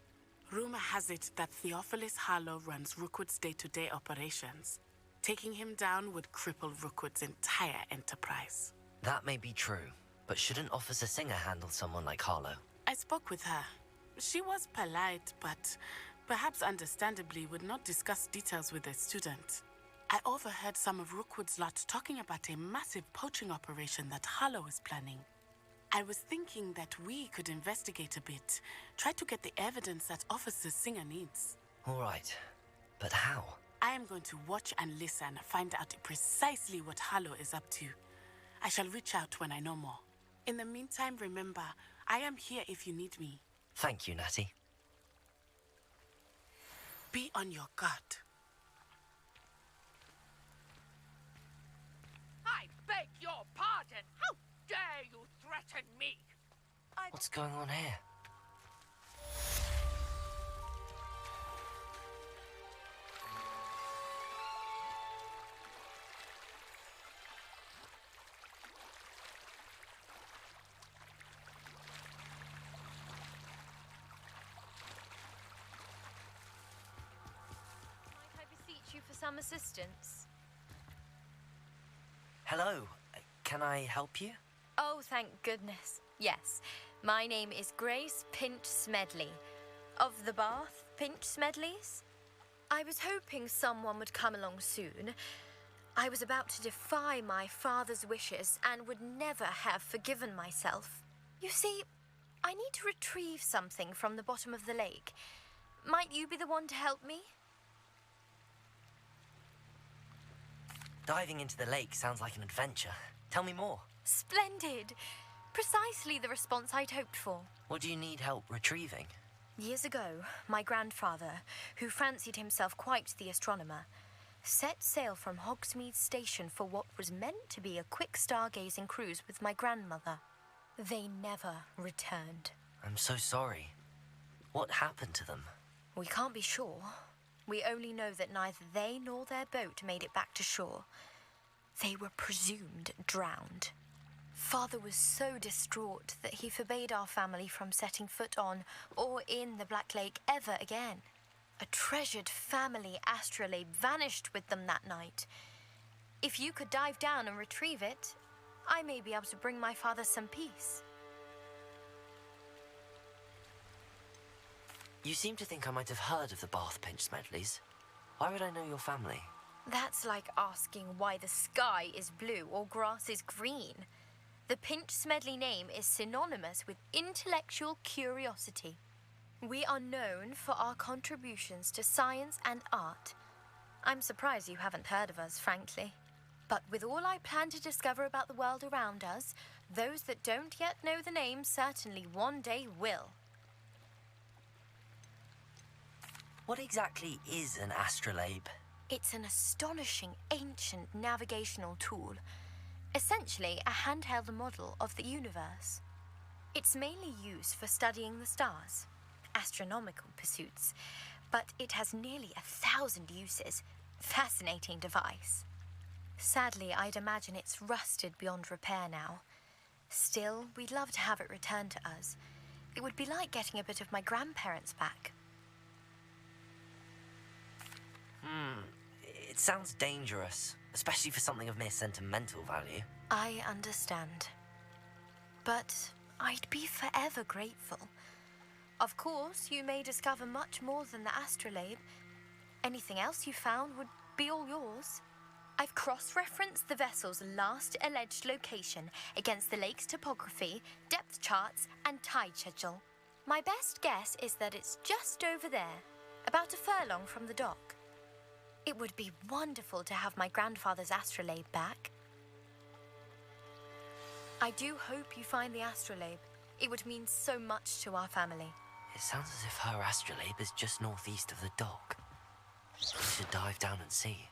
Rumor has it that Theophilus Harlow runs Rookwood's day-to-day operations. Taking him down would cripple Rookwood's entire enterprise. That may be true, but shouldn't Officer Singer handle someone like Harlow? I spoke with her. She was polite, but perhaps understandably would not discuss details with a student. I overheard some of Rookwood's lot talking about a massive poaching operation that Harlow is planning. I was thinking that we could investigate a bit, try to get the evidence that Officer Singer needs. All right, but how? I am going to watch and listen, find out precisely what Harlow is up to. I shall reach out when I know more. In the meantime, remember, I am here if you need me. Thank you, Natty. Be on your guard. I beg your pardon. How dare you threaten me? What's going on here? some assistance? Hello. Can I help you? Oh, thank goodness. Yes. My name is Grace Pinch Smedley. Of the Bath Pinch Smedleys? I was hoping someone would come along soon. I was about to defy my father's wishes and would never have forgiven myself. You see, I need to retrieve something from the bottom of the lake. Might you be the one to help me? Diving into the lake sounds like an adventure. Tell me more. Splendid! Precisely the response I'd hoped for. What do you need help retrieving? Years ago, my grandfather, who fancied himself quite the astronomer, set sail from Hogsmeade Station for what was meant to be a quick stargazing cruise with my grandmother. They never returned. I'm so sorry. What happened to them? We can't be sure. We only know that neither they nor their boat made it back to shore. They were presumed drowned. Father was so distraught that he forbade our family from setting foot on or in the Black Lake ever again. A treasured family astrolabe vanished with them that night. If you could dive down and retrieve it, I may be able to bring my father some peace. You seem to think I might have heard of the Bath Pinch Smedleys. Why would I know your family? That's like asking why the sky is blue or grass is green. The Pinch Smedley name is synonymous with intellectual curiosity. We are known for our contributions to science and art. I'm surprised you haven't heard of us, frankly. But with all I plan to discover about the world around us, those that don't yet know the name certainly one day will. What exactly is an astrolabe? It's an astonishing ancient navigational tool. Essentially, a handheld model of the universe. It's mainly used for studying the stars, astronomical pursuits, but it has nearly 1,000 uses. Fascinating device. Sadly, I'd imagine it's rusted beyond repair now. Still, we'd love to have it returned to us. It would be like getting a bit of my grandparents back. It sounds dangerous, especially for something of mere sentimental value. I understand. But I'd be forever grateful. Of course, you may discover much more than the astrolabe. Anything else you found would be all yours. I've cross-referenced the vessel's last alleged location against the lake's topography, depth charts, and tide schedule. My best guess is that it's just over there, about a furlong from the dock. It would be wonderful to have my grandfather's astrolabe back. I do hope you find the astrolabe. It would mean so much to our family. It sounds as if her astrolabe is just northeast of the dock. We should dive down and see.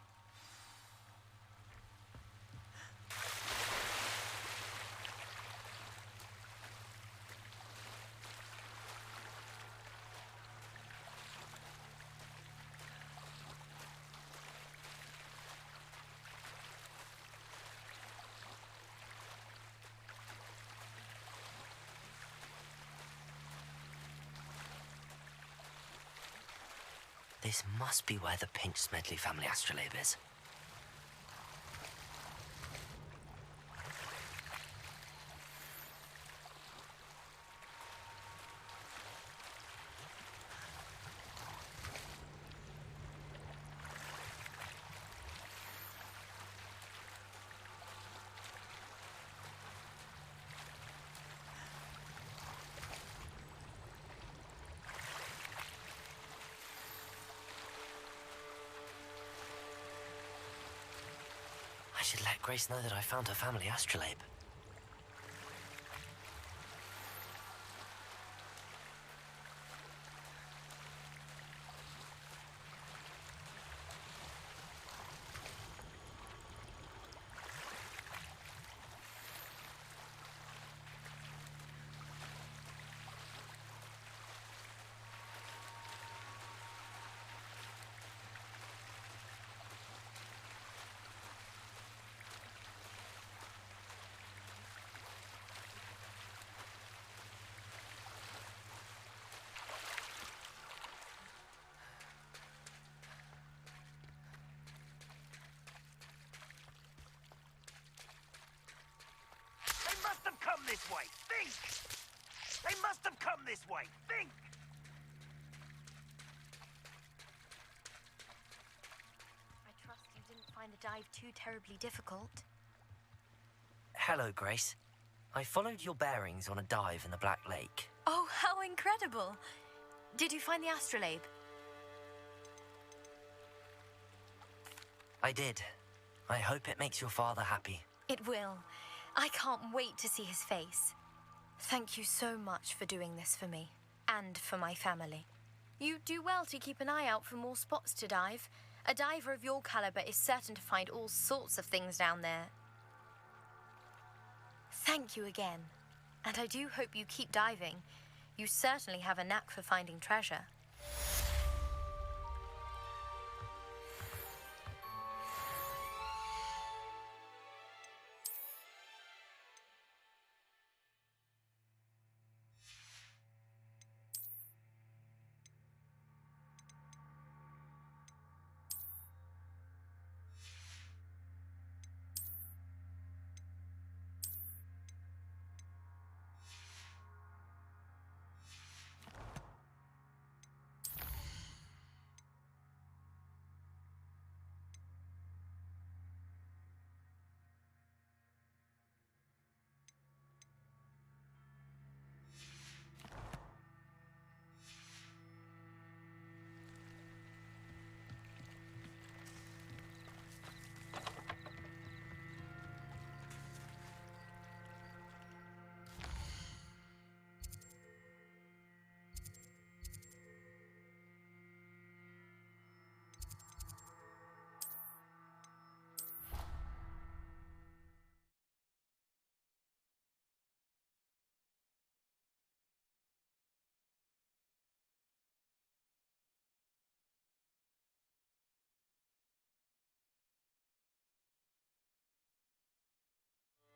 This must be where the Pinch Smedley family astrolabe is. I should let Grace know that I found her family astrolabe. boy, think! I trust you didn't find the dive too terribly difficult. Hello, Grace. I followed your bearings on a dive in the Black Lake. Oh, how incredible! Did you find the astrolabe? I did. I hope it makes your father happy. It will. I can't wait to see his face. Thank you so much for doing this for me, and for my family. You do well to keep an eye out for more spots to dive. A diver of your caliber is certain to find all sorts of things down there. Thank you again, and I do hope you keep diving. You certainly have a knack for finding treasure.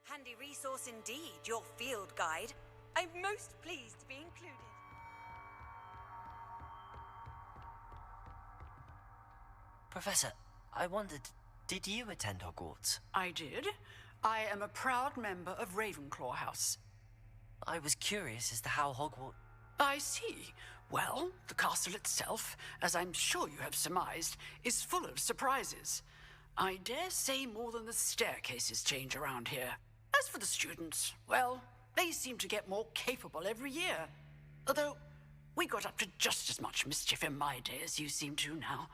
Handy resource indeed, your field guide. I'm most pleased to be included. Professor, I wondered, did you attend Hogwarts? I did. I am a proud member of Ravenclaw House. I was curious as to how Hogwarts... I see. Well, the castle itself, as I'm sure you have surmised, is full of surprises. I dare say more than the staircases change around here. As for the students, well, they seem to get more capable every year. Although, we got up to just as much mischief in my day as you seem to now.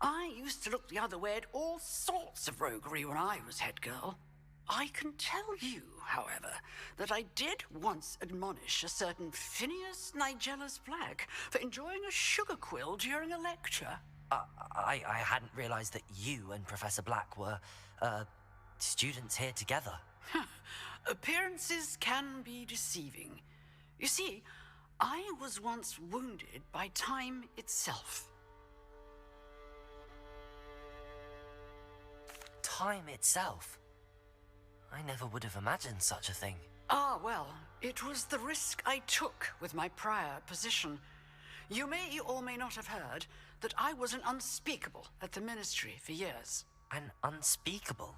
I used to look the other way at all sorts of roguery when I was head girl. I can tell you, however, that I did once admonish a certain Phineas Nigellus Black for enjoying a sugar quill during a lecture. I hadn't realized that you and Professor Black were, students here together. Appearances can be deceiving. You see, I was once wounded by time itself. Time itself? I never would have imagined such a thing. Ah, well, it was the risk I took with my prior position. You may or may not have heard that I was an unspeakable at the Ministry for years. An unspeakable?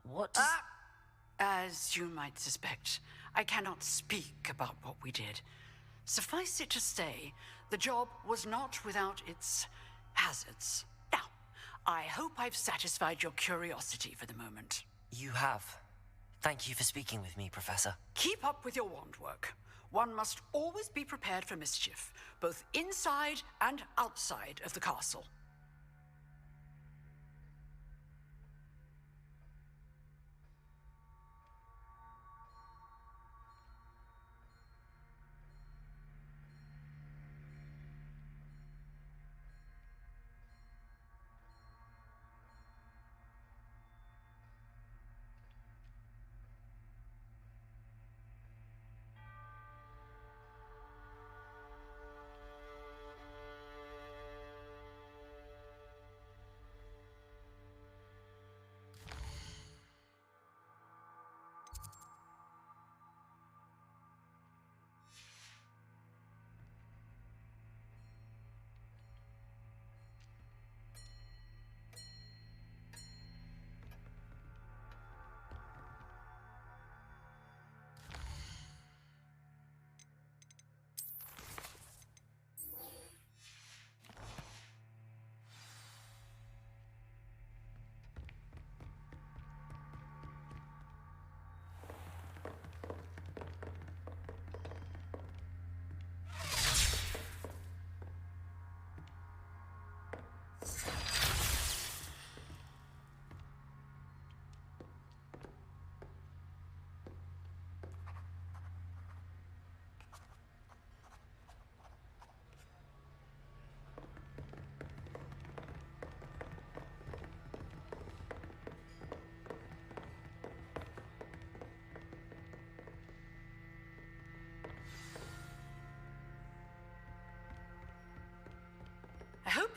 What does... As you might suspect, I cannot speak about what we did. Suffice it to say, the job was not without its hazards. Now, I hope I've satisfied your curiosity for the moment. You have. Thank you for speaking with me, Professor. Keep up with your wand work. One must always be prepared for mischief, both inside and outside of the castle.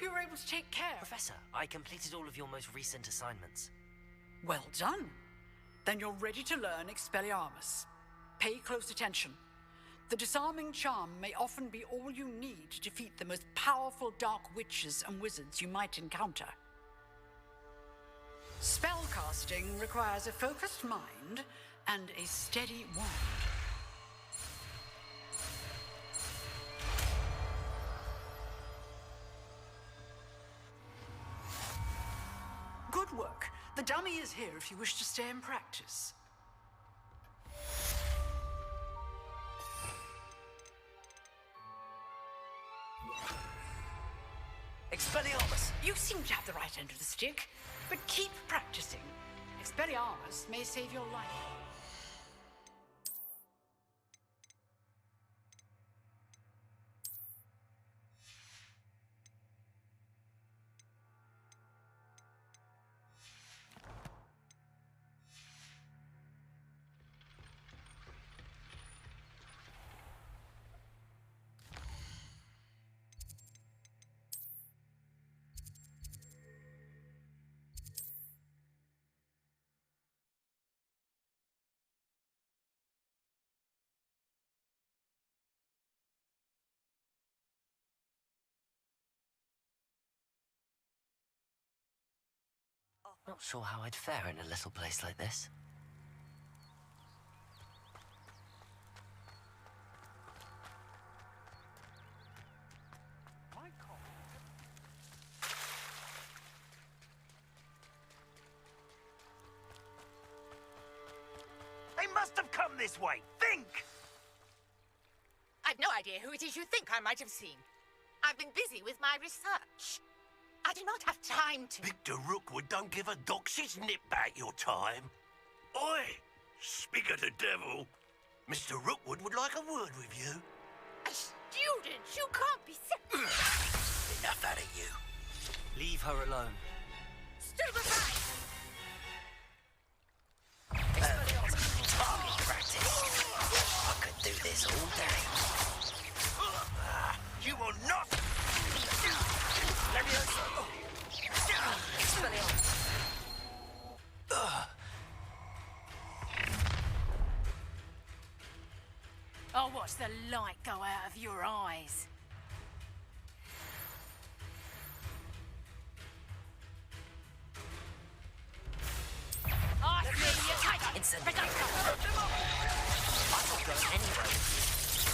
you were able to take care. Professor, I completed all of your most recent assignments. Well done. Then you're ready to learn Expelliarmus. Pay close attention. The disarming charm may often be all you need to defeat the most powerful dark witches and wizards you might encounter. Spellcasting requires a focused mind and a steady wand. Good work. The dummy is here if you wish to stay in practice. Expelliarmus! You seem to have the right end of the stick, but keep practicing. Expelliarmus may save your life. Not sure how I'd fare in a little place like this. They must have come this way. Think! I've no idea who it is you think I might have seen. I've been busy with my research. I do not have time to... Victor Rookwood don't give a doxy's nip back your time. Oi! Speak of the devil. Mr. Rookwood would like a word with you. A student? You can't be serious. Enough out of you. Leave her alone. Stupefy! Target practice. I could do this all day. You will not... I'll watch the light go out of your eyes. I see you tight. Incendiary. I'm not going anywhere with you.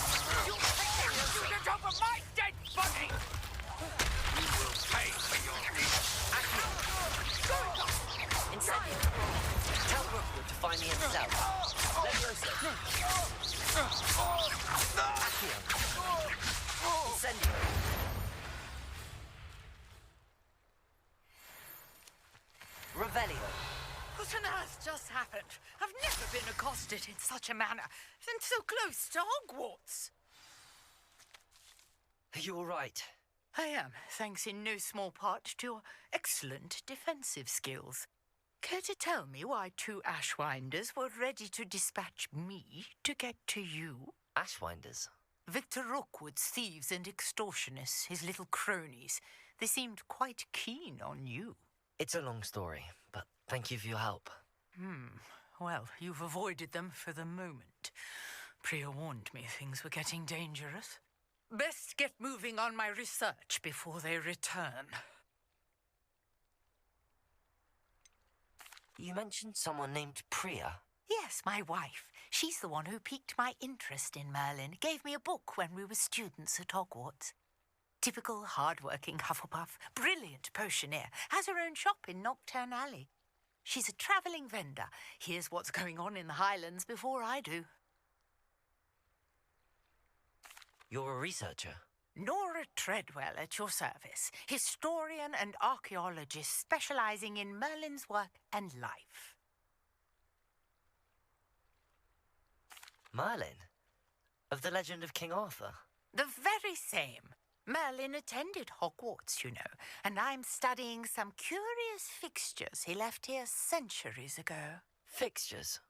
You'll take your student over my dead body! You will pay for your deeds. Incendiary. Tell Rookwood to find me himself. Leviosa. Accio. Incendiary. Revelio. What on earth just happened? I've never been accosted in such a manner, and so close to Hogwarts. Are you all right? I am, thanks in no small part to your excellent defensive skills. Care to tell me why two Ashwinders were ready to dispatch me to get to you? Ashwinders? Victor Rookwood's thieves and extortionists, his little cronies. They seemed quite keen on you. It's a long story, but thank you for your help. Well, you've avoided them for the moment. Priya warned me things were getting dangerous. Best get moving on my research before they return. You mentioned someone named Priya. Yes, my wife. She's the one who piqued my interest in Merlin. Gave me a book when we were students at Hogwarts. Typical hard-working Hufflepuff. Brilliant potioneer. Has her own shop in Knockturn Alley. She's a travelling vendor. Hears what's going on in the Highlands before I do. You're a researcher? Nora Treadwell at your service. Historian and archaeologist specialising in Merlin's work and life. Merlin? Of the legend of King Arthur? The very same. Merlin attended Hogwarts, you know, and I'm studying some curious fixtures he left here centuries ago. Fixtures?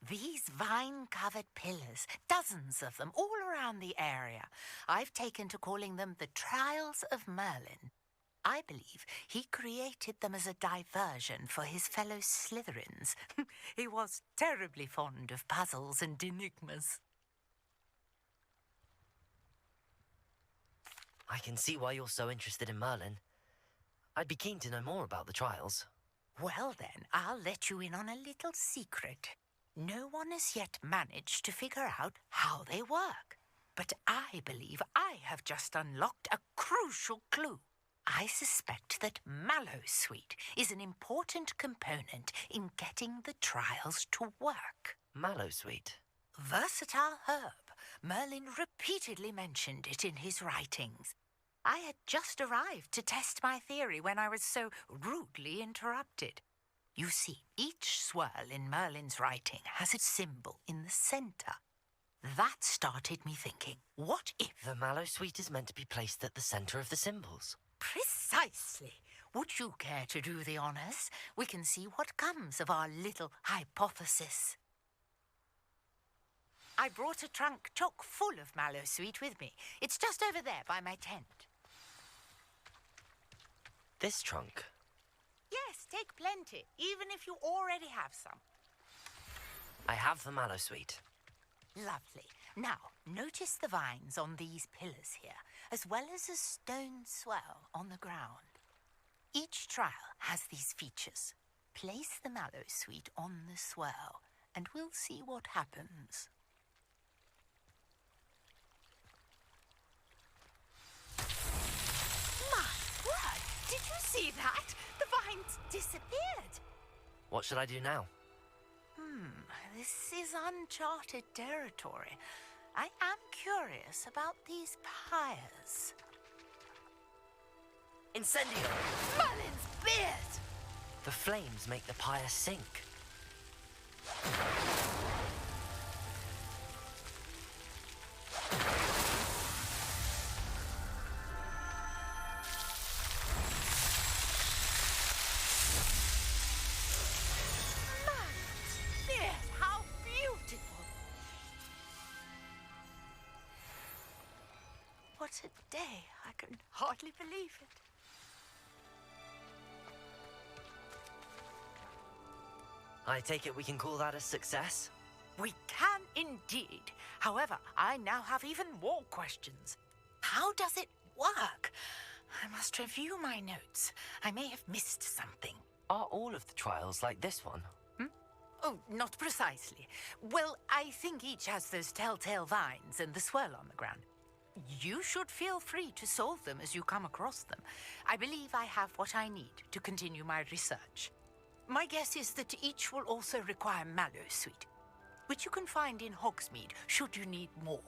These vine-covered pillars, dozens of them, all around the area. I've taken to calling them the Trials of Merlin. I believe he created them as a diversion for his fellow Slytherins. He was terribly fond of puzzles and enigmas. I can see why you're so interested in Merlin. I'd be keen to know more about the trials. Well then, I'll let you in on a little secret. No one has yet managed to figure out how they work. But I believe I have just unlocked a crucial clue. I suspect that Mallowsweet is an important component in getting the trials to work. Mallowsweet? Versatile herb. Merlin repeatedly mentioned it in his writings. I had just arrived to test my theory when I was so rudely interrupted. You see, each swirl in Merlin's writing has a symbol in the centre. That started me thinking, what if... The Mallowsweet is meant to be placed at the centre of the symbols. Precisely. Would you care to do the honours? We can see what comes of our little hypothesis. I brought a trunk chock full of Mallowsweet with me. It's just over there by my tent. This trunk? Yes, take plenty, even if you already have some. I have the Mallowsweet. Lovely. Now, notice the vines on these pillars here, as well as a stone swell on the ground. Each trial has these features. Place the Mallowsweet on the swell, and we'll see what happens. My word! Did you see that? The vines disappeared. What should I do now? This is uncharted territory. I am curious about these pyres. Incendio! Merlin's beard! The flames make the pyre sink. What a day. I can hardly believe it. I take it we can call that a success? We can indeed. However, I now have even more questions. How does it work? I must review my notes. I may have missed something. Are all of the trials like this one? Oh, not precisely. Well, I think each has those telltale vines and the swirl on the ground. You should feel free to solve them as you come across them. I believe I have what I need to continue my research. My guess is that each will also require Mallowsweet, which you can find in Hogsmeade should you need more.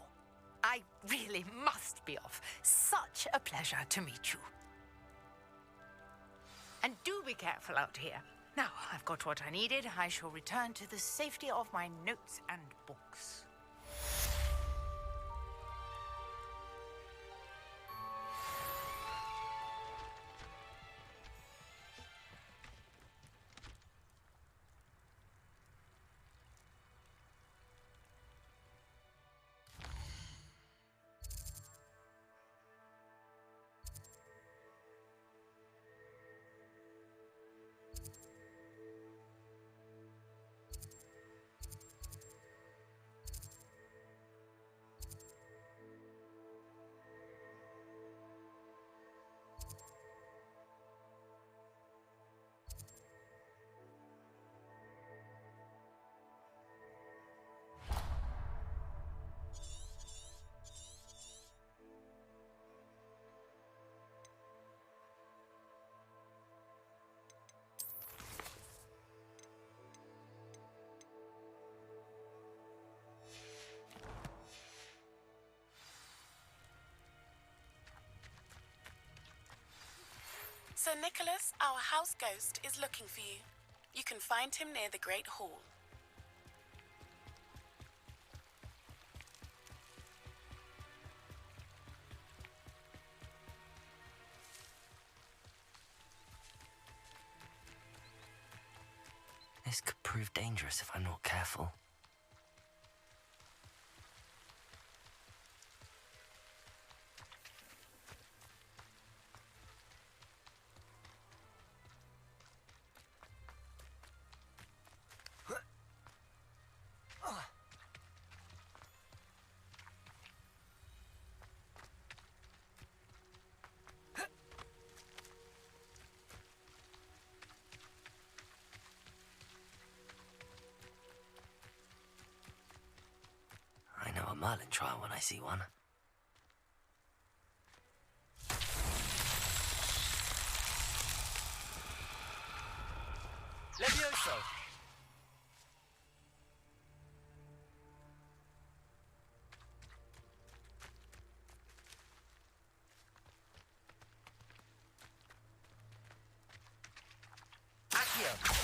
I really must be off. Such a pleasure to meet you. And do be careful out here. Now I've got what I needed. I shall return to the safety of my notes and books. Sir Nicholas, our house ghost, is looking for you. You can find him near the Great Hall. This could prove dangerous if I'm not careful. Scarlet trial when I see one. Levioso! Accio!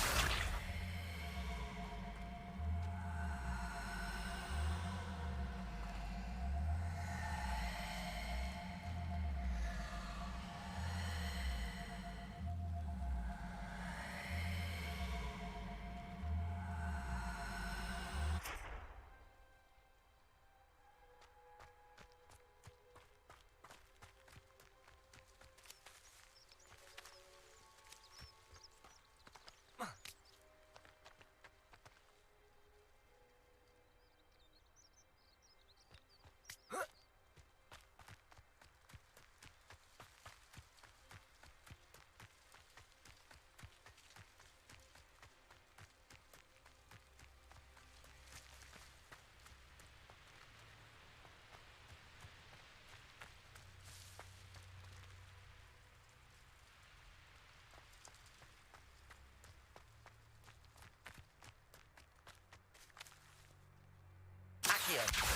Accio!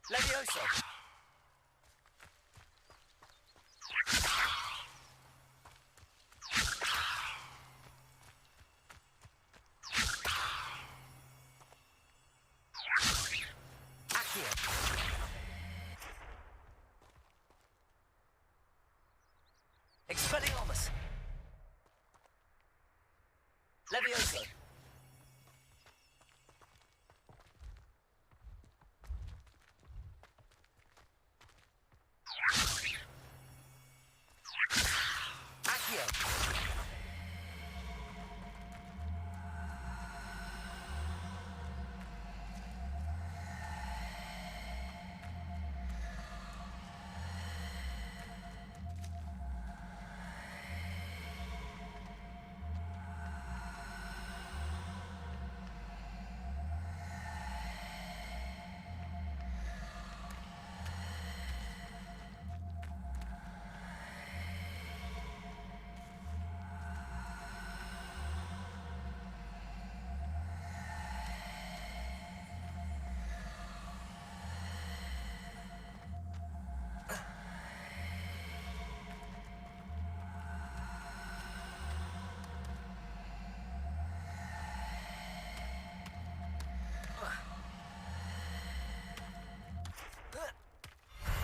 Levioso! Expelliarmus! Levioso! Accio!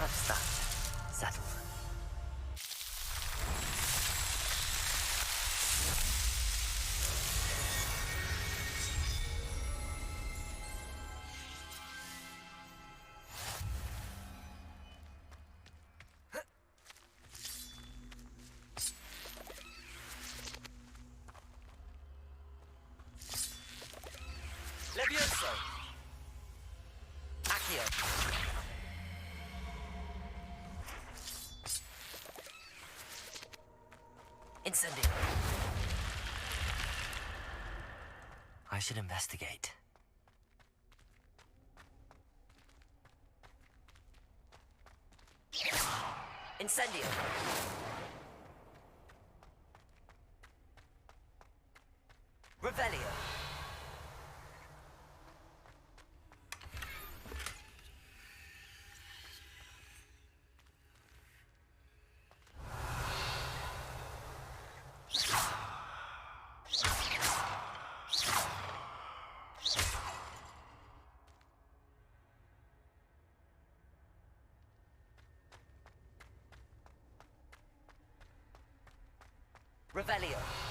That's that. Settled. Levioso! Accio! Incendio. I should investigate. Incendio! Revelio! Revelio!